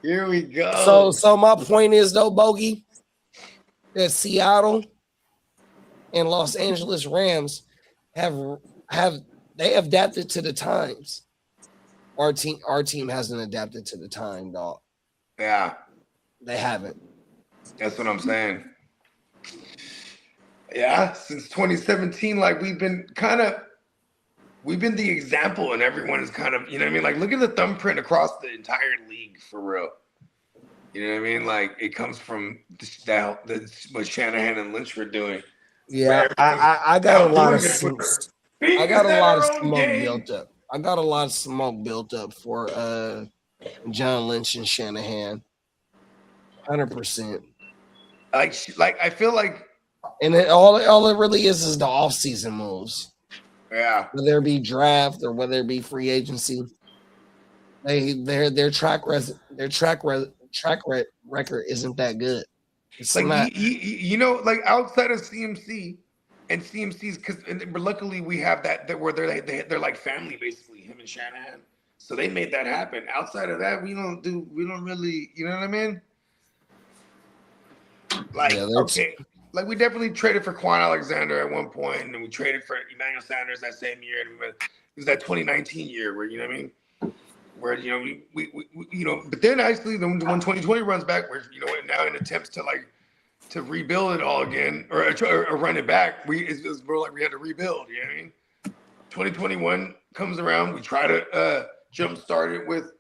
Here we go. So my point is though, Bogey, that Seattle and Los Angeles Rams have adapted to the times. Our team hasn't adapted to the time, dog. Yeah. They haven't. That's what I'm saying. Yeah, since 2017, like we've been the example, and everyone is kind of, you know what I mean? Like look at the thumbprint across the entire league for real. You know what I mean? Like it comes from what Shanahan and Lynch were doing. Yeah, I got a lot of I got a lot of smoke built up. I got a lot of smoke built up for John Lynch and Shanahan. 100%. Like I feel like, and all it really is the off-season moves. Yeah, whether it be draft or whether it be free agency, their track record isn't that good. It's like not. you know, like outside of CMC and CMC's, because luckily we have that where they're like family basically, him and Shanahan. So they made that happen. Outside of that, we don't really, you know what I mean? Like okay, like we definitely traded for Quan Alexander at one point, and we traded for Emmanuel Sanders that same year. And it was that 2019 year where, you know what I mean? Where, you know, we you know, but then actually when 2020 runs back, we're, you know, now in attempts to rebuild it all again or run it back, it's more like we had to rebuild. You know what I mean? 2021 comes around, we try to jump start it with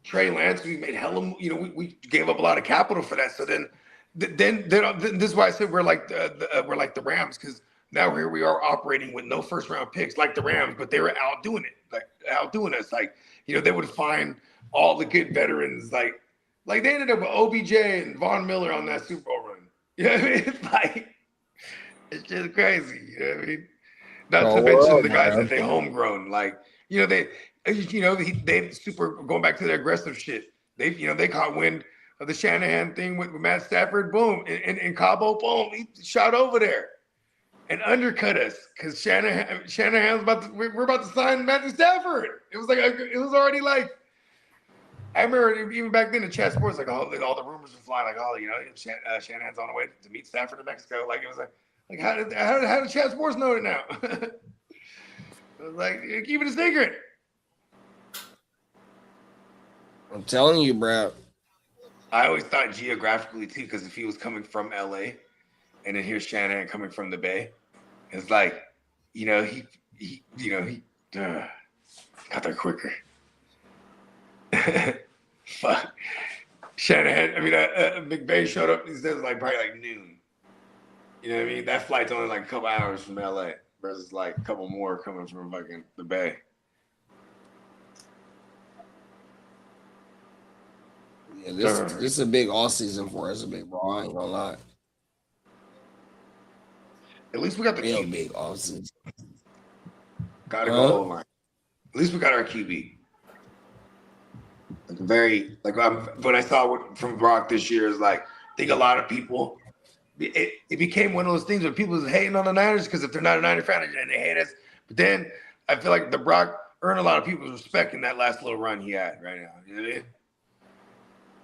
Trey Lance. We made you know, we gave up a lot of capital for that. So then this is why I said we're like the Rams, because now here we are operating with no first round picks like the Rams, but they were outdoing us. Like, you know, they would find all the good veterans. Like they ended up with OBJ and Von Miller on that Super Bowl run. You know what I mean? It's like, it's just crazy. You know what I mean? Not to mention the guys that they homegrown. Like, you know, they super going back to their aggressive shit. They caught wind of the Shanahan thing with Matt Stafford. Boom, in Cabo. Boom, he shot over there and undercut us because Shanahan's we're about to sign Matthew Stafford. It was already like, I remember even back then in chat sports, like all the rumors were flying, like, oh, you know, Shanahan's on the way to meet Stafford in Mexico. Like it was like how did chat sports know it now? It was like, keep it a secret. I'm telling you, bro. I always thought geographically too, because if he was coming from LA and then here's Shanahan coming from the Bay, it's like, you know, he got there quicker. Fuck. Shanahan, I mean, McVay showed up, he says like probably like noon. You know what I mean? That flight's only like a couple hours from LA versus like a couple more coming from fucking the Bay. Yeah, this is a big off season for us, a big bro. I ain't gonna lie. At least we got the real QB. Big off season. Gotta go line. At least we got our QB. What I saw from Brock this year is like, I think a lot of people, it became one of those things where people was hating on the Niners because if they're not a Niner fan and they hate us. But then I feel like the Brock earned a lot of people's respect in that last little run he had right now. You know what I mean?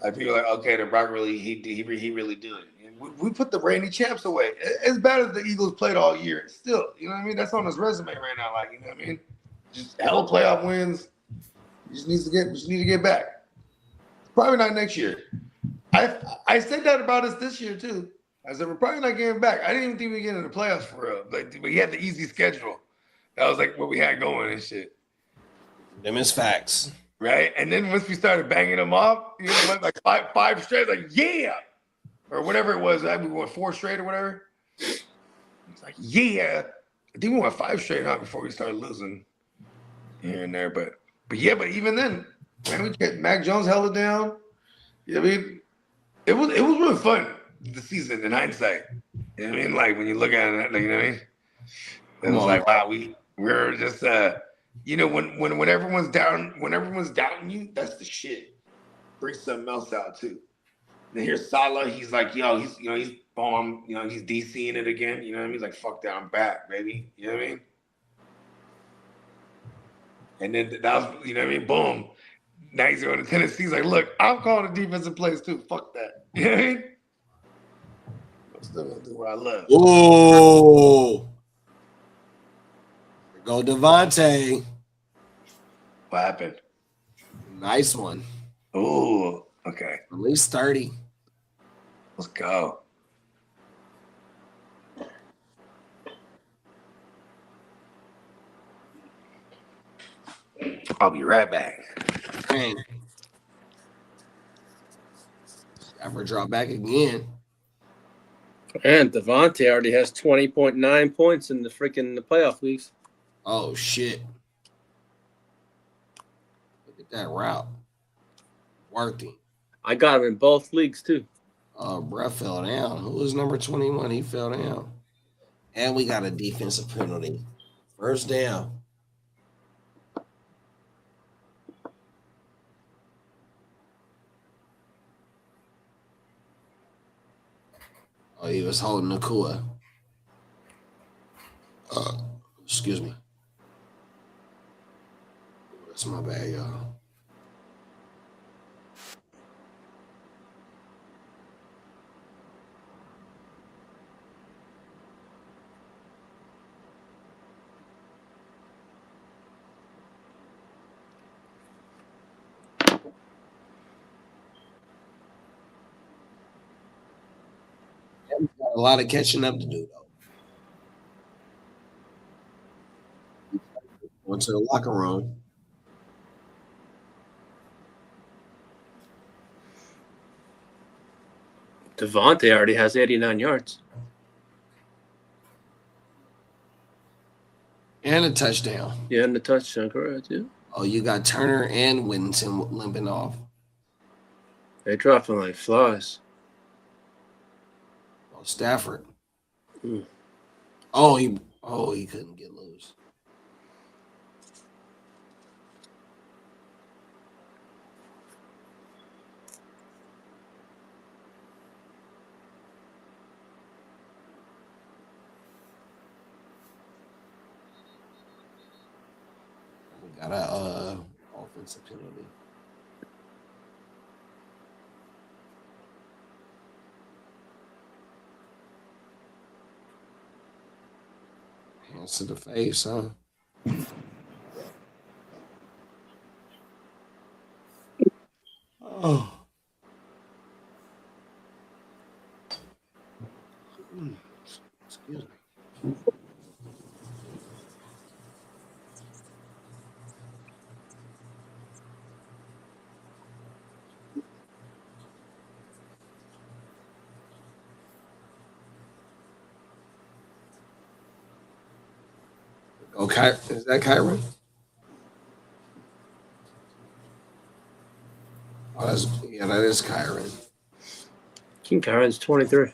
I feel like, okay, the Brock really, he really do it. And we put the reigning champs away. As bad as the Eagles played all year, still, you know what I mean? That's on his resume right now. Like, you know what I mean? Just hella playoff wins. You just need to get back. Probably not next year. I said that about us this year too. I said we're probably not getting back. I didn't even think we'd get into the playoffs for real. Like, we had the easy schedule. That was like what we had going and shit. Them is facts. Right? And then once we started banging them off, you know, like five straight, like, yeah. Or whatever it was. We went 4 straight or whatever. It's like, yeah. I think we went 5 straight out before we started losing here and there. But even then, man, we kept Mac Jones held it down. You know what I mean? It was really fun, the season in hindsight. You know what I mean? Like when you look at it, like, you know what I mean? It was like, wow, we're just you know, when everyone's down, when everyone's doubting you, that's the shit. Bring something else out too. Then here's Salah, he's like, yo, he's bomb, you know, he's DCing it again. You know what I mean? He's like, fuck that, I'm back, baby. You know what I mean? And then that was, you know what I mean? Boom. Now he's going to Tennessee. He's like, look, I'm calling the defensive plays too. Fuck that. You know what I mean? I'm still gonna do what I love. Ooh. Go Devontae. What happened? Nice one. Ooh, okay. At least 30. Let's go. I'll be right back. Dang. Stafford dropped back again. And Devontae already has 20.9 points in the playoff weeks. Oh, shit. Look at that route. Working. I got him in both leagues, too. Bruh fell down. Who was number 21? He fell down. And we got a defensive penalty. First down. Oh, he was holding Nakua. Excuse me. That's my bad, y'all. Got a lot of catching up to do, though. Went to the locker room. Devontae already has 89 yards. And a touchdown. Yeah, and the touchdown, correct, yeah. Oh, you got Turner and Whittington limping off. They're dropping like flies. Oh, Stafford. Mm. Oh, he couldn't get loose. We got a offensive penalty. Hands to the face, huh? Oh. Excuse me. Okay, is that Kyron? Oh, that is Kyron. King Kyron's 23.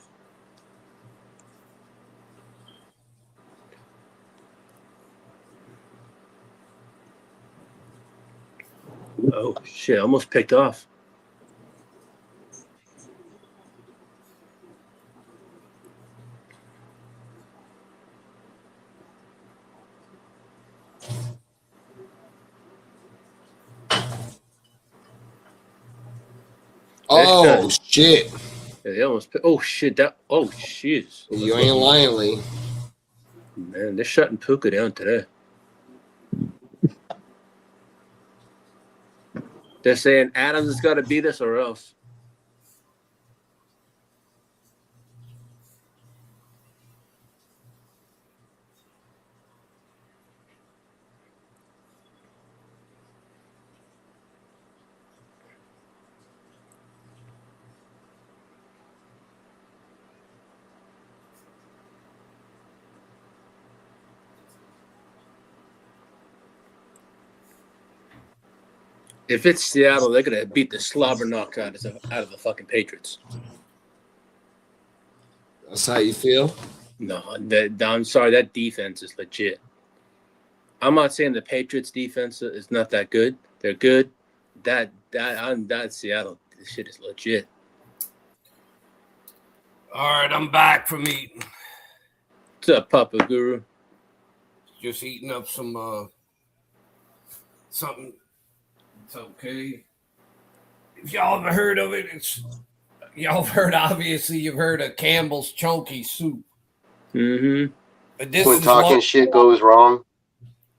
Oh, shit. Almost picked off. Oh, shit. Yeah, they almost picked. Oh, shit. Oh, shit. You ain't lying, Lee. Man, they're shutting Puka down today. They're saying Adams has got to beat us or else. If it's Seattle, they're gonna beat the slobber knock out of the fucking Patriots. That's how you feel? No, I'm sorry. That defense is legit. I'm not saying the Patriots defense is not that good. They're good. That Seattle, this shit is legit. All right, I'm back from eating. What's up, Papa Guru? Just eating up some something. It's okay. If y'all ever heard of it, you've heard of Campbell's Chunky Soup. Mm-hmm. But this when is talking shit goes wrong.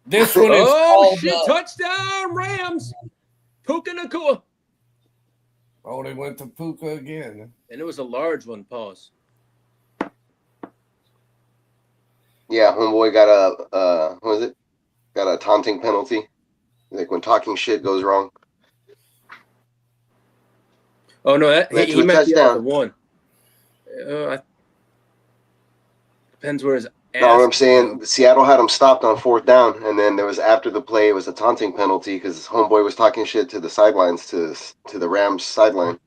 This one is oh, called shit. Touchdown, Rams. Puka Nakua. Oh, they went to Puka again. And it was a large one, pause. Yeah, homeboy got a taunting penalty. Like when talking shit goes wrong. Oh no, Led he to a might be out the touchdown. one. Depends where his No, ass. I'm saying Seattle had him stopped on 4th down, and then there was after the play, it was a taunting penalty because homeboy was talking shit to the sidelines to the Rams sideline,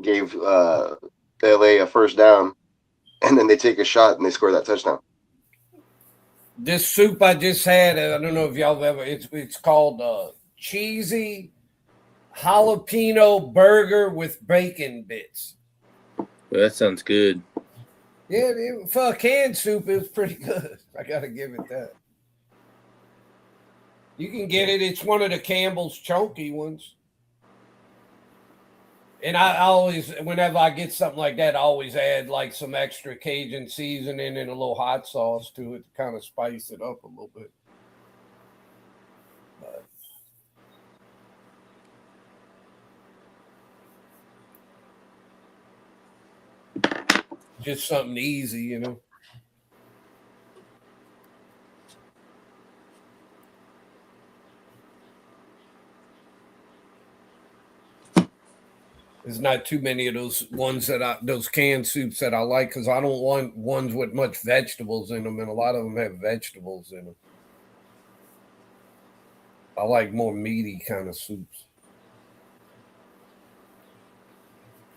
gave LA a 1st down, and then they take a shot and they score that touchdown. This soup I just had, I don't know if y'all have ever. It's called cheesy jalapeno burger with bacon bits. Well, that sounds good. Yeah, for a canned soup, it was pretty good. I gotta give it that. You can get it. It's one of the Campbell's chunky ones. And I always, whenever I get something like that, I always add like some extra Cajun seasoning and a little hot sauce to it to kind of spice it up a little bit. Just something easy, you know. There's not too many of those ones those canned soups that I like because I don't want ones with much vegetables in them, and a lot of them have vegetables in them. I like more meaty kind of soups.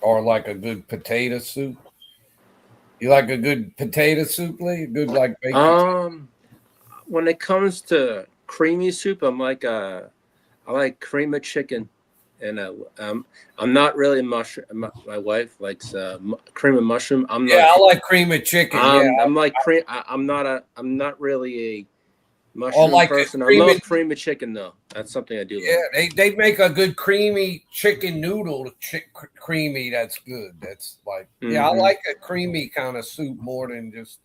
Or like a good potato soup. You like a good potato soup, Lee? Good like bacon? When it comes to creamy soup, I like cream of chicken, and I'm not really mushroom. My wife likes cream of mushroom. I like cream of chicken. I'm like cream. I'm not really a mushroom person. I love cream of chicken though. That's something I do. Yeah, they make a good creamy chicken noodle. Creamy, that's good. That's like I like a creamy kind of soup more than just.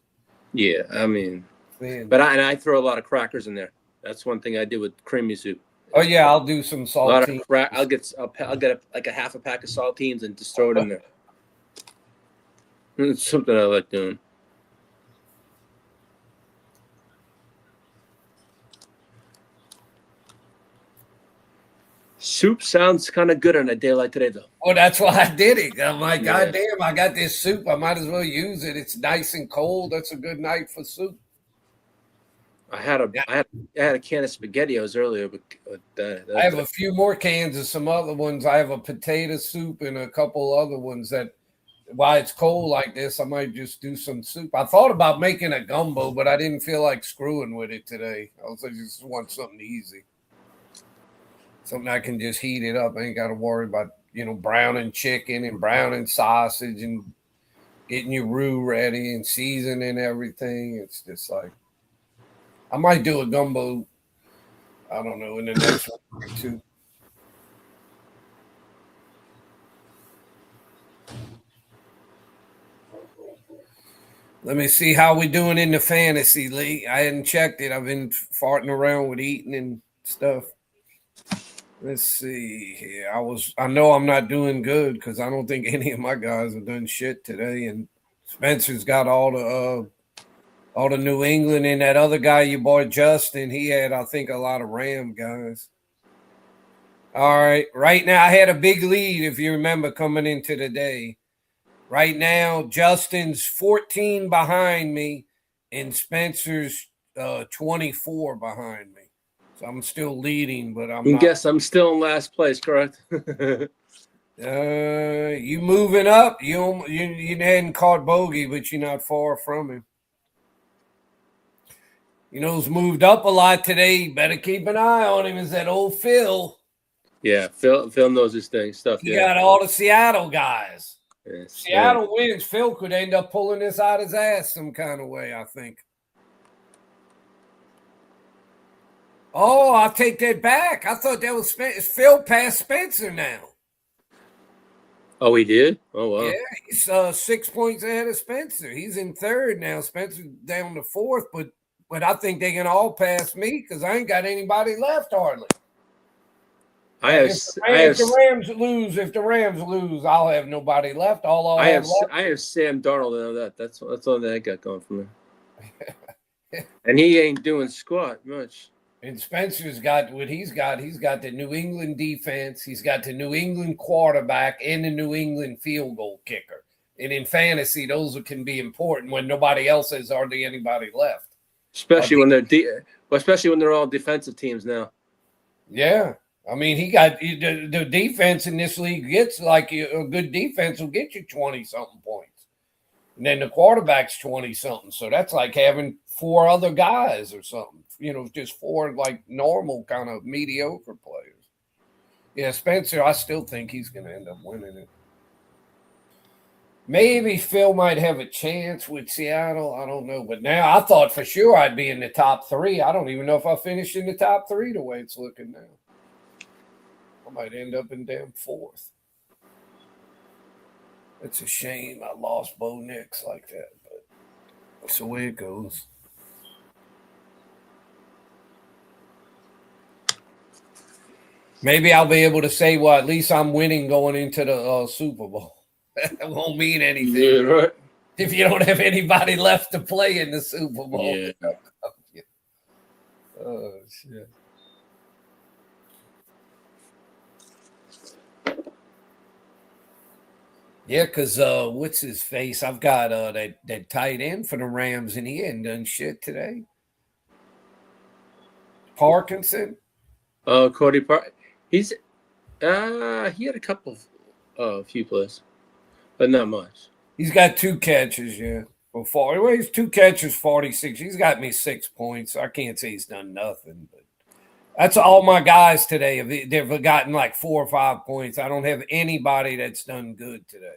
Yeah, I mean, but I throw a lot of crackers in there. That's one thing I do with creamy soup. Oh yeah, I'll do some saltines. I'll get like a half a pack of saltines and just throw it in there. It's something I like doing. Soup sounds kind of good on a day like today, though. Well, that's why I did it. I'm like, God damn, I got this soup. I might as well use it. It's nice and cold. That's a good night for soup. I had a can of SpaghettiOs earlier, but I have a few more cans of some other ones. I have a potato soup and a couple other ones that, while it's cold like this, I might just do some soup. I thought about making a gumbo, but I didn't feel like screwing with it today. I just want something easy. Something I can just heat it up. I ain't got to worry about, browning chicken and browning sausage and getting your roux ready and seasoning everything. It's just like, I might do a gumbo, I don't know, in the next week or two. Let me see how we doing in the fantasy league. I hadn't checked it. I've been farting around with eating and stuff. Let's see here. I know I'm not doing good because I don't think any of my guys have done shit today. And Spencer's got all the New England, and that other guy you bought, Justin, he had, I think, a lot of Ram guys. All right. Right now, I had a big lead, if you remember, coming into the day. Right now, Justin's 14 behind me, and Spencer's 24 behind me. So I'm still leading, but I'm still in last place, correct? You moving up. You hadn't caught bogey, but you're not far from him. Who's moved up a lot today? Better keep an eye on him. Is that old Phil? Yeah, Phil knows his stuff. He got all the Seattle guys. Yes, Seattle wins. Phil could end up pulling this out his ass some kind of way, I think. Oh, I'll take that back. I thought that was Phil past Spencer now. Oh, he did? Oh, wow. Yeah, he's 6 points ahead of Spencer. He's in third now. Spencer's down to fourth, but I think they can all pass me because I ain't got anybody left hardly. If the Rams lose, I'll have nobody left. I have Sam Darnold. That's all that I got going for me. And he ain't doing squat much. And Spencer's got what he's got. He's got the New England defense. He's got the New England quarterback and the New England field goal kicker. And in fantasy, those can be important when nobody else has hardly anybody left. Especially when especially when they're all defensive teams now. Yeah. I mean, he got the defense in this league gets like a good defense will get you 20-something points. And then the quarterback's 20-something. So that's like having 4 other guys or something, just 4 like normal kind of mediocre players. Yeah, Spencer, I still think he's going to end up winning it. Maybe Phil might have a chance with Seattle. I don't know. But now I thought for sure I'd be in the top 3. I don't even know if I finished in the top 3 the way it's looking now. I might end up in damn 4th. It's a shame I lost Bo Nix like that, but that's the way it goes. Maybe I'll be able to say, well, at least I'm winning going into the Super Bowl. That won't mean anything. Yeah, right. If you don't have anybody left to play in the Super Bowl. Yeah. Oh, shit. Yeah, because what's his face? I've got that tight end for the Rams, and he hadn't done shit today. Parkinson. Cody Park. He had a couple of few plays, but not much. He's got 2 catches, yeah. Well, he's 2 catches, 46. He's got me 6 points. I can't say he's done nothing, but that's all my guys today. They've gotten like 4 or 5 points. I don't have anybody that's done good today.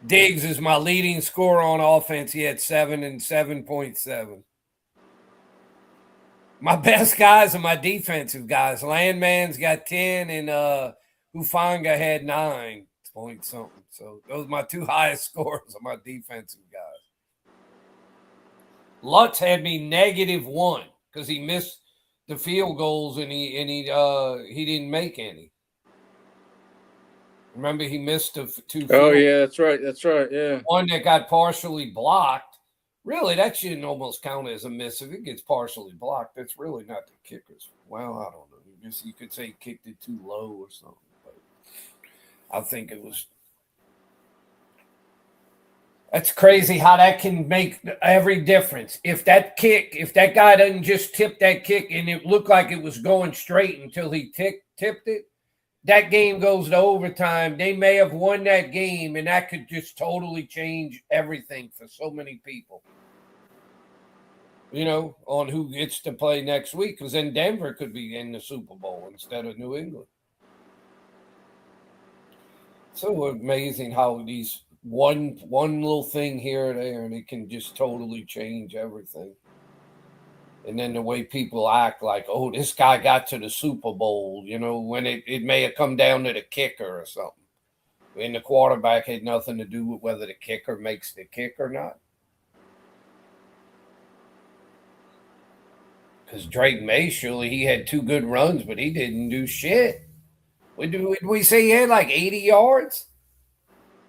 Diggs is my leading scorer on offense. He had 7 and 7.7. My best guys are my defensive guys. Landman's got 10 and Hufanga had 9 point something. So those are my 2 highest scorers of my defensive guys. Lutz had me -1 because he missed the field goals and he didn't make any. Remember, he missed 2 field Oh yeah, that's right. Yeah, one that got partially blocked. Really, that shouldn't almost count as a miss if it gets partially blocked. That's really not the kicker's. Well, I don't know. You could say he kicked it too low or something. But I think it was. That's crazy how that can make every difference. If that guy doesn't just tip that kick and it looked like it was going straight until he tipped it, that game goes to overtime. They may have won that game, and that could just totally change everything for so many people. On who gets to play next week, because then Denver could be in the Super Bowl instead of New England. So amazing how these one little thing here or there, and it can just totally change everything. And then the way people act like, oh, this guy got to the Super Bowl, when it may have come down to the kicker or something. And the quarterback had nothing to do with whether the kicker makes the kick or not. Because Drake May, surely he had 2 good runs, but he didn't do shit. Did we say he had like 80 yards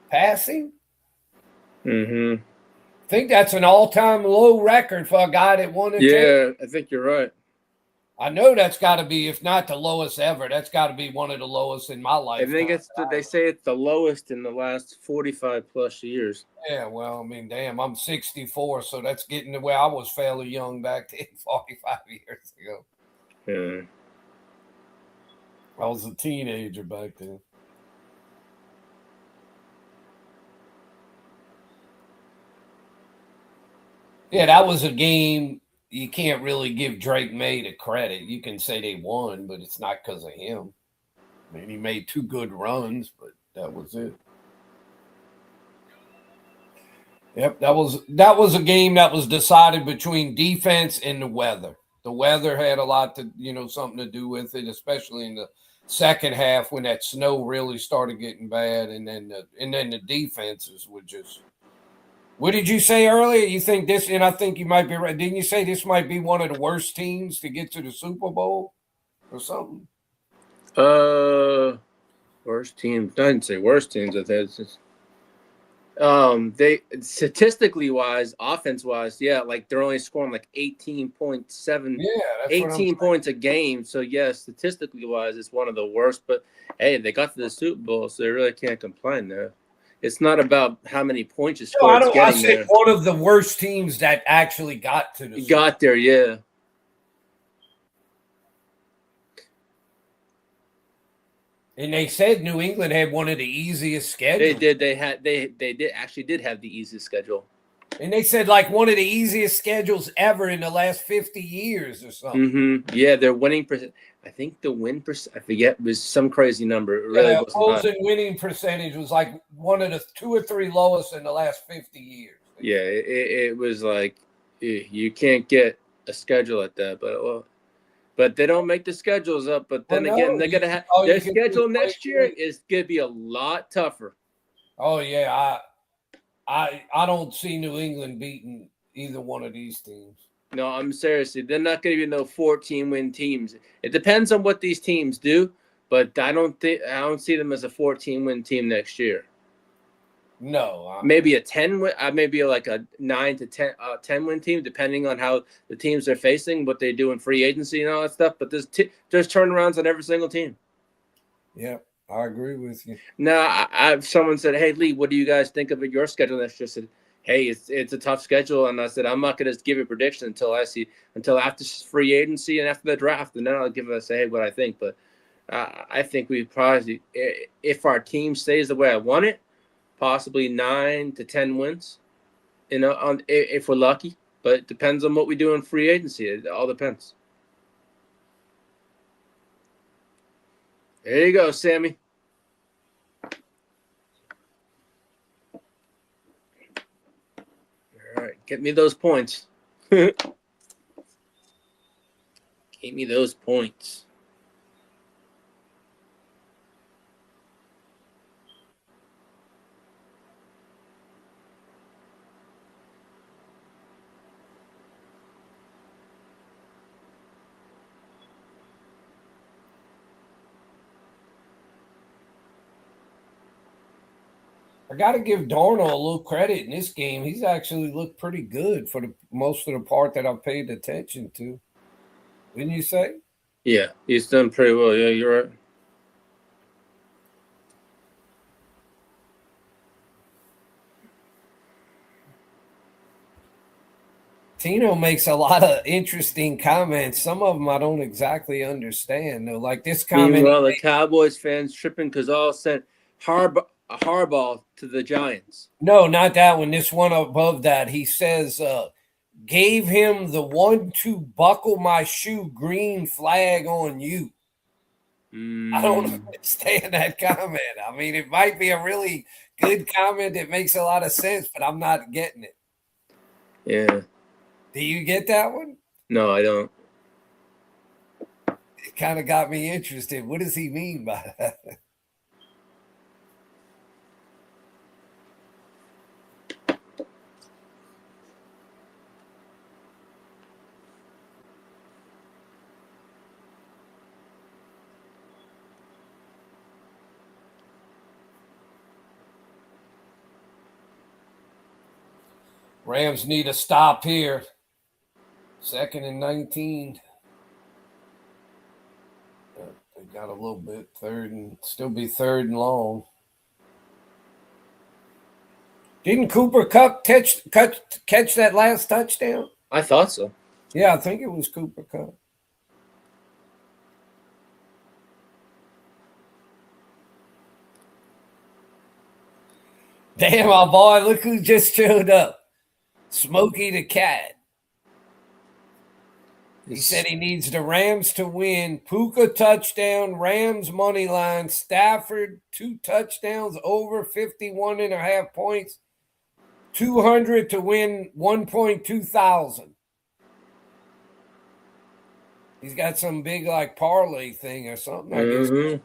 passing? Mm-hmm. I think that's an all-time low record for a guy that won a championship. I think you're right. I know that's got to be, if not the lowest ever, that's got to be one of the lowest in my life. I think they say it's the lowest in the last 45 plus years. Yeah, well, I mean, damn, I'm 64, so that's getting to where I was fairly young back then, 45 years ago. Yeah. I was a teenager back then. Yeah, that was a game you can't really give Drake May the credit. You can say they won, but it's not because of him. I mean, he made 2 good runs, but that was it. Yep, that was a game that was decided between defense and the weather. The weather had a lot to, something to do with it, especially in the second half when that snow really started getting bad, and then the defenses were just. What did you say earlier? You think this, and I think you might be right. Didn't you say this might be one of the worst teams to get to the Super Bowl or something? Worst teams. I didn't say worst teams. I think it's just. They statistically wise, offense wise, yeah, like they're only scoring like 18.7, Yeah, that's 18 points a game. So yeah, statistically wise, it's one of the worst. But hey, they got to the Super Bowl, so they really can't complain there. It's not about how many points you score. It's I getting said there. one of the worst teams that actually got to the Super Got there, yeah. And they said New England had one of the easiest schedules. They did. They did have the easiest schedule. And they said like one of the easiest schedules ever in the last 50 years or something. Mm-hmm. Yeah, their winning percent. I think the win percent. I forget. It was some crazy number. It really wasn't high. Opposing winning percentage was like one of the 2 or 3 lowest in the last 50 years. Yeah, it was like you can't get a schedule at that, but they don't make the schedules up. But then again, they're gonna have their schedule next year is gonna be a lot tougher. Oh yeah, I don't see New England beating either one of these teams. No, I'm seriously, they're not gonna be no 14-win teams. It depends on what these teams do, but I don't see them as a 14-win team next year. No, maybe a 10-win, maybe like a 9 to 10-win team, depending on how the teams they're facing, what they do in free agency and all that stuff. But there's turnarounds on every single team. Yeah, I agree with you. Now, someone said, "Hey, Lee, what do you guys think of your schedule?" And I just said, "Hey, it's a tough schedule," and I said, "I'm not going to give a prediction until after free agency and after the draft, and then I'll say hey what I think." But I think we probably, if our team stays the way I want it, possibly 9 to 10 wins, if we're lucky. But it depends on what we do in free agency. It all depends. There you go, Sammy. All right, get me those points. Get me those points. I got to give Darnold a little credit in this game. He's actually looked pretty good for the most of the part that I've paid attention to. Wouldn't you say? Yeah, he's done pretty well. Yeah, you're right. Tino makes a lot of interesting comments. Some of them I don't exactly understand. Though, like this comment. Meanwhile, the Cowboys fans tripping because all sent Harbaugh to the Giants. No, not that one. This one above that. He says, gave him the 1-2 buckle my shoe green flag on you. I don't understand that comment. I mean, it might be a really good comment that makes a lot of sense, but I'm not getting it. Yeah. Do you get that one? No, I don't. It kind of got me interested. What does he mean by that? Rams need a stop here. 2nd and 19. They got a little bit still be 3rd and long. Didn't Cooper Kupp catch that last touchdown? I thought so. Yeah, I think it was Cooper Kupp. Damn, my boy, look who just showed up. Smokey the Cat. He said he needs the Rams to win. Puka touchdown, Rams money line, Stafford 2 touchdowns, over 51.5 points, 200 to win 1.2 thousand. He's got some big like parlay thing or something. I guess.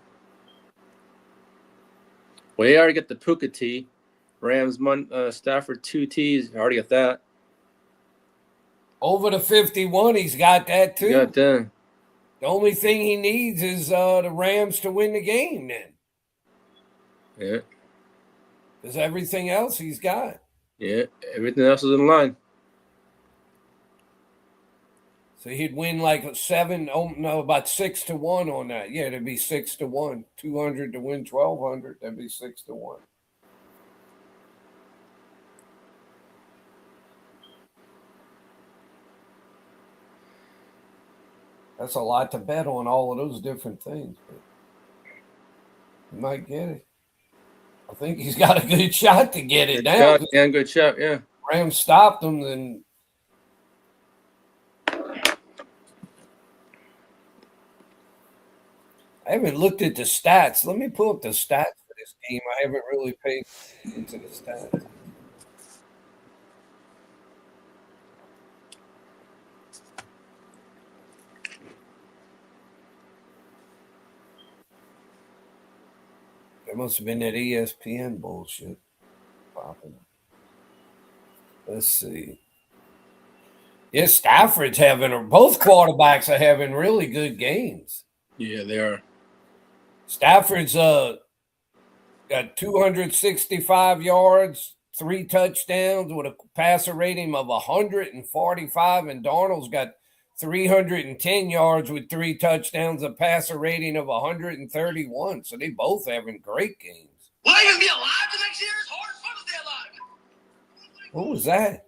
Well, you already get the Puka T. Rams, Stafford 2 T's. Already got that. Over the 51, he's got that too. Got that. The only thing he needs is the Rams to win the game then. Yeah. Because everything else he's got. Yeah, everything else is in line. So he'd win like about 6-1 on that. Yeah, it'd be 6-1. 200 to win 1,200. That'd be 6-1. That's a lot to bet on all of those different things. But he might get it. I think he's got a good shot to get it now. Good shot, yeah. Rams stopped him, then. I haven't looked at the stats. Let me pull up the stats for this game. I haven't really paid attention to the stats. There must have been that ESPN bullshit popping. Let's see. Yes, Stafford's both quarterbacks are having really good games. Yeah, they are. Stafford's got 265 yards, 3 touchdowns with a passer rating of 145, and Darnold's got 310 yards with 3 touchdowns, a passer rating of 131. So they both having great games. Will I even be alive the next year? It's hard as fuck to stay alive. What was that?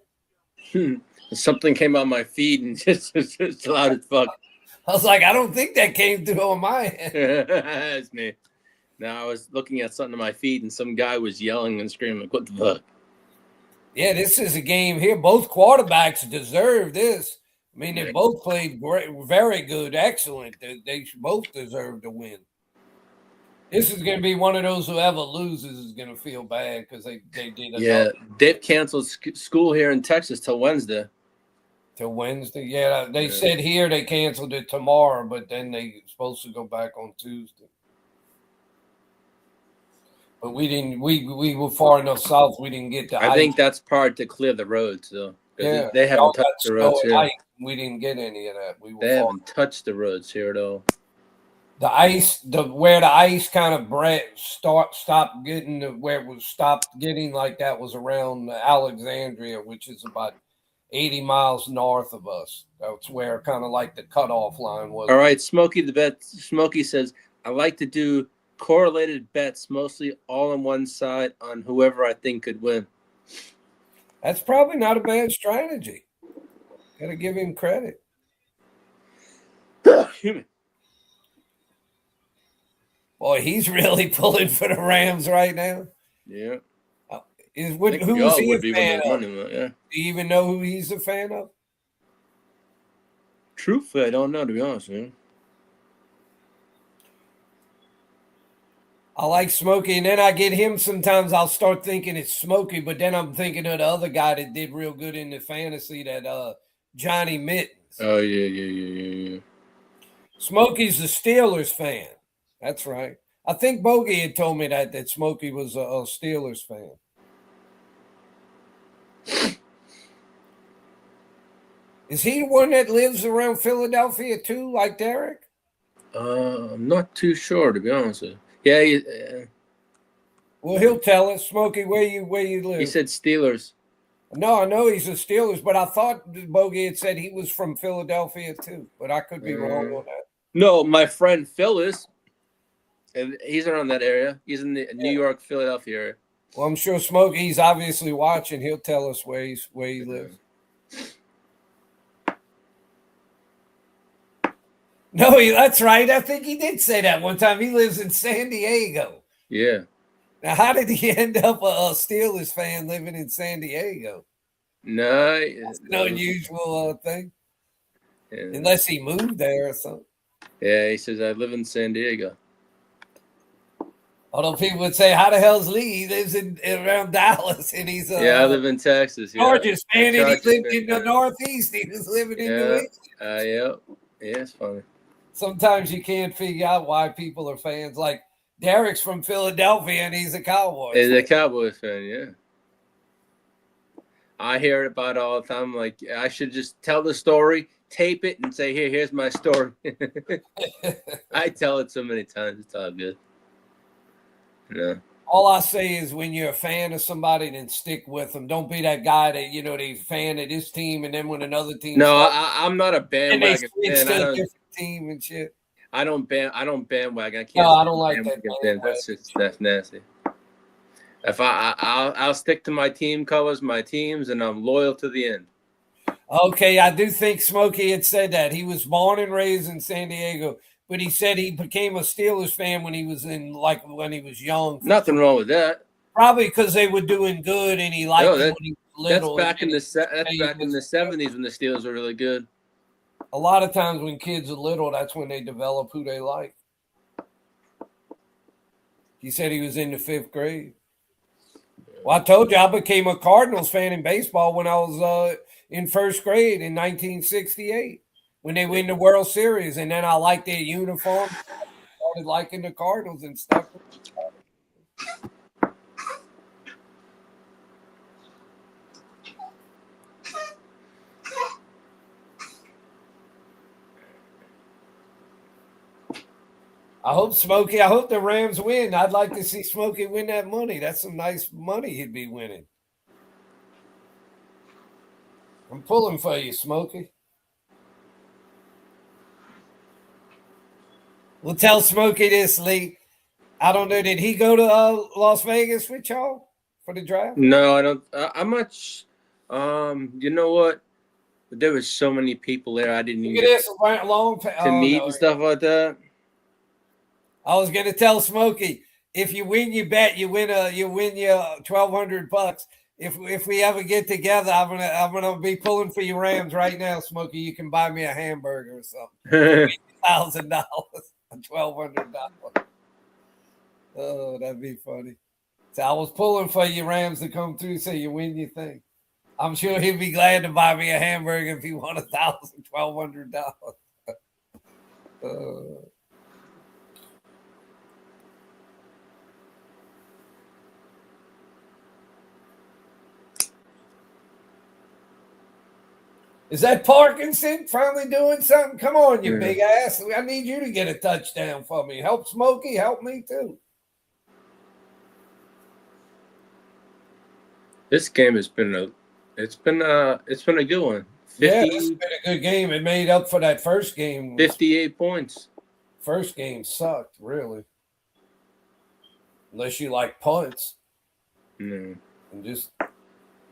Something came on my feed and just loud as fuck. I was like, I don't think that came through on my end. That's me. Now I was looking at something on my feed and some guy was yelling and screaming, like, what the fuck? Yeah, this is a game here. Both quarterbacks deserve this. I mean, they both played great, very good, excellent. They both deserve to win. This is going to be one of those whoever loses is going to feel bad because they did enough. Yeah, they've canceled school here in Texas till Wednesday. Till Wednesday? Yeah, they said here they canceled it tomorrow, but then they're supposed to go back on Tuesday. But we didn't. We were far enough south. We didn't get the ice. I think that's part to clear the roads, though. Yeah, they haven't touched the roads here. We didn't get any of that. They haven't touched the roads here at all. The ice, where the ice kind of stopped getting where it was stopped getting like that was around Alexandria, which is about 80 miles north of us. That's where kind of like the cutoff line was. All right, Smokey Smokey says, I like to do correlated bets, mostly all on one side on whoever I think could win. That's probably not a bad strategy. Got to give him credit. Boy, he's really pulling for the Rams right now. Yeah. Who is he a fan of? Yeah. Do you even know who he's a fan of? Truthfully, I don't know, to be honest, man. I like Smokey, and then I get him sometimes. I'll start thinking it's Smokey, but then I'm thinking of the other guy that did real good in the fantasy, that Johnny Mittens. Oh, yeah. Smokey's a Steelers fan. That's right. I think Bogey had told me that Smokey was a Steelers fan. Is he the one that lives around Philadelphia too, like Derek? I'm not too sure, to be honest with you. Yeah. Well, he'll tell us, Smokey, where you live. He said Steelers. No, I know he's a Steelers, but I thought Bogey had said he was from Philadelphia too, but I could be wrong on that. No, my friend Phil is. And he's around that area. He's in the New York, Philadelphia area. Well, I'm sure Smokey's obviously watching. He'll tell us where he lives. No, that's right. I think he did say that one time. He lives in San Diego. Yeah. Now, how did he end up a Steelers fan living in San Diego? No. It's an unusual thing. Yeah. Unless he moved there or something. Yeah, he says, I live in San Diego. Although people would say, how the hell's Lee? He lives around Dallas, and he's I live in Texas. Chargers fan, and he lived in the Northeast. He was living in New England. Yeah, it's funny. Sometimes you can't figure out why people are fans. Like Derek's from Philadelphia, and he's a Cowboys fan. He's a Cowboys fan, yeah. I hear about it all the time. Like, I should just tell the story, tape it, and say, here's my story. I tell it so many times. It's all good. Yeah. All I say is when you're a fan of somebody, then stick with them. Don't be that guy that, you know, they fan of this team, and then when another team No, starts, I'm not a and they bandwagon switch fan. to a different team and shit. I don't bandwagon. I can't. No, I don't like that bandwagon. That's nasty. If I'll stick to my team colors, my teams, and I'm loyal to the end. Okay, I do think Smokey had said that. He was born and raised in San Diego, but he said he became a Steelers fan when he was when he was young. Nothing wrong with that. Probably because they were doing good and he liked them when he was little. That's back in the 70s when the Steelers were really good. A lot of times when kids are little, that's when they develop who they like. He said he was in the 5th grade. Well, I told you I became a Cardinals fan in baseball when I was in 1st grade in 1968 when they win the World Series, and then I liked their uniform. Started liking the Cardinals and stuff. I hope the Rams win. I'd like to see Smokey win that money. That's some nice money he'd be winning. I'm pulling for you, Smokey. We'll tell Smokey this, Lee. I don't know. Did he go to Las Vegas with y'all for the draft? No, I don't. I'm not. You know what? There was so many people there. I didn't even get to meet and stuff like that. I was gonna tell Smokey, if you win, you bet you win your $1,200. If we ever get together, I'm gonna be pulling for your Rams right now, Smokey. You can buy me a hamburger or something. $1,000, $1,200. Oh, that'd be funny. So I was pulling for your Rams to come through, so you win your thing. I'm sure he'd be glad to buy me a hamburger if he won $1,000, $1,200. Is that Parkinson finally doing something? Come on, you big ass. I need you to get a touchdown for me. Help Smokey. Help me too. This game has been a good one. 50, yeah, it's been a good game. It made up for that first game. 58 points. First game sucked, really. Unless you like punts. No. And just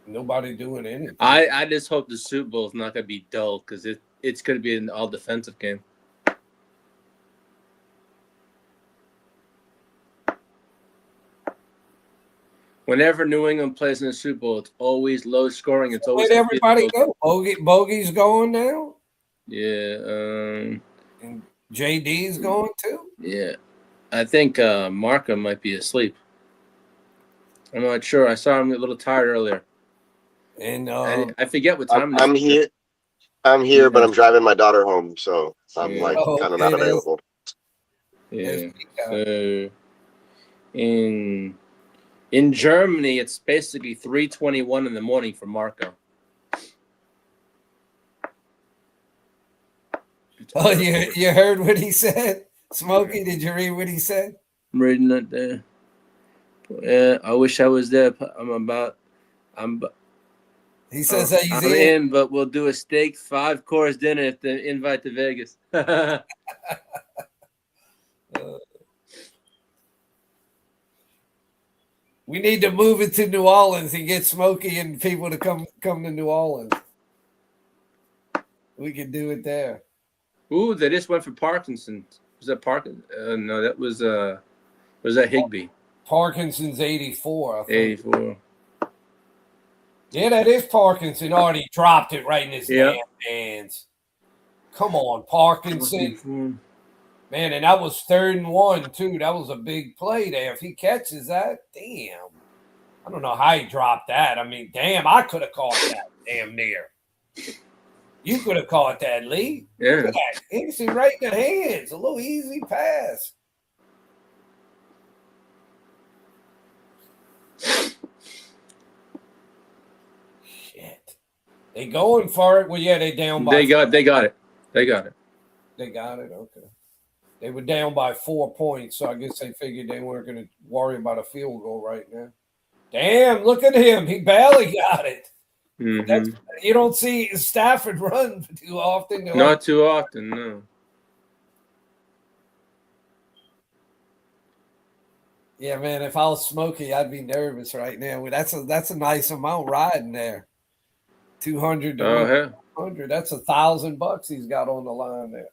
nobody doing anything. I just hope the Super Bowl is not going to be dull because it's going to be an all defensive game. Whenever New England plays in the Super Bowl, it's always low scoring. It's always where'd everybody go? Bogey's going now. Yeah. And JD's going too. Yeah. I think Markham might be asleep. I'm not sure. I saw him a little tired earlier. And I forget what time. I'm here, but I'm driving my daughter home, so I'm kind of not available. Yeah. So in Germany, it's basically 3:21 in the morning for Marco. Oh, you heard what he said, Smokey? Did you read what he said? I'm reading it there. Yeah, I wish I was there. He says that he's I'm in, but we'll do a steak 5-course dinner if the invite to Vegas. We need to move it to New Orleans and get Smokey and people to come to New Orleans. We can do it there. Ooh, they just went for Parkinson's. Was that Parkinson? No, that was that Higbee? Parkinson's 84. I think. 84. Yeah, that is Parkinson. Already dropped it right in his damn hands. Come on, Parkinson. Man, and that was 3rd and 1, too. That was a big play there. If he catches that, damn. I don't know how he dropped that. I mean, damn, I could have caught that damn near. You could have caught that, Lee. Yeah. Look at that. Instant right in the hands. A little easy pass. Shit. They going for it. Well, yeah, they down by. They got it. They got it. Okay. They were down by 4 points, so I guess they figured they weren't going to worry about a field goal right now. Damn, look at him. He barely got it. Mm-hmm. You don't see Stafford run too often. Not too often, no. Yeah, man, if I was Smokey, I'd be nervous right now. That's a nice amount riding there. 200 to Oh, hell. 100. That's $1,000 he's got on the line there.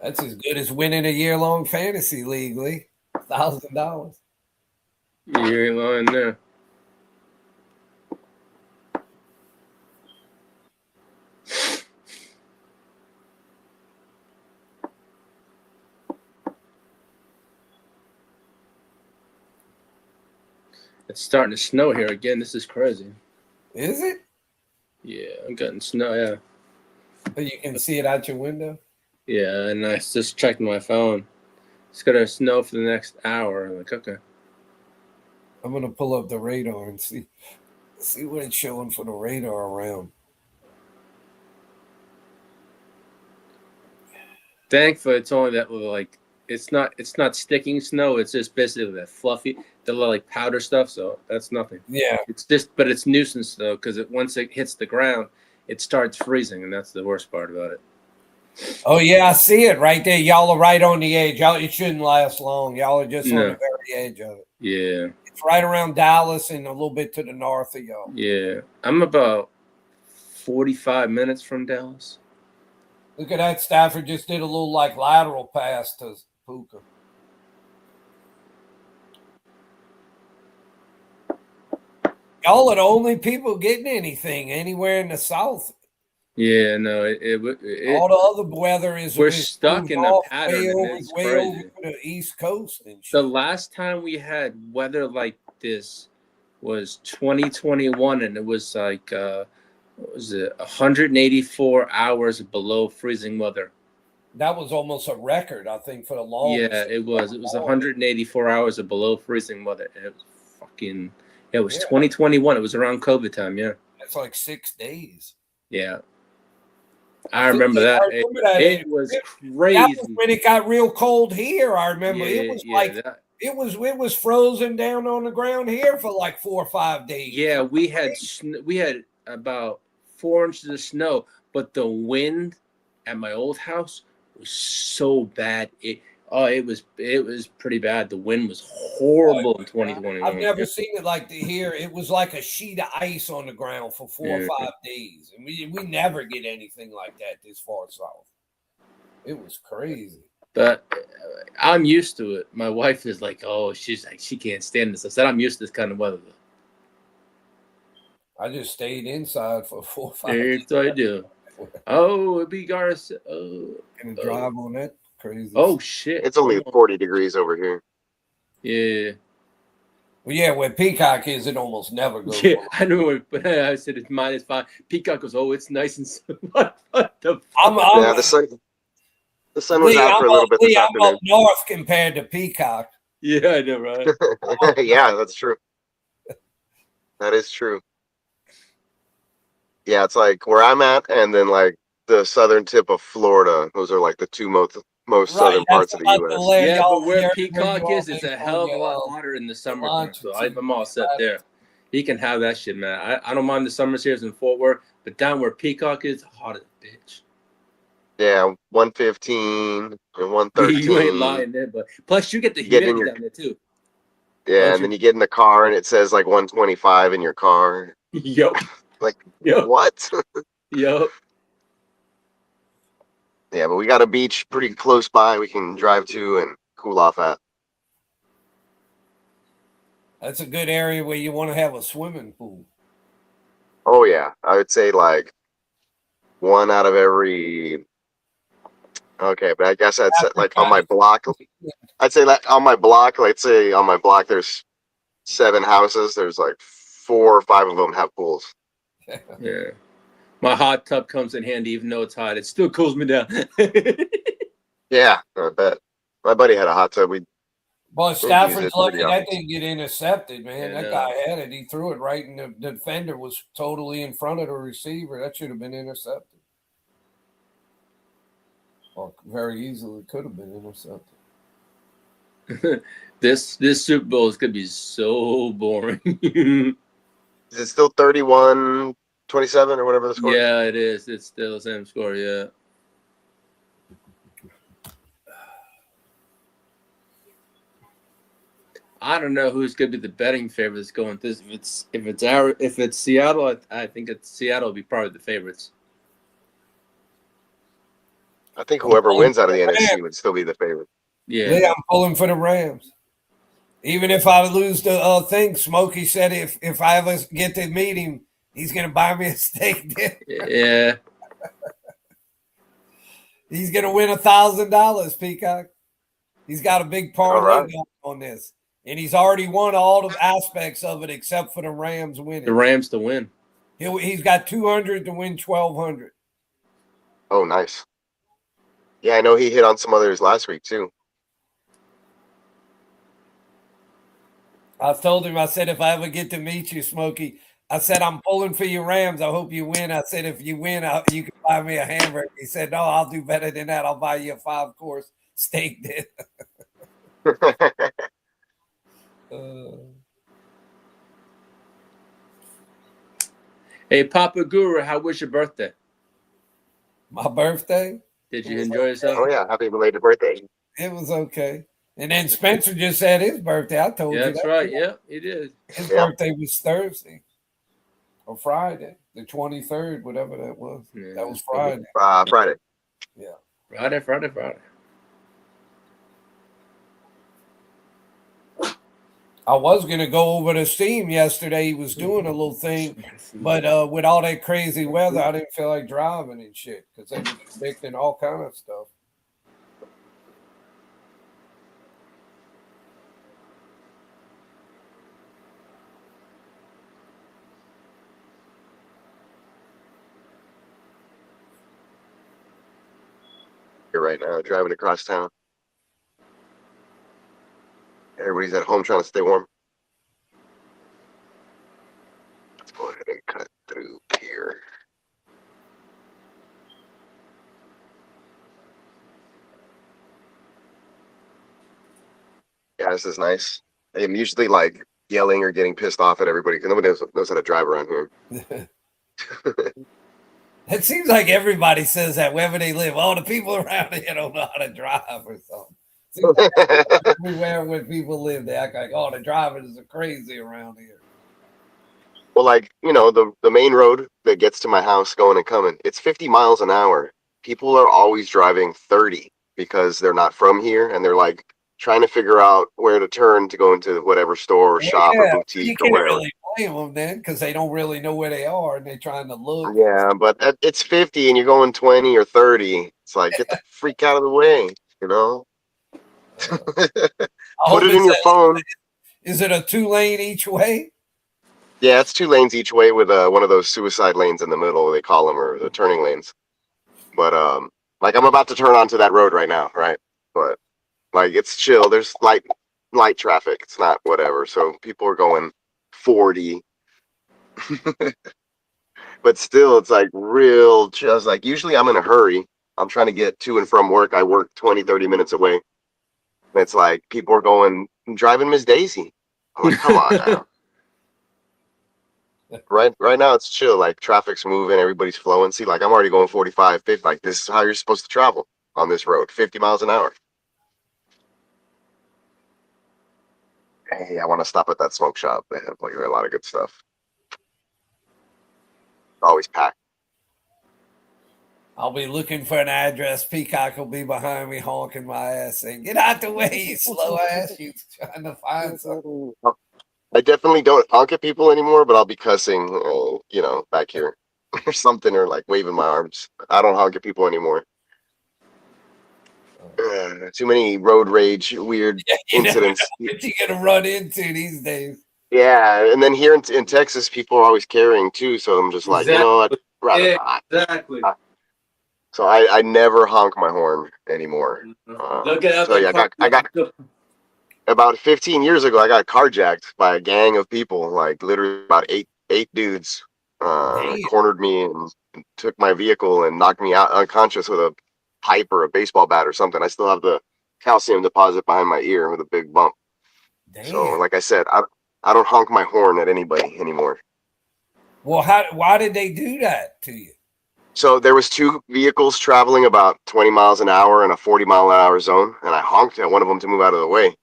That's as good as winning a year-long fantasy league, Lee. $1,000. You ain't lying there. It's starting to snow here again. This is crazy. Is it? Yeah, I'm getting snow, yeah. But you can see it out your window? Yeah, and I just checked my phone. It's going to snow for the next hour. I'm like, okay. I'm going to pull up the radar and see what it's showing for the radar around. Thankfully, it's only that little, like, it's not sticking snow. It's just basically that fluffy, the little, like, powder stuff. So that's nothing. Yeah. But it's nuisance though, because once it hits the ground, it starts freezing, and that's the worst part about it. Oh yeah, I see it right there. Y'all are right on the edge. It shouldn't last long. Y'all are just on the very edge of it. Yeah. It's right around Dallas and a little bit to the north of y'all. Yeah. I'm about 45 minutes from Dallas. Look at that. Stafford just did a little like lateral pass to Puka. Y'all are the only people getting anything anywhere in the South. Yeah, no, all the other weather is. We're stuck in a pattern. Way And over, it's way crazy. over to the East Coast and shit. The last time we had weather like this was 2021, and it was like what was it? 184 hours below freezing weather. That was almost a record, I think, for the longest. Yeah, it was. It was 184 hours of below freezing weather. And it was fucking. It was 2021. It was around COVID time. Yeah. That's like 6 days. Yeah. I remember that. It was crazy. That was when it got real cold here. I remember Yeah, it was yeah, like that- it was frozen down on the ground here for like 4 or 5 days. Yeah, we had about 4 inches of snow, but the wind at my old house was so bad. It was pretty bad. The wind was horrible in 2021. I've never seen it like here. It was like a sheet of ice on the ground for 4 or 5 days, and we never get anything like that this far south. It was crazy. But I'm used to it. My wife is like, oh, she's like, she can't stand this. I said, I'm used to this kind of weather. I just stayed inside for 4 or 5 days. Yes, I do. Oh, it'd be Garcia. Oh, and drive on that crazy. Oh shit! It's only 40 degrees over here. Yeah. Well, yeah, where Peacock is, it almost never goes. Yeah, I know. But I said it's -5. Peacock goes, oh, it's nice and sun. What the? Yeah, the sun was out for a little bit this I'm afternoon. up north compared to Peacock. Yeah, I know, right? Yeah, that's true. That is true. Yeah, it's like where I'm at, and then like the southern tip of Florida. Those are like the two most southern parts of the U.S. Yeah, but where Peacock is, it's a hell of a lot hotter in the summer. So I'm all set there. He can have that shit, man. I don't mind the summers here in Fort Worth, but down where Peacock is, hot as a bitch. Yeah, 115 and 113. You ain't lying there, but plus you get the humidity down there too. Yeah, and then you get in the car and it says like 125 in your car. Yup. Like, what? Yup. Yeah, but we got a beach pretty close by we can drive to and cool off at. That's a good area where you want to have a swimming pool. Oh, yeah. I would say like 1 out of every... Okay, but I guess I'd say like on my block. I'd say like on my block, let's say on my block there's 7 houses. There's like 4 or 5 of them have pools. Yeah. My hot tub comes in handy even though it's hot. It still cools me down. Yeah, I bet. My buddy had a hot tub. Boy, use Stafford's it lucky pretty that often. didn't get intercepted, man. Yeah, That no. guy had it. He threw it right, and the defender was totally in front of the receiver. That should have been intercepted. Or very easily could have been intercepted. This Super Bowl is gonna be so boring. Is it still 31-27 or whatever the score is? Yeah, it is. It's still the same score. Yeah. I don't know who's going to be the betting favorites going this. If it's Seattle, I think Seattle will be probably the favorites. I think whoever wins out of the NFC would still be the favorite. Yeah, I'm pulling for the Rams. Even if I lose the thing, Smokey said if I ever get to meet him, he's going to buy me a steak dinner. Yeah. He's going to win $1,000, Peacock. He's got a big parlay on this. And he's already won all the aspects of it except for the Rams winning. The Rams to win. He's got 200 to win 1,200. Oh, nice. Yeah, I know he hit on some others last week too. I told him, I said, if I ever get to meet you, Smokey, I said, I'm pulling for your Rams. I hope you win. I said, if you win, you can buy me a hamburger. He said, no, I'll do better than that. I'll buy you a 5-course steak dinner. Hey, Papa Guru, how was your birthday? My birthday? Did you enjoy yourself? Oh, yeah. Happy belated birthday. It was okay. And then Spencer just had his birthday. I told you That's that. right. Yeah, he did. His birthday was Thursday or Friday, the 23rd, whatever that was. Yeah. That was Friday. Friday. Yeah. Friday. I was going to go over to Steam yesterday. He was doing a little thing, but with all that crazy weather, I didn't feel like driving and shit because they were predicting all kind of stuff. Here right now, driving across town. Everybody's at home trying to stay warm. Let's go ahead and cut through here. Yeah, this is nice. I'm usually like yelling or getting pissed off at everybody because nobody knows how to drive around here. It seems like everybody says that wherever they live. Oh, the people around here don't know how to drive or something. Seems like everywhere where people live, they act like, oh, the drivers are crazy around here. Well, like, the main road that gets to my house going and coming, it's 50 miles an hour. People are always driving 30 because they're not from here and they're like trying to figure out where to turn to go into whatever store or shop or boutique you or whatever. Really blame them then because they don't really know where they are and they're trying to look. Yeah, but it's 50 and you're going 20 or 30. It's like, get the freak out of the way, Put it in your phone. Is it a 2-lane each way? Yeah, it's 2 lanes each way with one of those suicide lanes in the middle, they call them, or the turning lanes. But like I'm about to turn onto that road right now, right? But like it's chill. There's light traffic. It's not whatever. So people are going 40. But still, it's like real chill. It's like usually I'm in a hurry. I'm trying to get to and from work. I work 20, 30 minutes away. And it's like people are driving Miss Daisy. I'm like, come on now. Right now it's chill. Like traffic's moving, everybody's flowing. See, like I'm already going 45, 50. Like this is how you're supposed to travel on this road, 50 miles an hour. Hey, I want to stop at that smoke shop. They have like a lot of good stuff. Always packed. I'll be looking for an address. Peacock will be behind me honking my ass saying, get out the way, you slow ass. You trying to find something. I definitely don't honk at people anymore, but I'll be cussing, back here or something, or like waving my arms. I don't honk at people anymore. Too many road rage, weird incidents. What you gonna run into these days? Yeah, and then here in Texas, people are always carrying too. So I'm just like, I'd rather not. Exactly. So I never honk my horn anymore. Look at So yeah, I got about 15 years ago. I got carjacked by a gang of people, like literally about eight dudes, cornered me and took my vehicle and knocked me out unconscious with a pipe or a baseball bat or something. I still have the calcium deposit behind my ear with a big bump. Damn. So like I said, I don't honk my horn at anybody anymore. Well, why did they do that to you? So there was two vehicles traveling about 20 miles an hour in a 40-mile-an-hour zone, and I honked at one of them to move out of the way,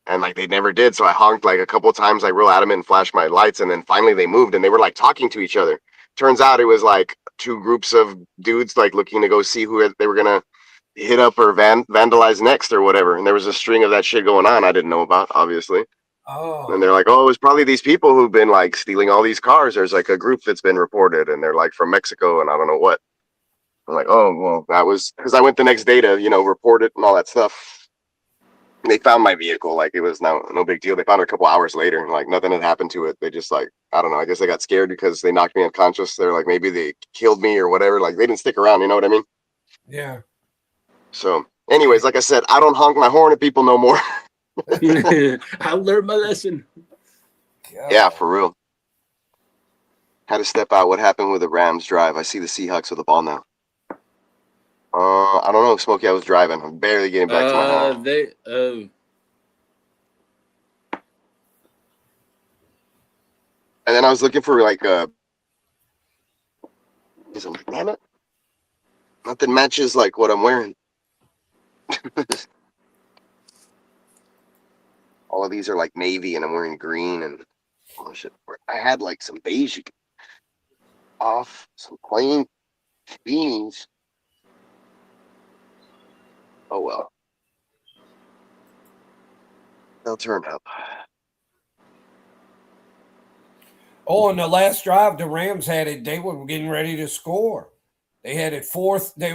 and like they never did. So I honked like a couple of times, like real adamant, and flashed my lights, and then finally they moved, and they were like talking to each other. Turns out it was like two groups of dudes like looking to go see who they were gonna hit up or vandalize next or whatever. And there was a string of that shit going on I didn't know about, obviously. Oh. And they're like, oh, it was probably these people who've been like stealing all these cars. There's like a group that's been reported, and they're like from Mexico and I don't know what. I'm like, oh, well, that was because I went the next day to, report it and all that stuff. And they found my vehicle. Like it was no big deal. They found it a couple hours later and like nothing had happened to it. They just like, I don't know. I guess they got scared because they knocked me unconscious. They're like, maybe they killed me or whatever. Like they didn't stick around. You know what I mean? Yeah. So anyways, like I said, I don't honk my horn at people no more. I learned my lesson. God. Yeah, for real. Had to step out. What happened with the Rams drive? I see the Seahawks with the ball now. I don't know, Smokey. I was driving. I'm barely getting back to my house. And then I was looking for like damn it. Nothing matches like what I'm wearing. All of these are like navy and I'm wearing green and oh shit. I had like some beige off, some plain beanies. Oh well. They'll turn up. Oh, in the last drive, the Rams had it. They were getting ready to score. They had it fourth. They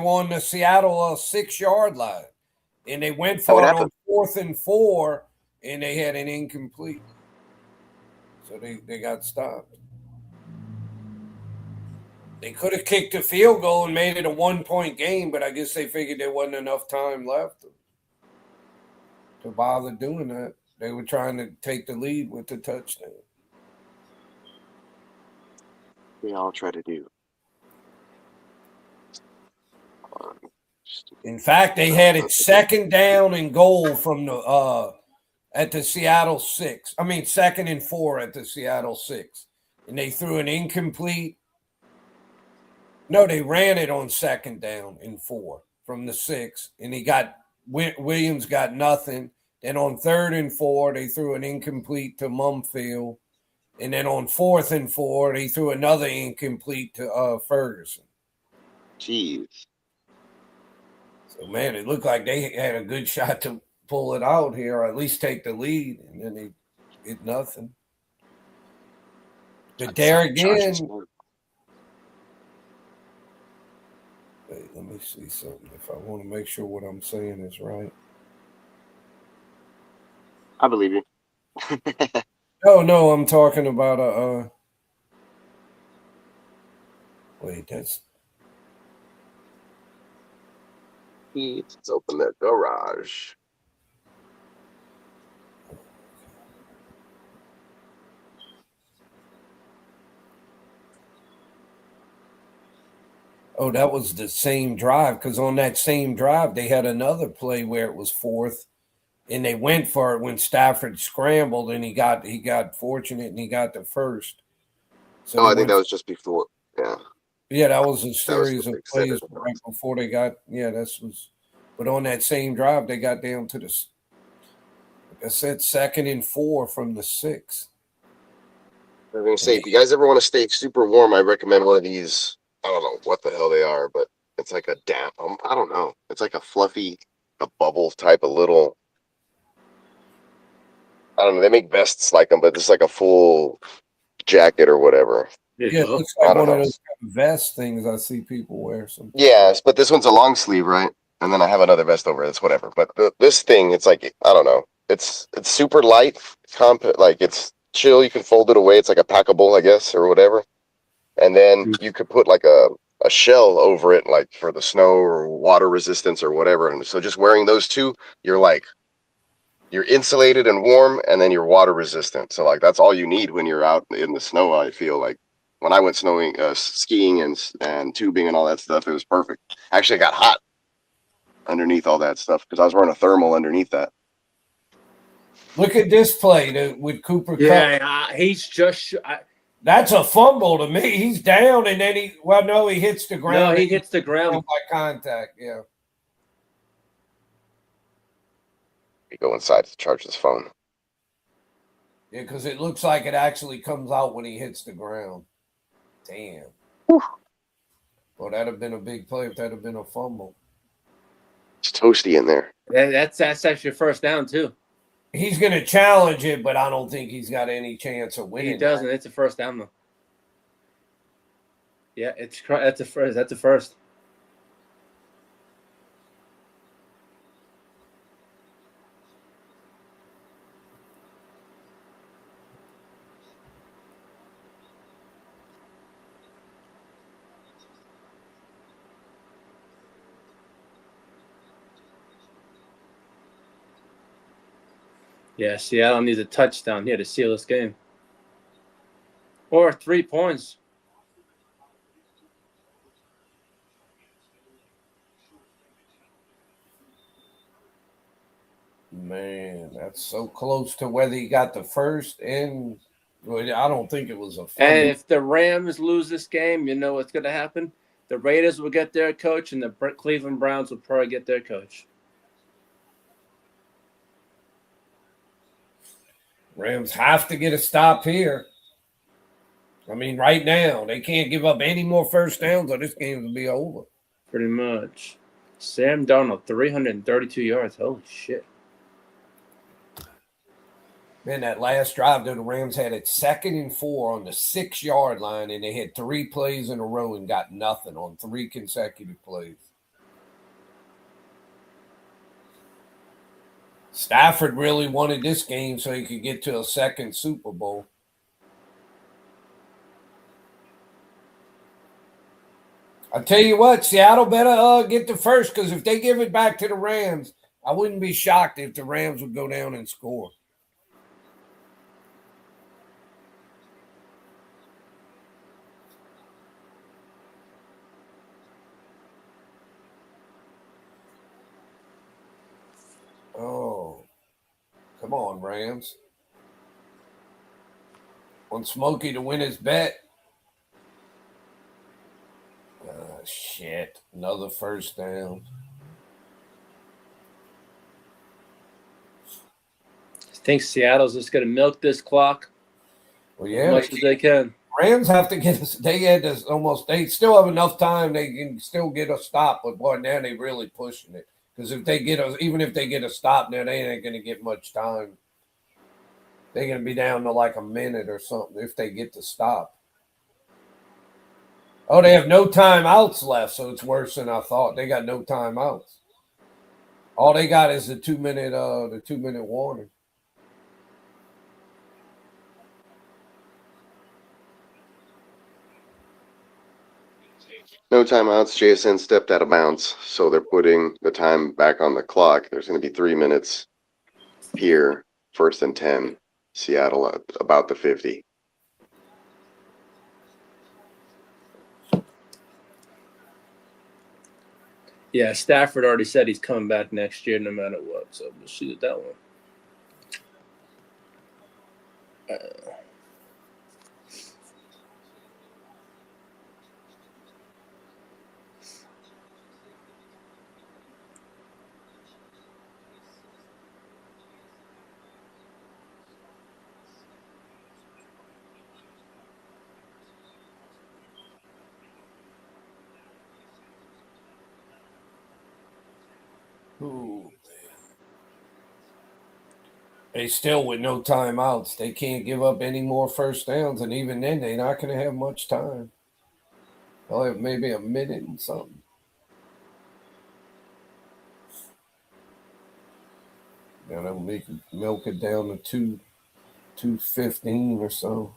won the Seattle 6-yard line, and they went for it on 4th and 4, and they had an incomplete. So they got stopped. They could have kicked a field goal and made it a 1-point game, but I guess they figured there wasn't enough time left to bother doing that. They were trying to take the lead with the touchdown. We all try to do. In fact, they had it 2nd down and goal from the at the Seattle 6. I mean, 2nd and 4 at the Seattle 6, and they threw an incomplete. No, they ran it on 2nd down and 4 from the 6, and Williams got nothing. Then on 3rd and 4, they threw an incomplete to Mumfield, and then on 4th and 4, they threw another incomplete to Ferguson. Jeez. So man, it looked like they had a good shot to pull it out here, or at least take the lead, and then they did nothing. But there again. Wait, let me see something. If I want to make sure what I'm saying is right. I believe you. No, I'm talking about wait, that's. Let's open that garage. Oh, that was the same drive, because on that same drive, they had another play where it was 4th, and they went for it when Stafford scrambled, and he got fortunate, and he got the first. So I think that was just before. Yeah. Yeah, that was a series of plays right before they got. Yeah, but on that same drive, they got down to like I said, 2nd and 4 from the 6. I was gonna say, if you guys ever want to stay super warm, I recommend one of these. I don't know what the hell they are, but it's like a damp. I don't know. It's like a fluffy, a bubble type of little. I don't know. They make vests like them, but it's like a full jacket or whatever. Yeah, it looks like one of those kind of vest things I see people wear. Yes, but this one's a long sleeve, right? And then I have another vest over it. It's whatever. But this thing, it's like, I don't know. It's super light, like it's chill. You can fold it away. It's like a packable, I guess, or whatever. And then you could put like a a shell over it, like for the snow or water resistance or whatever. And so just wearing those two, you're insulated and warm, and then you're water resistant. So like that's all you need when you're out in the snow. I feel like when I went skiing and tubing and all that stuff, it was perfect. Actually, I got hot underneath all that stuff because I was wearing a thermal underneath that. Look at this play with Cooper Kupp. Yeah, he's just. That's a fumble to me. He's down, and then he hits the ground. No, he hits the ground by contact. Yeah. We go inside to charge this phone. Yeah, because it looks like it actually comes out when he hits the ground. Damn. Whew. Well, that'd have been a big play if that had been a fumble. It's toasty in there. That's actually a first down too. He's going to challenge it, but I don't think he's got any chance of winning. He doesn't. It's a first down though. Yeah, that's a first. That's a first. Yeah, Seattle needs a touchdown here to seal this game. Or 3 points. Man, that's so close to whether he got the first and I don't think it was a fumble. And if the Rams lose this game, you know what's going to happen? The Raiders will get their coach, and the Cleveland Browns will probably get their coach. Rams have to get a stop here. I mean, right now, they can't give up any more first downs or this game will be over. Pretty much. Sam Darnold, 332 yards. Holy shit. Man, that last drive, though, the Rams had it 2nd and 4 on the 6-yard line, and they had 3 plays in a row and got nothing on 3 consecutive plays. Stafford really wanted this game so he could get to a second Super Bowl. I tell you what, Seattle better get the first, because if they give it back to the Rams, I wouldn't be shocked if the Rams would go down and score. Oh, come on, Rams. Want Smokey to win his bet. Shit. Another first down. I think Seattle's just going to milk this clock as much as they can. Rams have to get us. They had this almost. They still have enough time. They can still get a stop, but boy, now they really pushing it. Because if they get even if they get a stop now, they ain't going to get much time. They're going to be down to like a minute or something if they get the stop. Oh, they have no timeouts left, so it's worse than I thought. They got no timeouts. All they got is the 2-minute warning. No timeouts. JSN stepped out of bounds, so they're putting the time back on the clock. There's going to be 3 minutes here, 1st and 10. Seattle at about the 50. Yeah, Stafford already said he's coming back next year no matter what, so we'll see with that one. Ooh. They still with no timeouts. They can't give up any more first downs, and even then, they're not going to have much time. They'll have maybe a minute and something. Now they'll milk it down to 2:15 or so.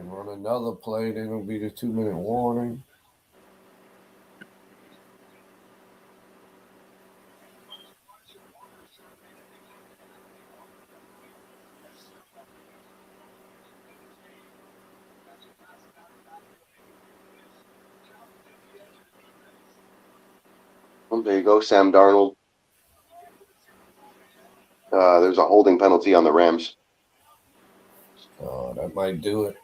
And run another play, then it'll be the 2-minute warning. Well, there you go, Sam Darnold. There's a holding penalty on the Rams. Oh, that might do it.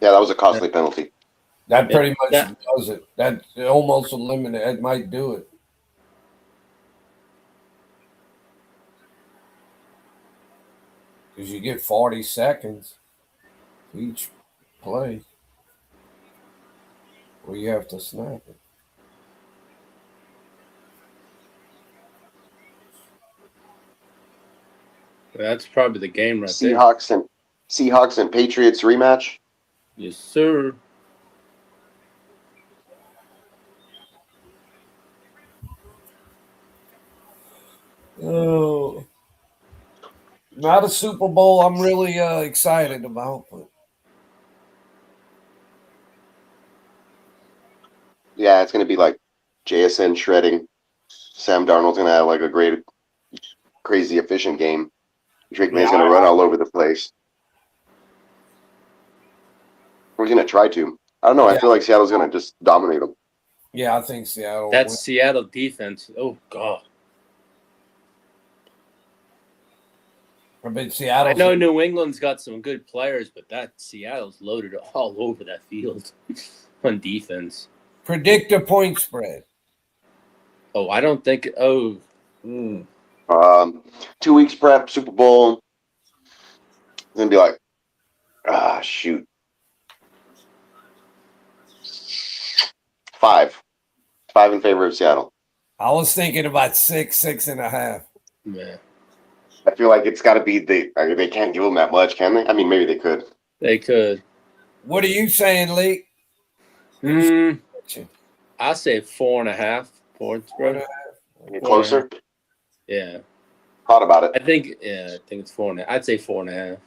Yeah, that was a costly penalty. That pretty much does it. That almost eliminated. That might do it. Because you get 40 seconds each play where you have to snap it. That's probably the game right there. Seahawks and Patriots rematch. Yes, sir. Oh, not a Super Bowl I'm really excited about, but Yeah, it's going to be like JSN shredding. Sam Darnold's going to have like a great, crazy efficient game. Drake May's going to run all over the place. Or he's going to try to. I don't know. I feel like Seattle's going to just dominate them. yeah, I think Seattle. That's Seattle defense. Oh, God. I mean, Seattle. I know New England's got some good players, but that Seattle's loaded all over that field on defense. Predict a point spread. Oh, I don't think. Oh. 2 weeks prep, Super Bowl. It's going to be like, shoot. 5. 5 in favor of Seattle. I was thinking about 6.5. Yeah. I feel like it's got to be they can't give them that much, can they? I mean, maybe they could. They could. What are you saying, Lee? I say 4.5 points, bro. Closer? Yeah. Thought about it. I think it's 4.5. I'd say 4.5.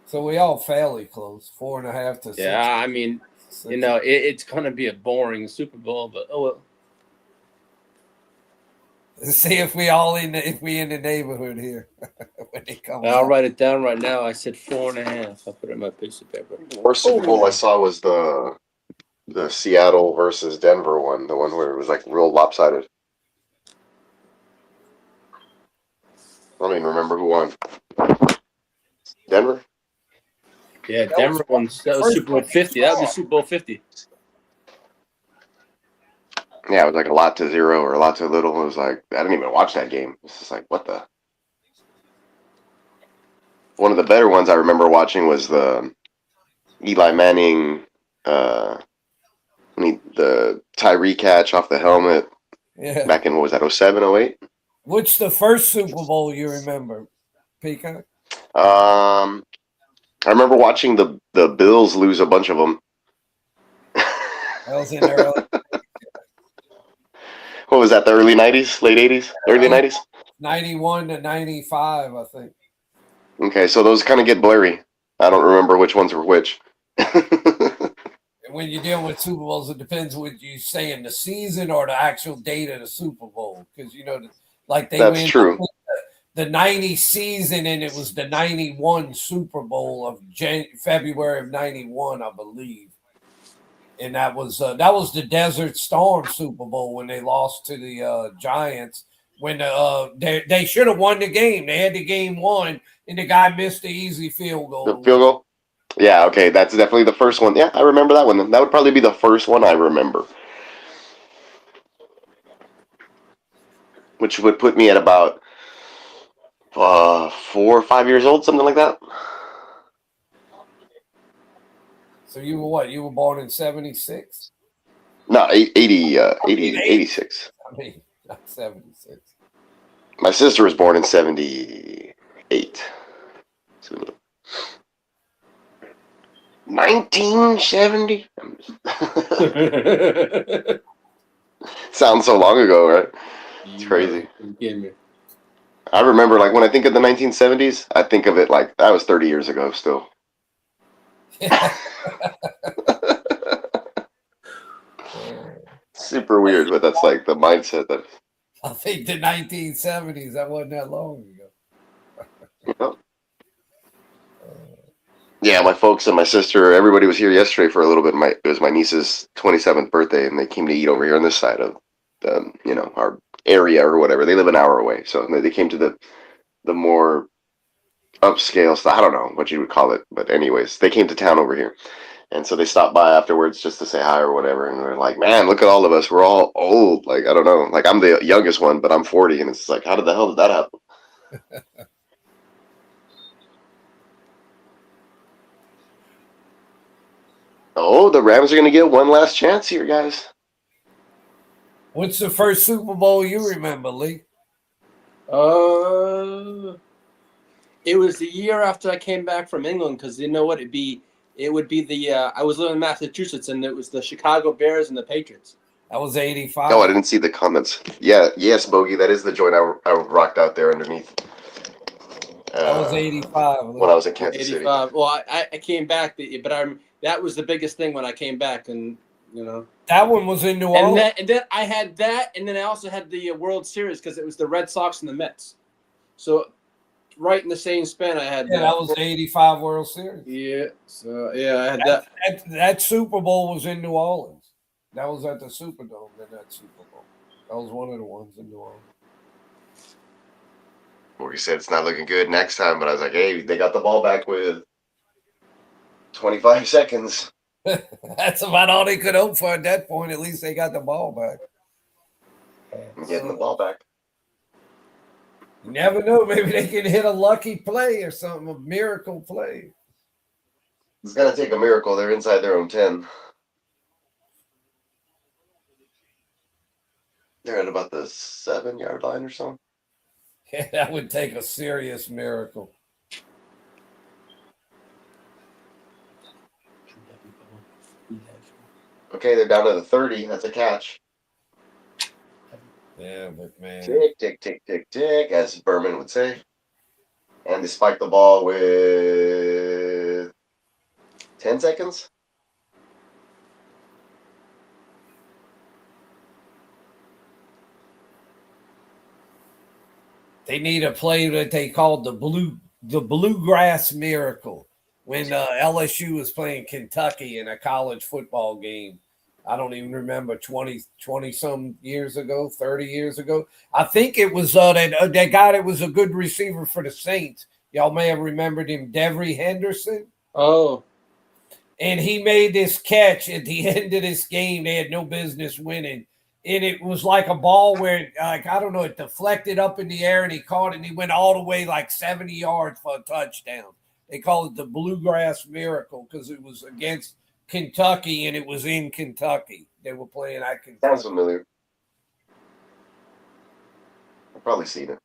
So we all fairly close. 4.5 to 6. Yeah, I mean, it's going to be a boring Super Bowl, but oh well. Let's see if we in the neighborhood here when they come. I'll write it down right now. I said 4.5. I'll put it in my piece of paper. The worst Super Bowl I saw was the Seattle versus Denver one, the one where it was like real lopsided. I don't even remember who won. Denver? Yeah, Denver won. That was Super Bowl 50. That would be Super Bowl 50. Yeah, it was like a lot to 0 or a lot to little. It was like, I didn't even watch that game. It's just like, what the? One of the better ones I remember watching was the Eli Manning, the Tyree catch off the helmet. Yeah. Back in, what was that, 07, 08? What's the first Super Bowl you remember, Peacock? I remember watching the Bills lose a bunch of them. That was in early. What was that, the early 90s, late 80s, early 90s? 91 to 95, I think. Okay, so those kind of get blurry. I don't remember which ones were which. When you're dealing with Super Bowls, it depends what you say in the season or the actual date of the Super Bowl. Because, like they That's true. The 90 season, and it was the 91 Super Bowl of February of 91, I believe. And that was the Desert Storm Super Bowl when they lost to the Giants. When they should have won the game. They had the game won, and the guy missed the easy field goal. The field goal? Yeah, okay, that's definitely the first one. Yeah, I remember that one. That would probably be the first one I remember. Which would put me at about 4 or 5 years old, something like that. So you were what? You were born in 76? No, 86. I mean, not 76. My sister was born in 70. 8. So 1970. Sounds so long ago, right? It's crazy. I remember, like, when I think of the 1970s, I think of it like that was 30 years ago still. Super weird, but that's like the mindset that. I think the 1970s, that wasn't that long ago. Yeah, my folks and my sister, everybody was here yesterday for a little bit. It was my niece's 27th birthday, and they came to eat over here on this side of our area or whatever. They live an hour away, so they came to the more upscale stuff. I don't know what you would call it, but anyways, they came to town over here, and so they stopped by afterwards just to say hi or whatever. And they're like, "Man, look at all of us. We're all old. Like, I don't know. Like, I'm the youngest one, but I'm 40, and it's like, how the hell did that happen?" Oh, the Rams are going to get one last chance here, guys. What's the first Super Bowl you remember, Lee? It was the year after I came back from England, because you know what? It would be the I was living in Massachusetts, and it was the Chicago Bears and the Patriots. That was 85. Oh, I didn't see the comments. Yeah, yes, Bogey, that is the joint I rocked out there underneath. That was 85. When I was in Kansas City. Well, I came back, but that was the biggest thing when I came back, and that one was in New Orleans. And then I had that, and then I also had the World Series because it was the Red Sox and the Mets. So right in the same span, I had that was the 85 World Series. Yeah, so yeah, I had that. That Super Bowl was in New Orleans. That was at the Superdome in that Super Bowl. That was one of the ones in New Orleans. Where he said it's not looking good next time, but I was like, hey, they got the ball back with 25 seconds. That's about all they could hope for at that point. At least they got the ball back. Getting the ball back. You never know. Maybe they can hit a lucky play or something, a miracle play. It's going to take a miracle. They're inside their own 10. They're at about the 7-yard line or so. Yeah, that would take a serious miracle. Okay, they're down to the 30. That's a catch. Yeah, but man. Tick, tick, tick, tick, tick, as Berman would say. And they spike the ball with 10 seconds. They need a play that they called the bluegrass miracle when LSU was playing Kentucky in a college football game. I don't even remember 20 some years ago, 30 years ago. I think it was that guy that was a good receiver for the Saints. Y'all may have remembered him, Devery Henderson. Oh. And he made this catch at the end of this game. They had no business winning. And it was like a ball where, like, I don't know, it deflected up in the air and he caught it and he went all the way like 70 yards for a touchdown. They call it the bluegrass miracle because it was against Kentucky and it was in Kentucky. They were playing at Kentucky. Sounds familiar. I've probably seen it.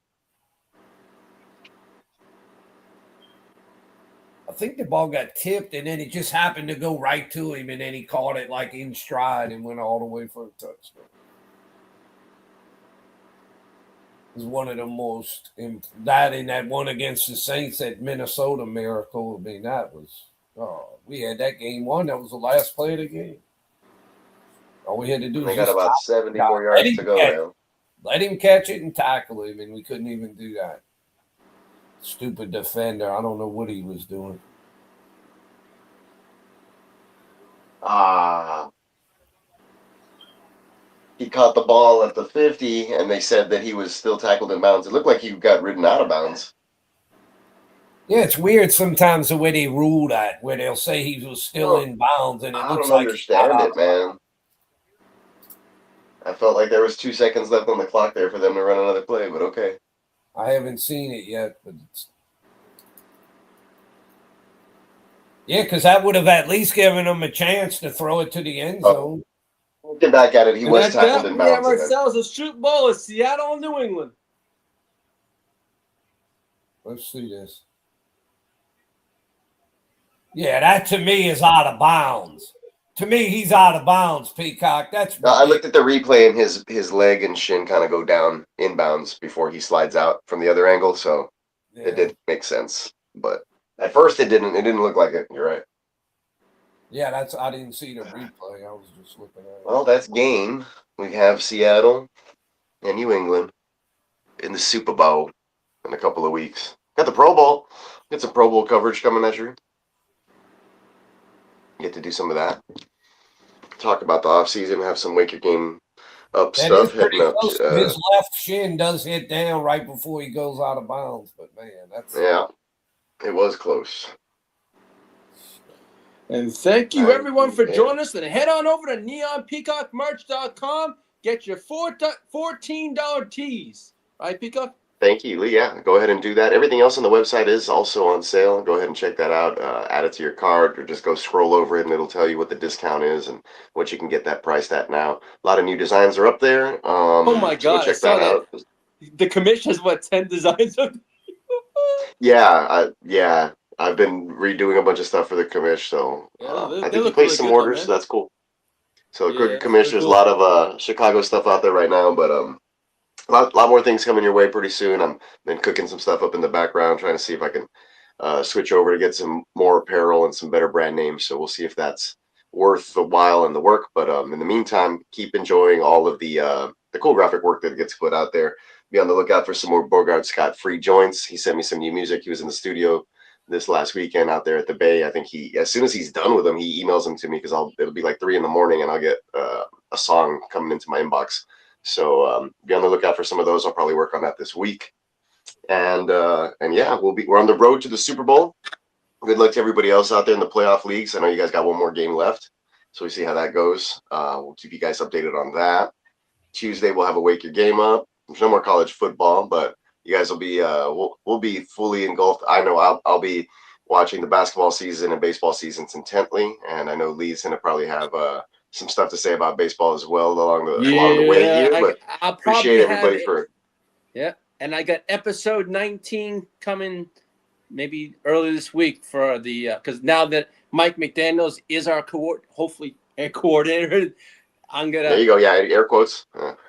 I think the ball got tipped and then it just happened to go right to him and then he caught it like in stride and went all the way for a touchdown. It was one of the most, that in that one against the Saints at Minnesota miracle. I mean, that was, we had that game won. That was the last play of the game. All we had to do was they got about 70 more yards to go now. Let him catch it and tackle him, and we couldn't even do that. Stupid defender. I don't know what he was doing. He caught the ball at the 50, and they said that he was still tackled in bounds. It looked like he got ridden out of bounds. Yeah, it's weird sometimes the way they rule that, where they'll say he was still in bounds, and it looks like I don't understand it, man. I felt like there was 2 seconds left on the clock there for them to run another play, but okay. I haven't seen it yet, but it's... Yeah, because that would have at least given him a chance to throw it to the end zone. Get back at it. He was tackled in bounds. Yeah, Marcel's a Super Bowl is Seattle and New England. Let's see this. Yeah, that to me is out of bounds. To me, he's out of bounds, Peacock. That's I looked at the replay and his leg and shin kind of go down inbounds before he slides out from the other angle, so it did make sense. But at first it didn't. It didn't look like it. You're right. Yeah, I didn't see the replay. I was just looking at it. Well, that's game. We have Seattle and New England in the Super Bowl in a couple of weeks. Got the Pro Bowl. Get some Pro Bowl coverage coming this year. Get to do some of that. Talk about the offseason, have some wake your game up That stuff. is pretty Heading up. close. His left shin does hit down right before he goes out of bounds, but man, that's it was close. And thank you everyone for joining us. And head on over to neonpeacockmerch.com. Get your $14 tees. Right, Peacock? Thank you, Lee. Yeah, go ahead and do that. Everything else on the website is also on sale. Go ahead and check that out. Add it to your cart, or just go scroll over it, and it'll tell you what the discount is and what you can get that priced at now. A lot of new designs are up there. Oh my God, check I saw that. out. The commission has 10 designs of. Yeah. I've been redoing a bunch of stuff for the commish, so I think you placed some orders, so that's cool. So good commish. There's a lot of Chicago stuff out there right now, but a lot more things coming your way pretty soon. I'm been cooking some stuff up in the background, trying to see if I can switch over to get some more apparel and some better brand names. So we'll see if that's worth the while and the work. But in the meantime, keep enjoying all of the cool graphic work that gets put out there. Be on the lookout for some more Bogart Scott free joints. He sent me some new music. He was in the studio this last weekend out there at the Bay. I think as soon as he's done with them, he emails them to me, because it'll be like 3 a.m. and I'll get a song coming into my inbox. So be on the lookout for some of those. I'll probably work on that this week. And yeah, we're on the road to the Super Bowl. Good luck to everybody else out there in the playoff leagues. I know you guys got one more game left, so we see how that goes. We'll keep you guys updated on that. Tuesday we'll have a wake your game up. There's no more college football, but you guys will be we'll be fully engulfed. I know I'll be watching the basketball season and baseball seasons intently, and I know Lee's gonna probably have some stuff to say about baseball as well along the way here. But I'll appreciate everybody for. Yeah, and I got episode 19 coming maybe early this week for the because now that Mike McDaniels is our hopefully coordinator, I'm gonna. There you go. Yeah, air quotes.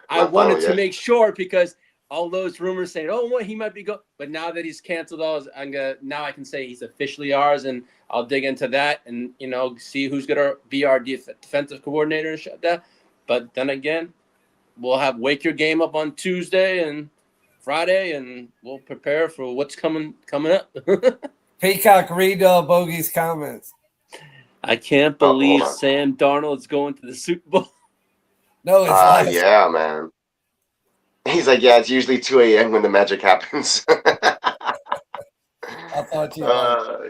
I wanted to make sure, because all those rumors saying, "Oh, well, he might be go," but now that he's canceled all, now I can say he's officially ours, and I'll dig into that and see who's gonna be our defensive coordinator and shut that. But then again, we'll have wake your game up on Tuesday and Friday, and we'll prepare for what's coming up. Peacock, read Bogey's comments. I can't believe Sam Darnold's going to the Super Bowl. No, it's yeah, man. He's like, yeah, it's usually 2 a.m. when the magic happens. I thought you.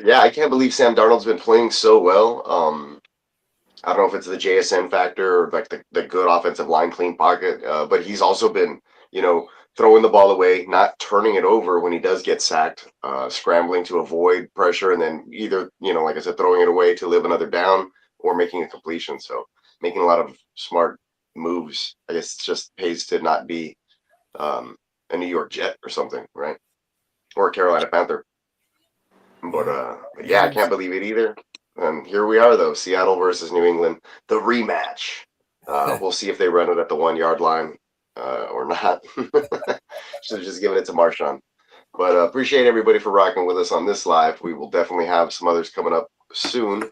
Yeah, I can't believe Sam Darnold's been playing so well. I don't know if it's the JSN factor or like the good offensive line, clean pocket, but he's also been, throwing the ball away, not turning it over when he does get sacked, scrambling to avoid pressure, and then either, like I said, throwing it away to live another down or making a completion. So making a lot of smart moves. I guess it just pays to not be a New York Jet or something, right? Or a Carolina Panther. But yeah, I can't believe it either. And here we are, though, Seattle versus New England, the rematch. We'll see if they run it at the 1 yard line or not. Should have just given it to Marshawn. But appreciate everybody for rocking with us on this live. We will definitely have some others coming up soon.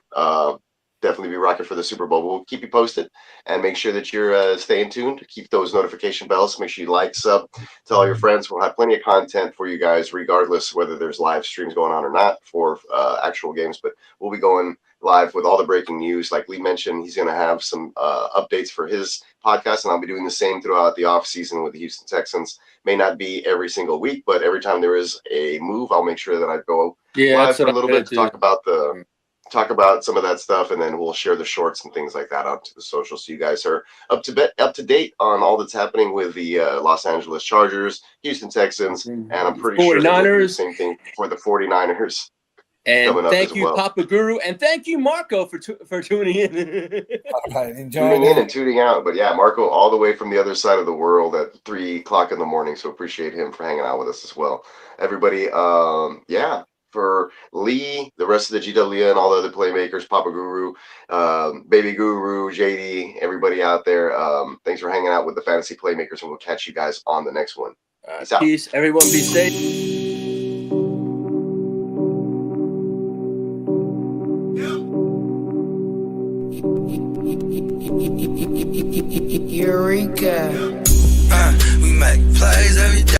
Definitely be rocking for the Super Bowl. We'll keep you posted and make sure that you're staying tuned. Keep those notification bells. Make sure you like, sub, tell all your friends. We'll have plenty of content for you guys, regardless whether there's live streams going on or not for actual games. But we'll be going live with all the breaking news. Like Lee mentioned, he's going to have some updates for his podcast, and I'll be doing the same throughout the off season with the Houston Texans. May not be every single week, but every time there is a move, I'll make sure that I go live for a little bit to talk about some of that stuff, and then we'll share the shorts and things like that out to the social, so you guys are up to date on all that's happening with the Los Angeles Chargers, Houston Texans, and I'm pretty sure we'll do the same thing for the 49ers. And coming up thank as you, well. Papa Guru, and thank you, Marco, for tuning in. All right, enjoy Tuning in that. and tuning out. But yeah, Marco, all the way from the other side of the world at 3 o'clock in the morning. So appreciate him for hanging out with us as well. Everybody, yeah, for Lee, the rest of the GWN, all the other playmakers, Papa Guru, Baby Guru, JD, everybody out there. Thanks for hanging out with the Fantasy Playmakers, and we'll catch you guys on the next one. Peace out. Peace. Everyone be safe. Eureka. We make plays every day.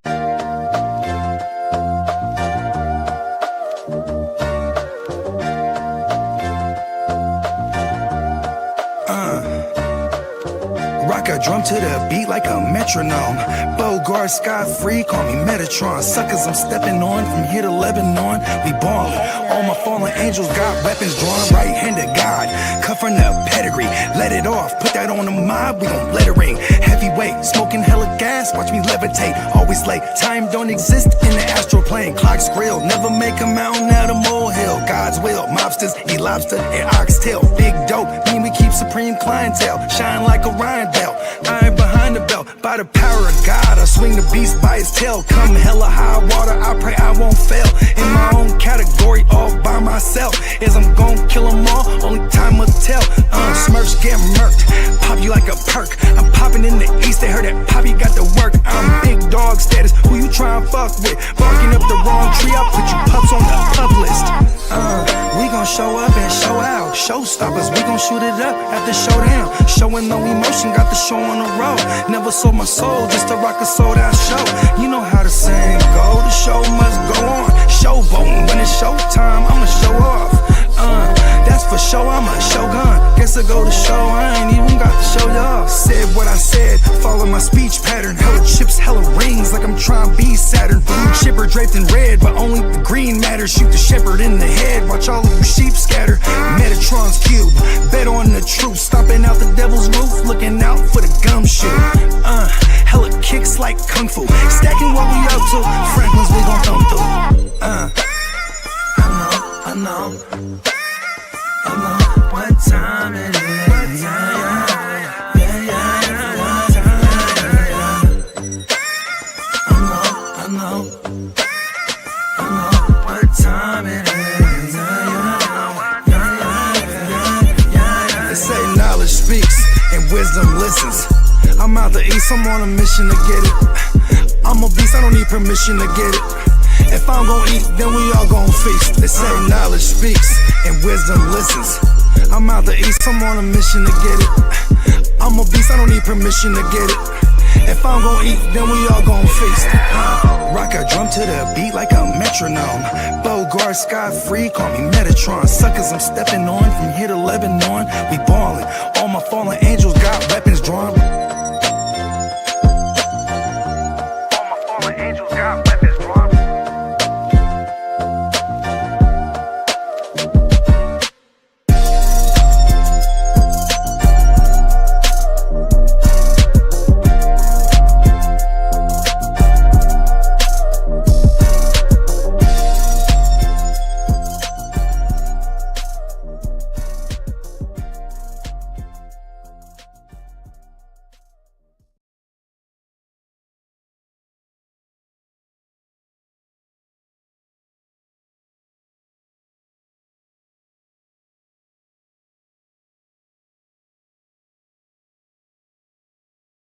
Rock a drum to the beat like a metronome. Bogart, Sky Free, call me Metatron. Suckers, I'm stepping on from here to Lebanon. We ballin'. All my fallen angels got weapons drawn. Right-handed God, cut from the pedigree. Let it off, put that on the mob, we gon' let it ring. Heavyweight, smoking hella gas, watch me levitate. Always late, time don't exist in the astral plane. Clocks grill, never make a mountain out of molehill. God's will, mobsters eat lobster and oxtail. Big dope, mean we keep supreme clientele. Shine like Orion belt, iron behind the belt. By the power of God, I swing the beast by his tail. Come hella high water, I pray I won't fail. In my own category, all by myself. As I'm gon' kill them all, only time will tell. Smurfs get murked, pop you like a perk. I'm popping in the east, they heard that Poppy got the work. I'm big dog status, who you tryin' fuck with? Barking up the wrong tree, I'll put you pups on the pup list. We gon' show up and show out. Showstoppers, we gon' shoot it up at the showdown. Showing no emotion, got the show on the road. Never sold my soul just to rock a sold out show. You know how the saying go, the show must go on. Showboating, when it's showtime, I'ma show off. That's for sure, I'm a shogun. Guess I go to show, I ain't even got to show y'all. Said what I said, follow my speech pattern. Hella chips, hella rings, like I'm trying to be Saturn. Blue chipper draped in red, but only the green matters. Shoot the shepherd in the head, watch all of you sheep scatter. Metatron's cube, bet on the truth. Stomping out the devil's roof, looking out for the gumshoe. Hella kicks like kung fu, stacking what we up to. Franklin's we gon' thumb through. I know what time it is. I know what time it is. They say knowledge speaks and wisdom listens. I'm out the east, I'm on a mission to get it. I'm a beast, I don't need permission to get it. If I'm gon' eat, then we all gon' feast. They say knowledge speaks and wisdom listens. I'm out the east, I'm on a mission to get it. I'm a beast, I don't need permission to get it. If I'm gon' eat, then we all gon' feast. Rock a drum to the beat like a metronome. Bogart, Sky Free, call me Metatron. Suckers, I'm stepping on from here to Lebanon. We ballin'. All my fallen angels got weapons drawn.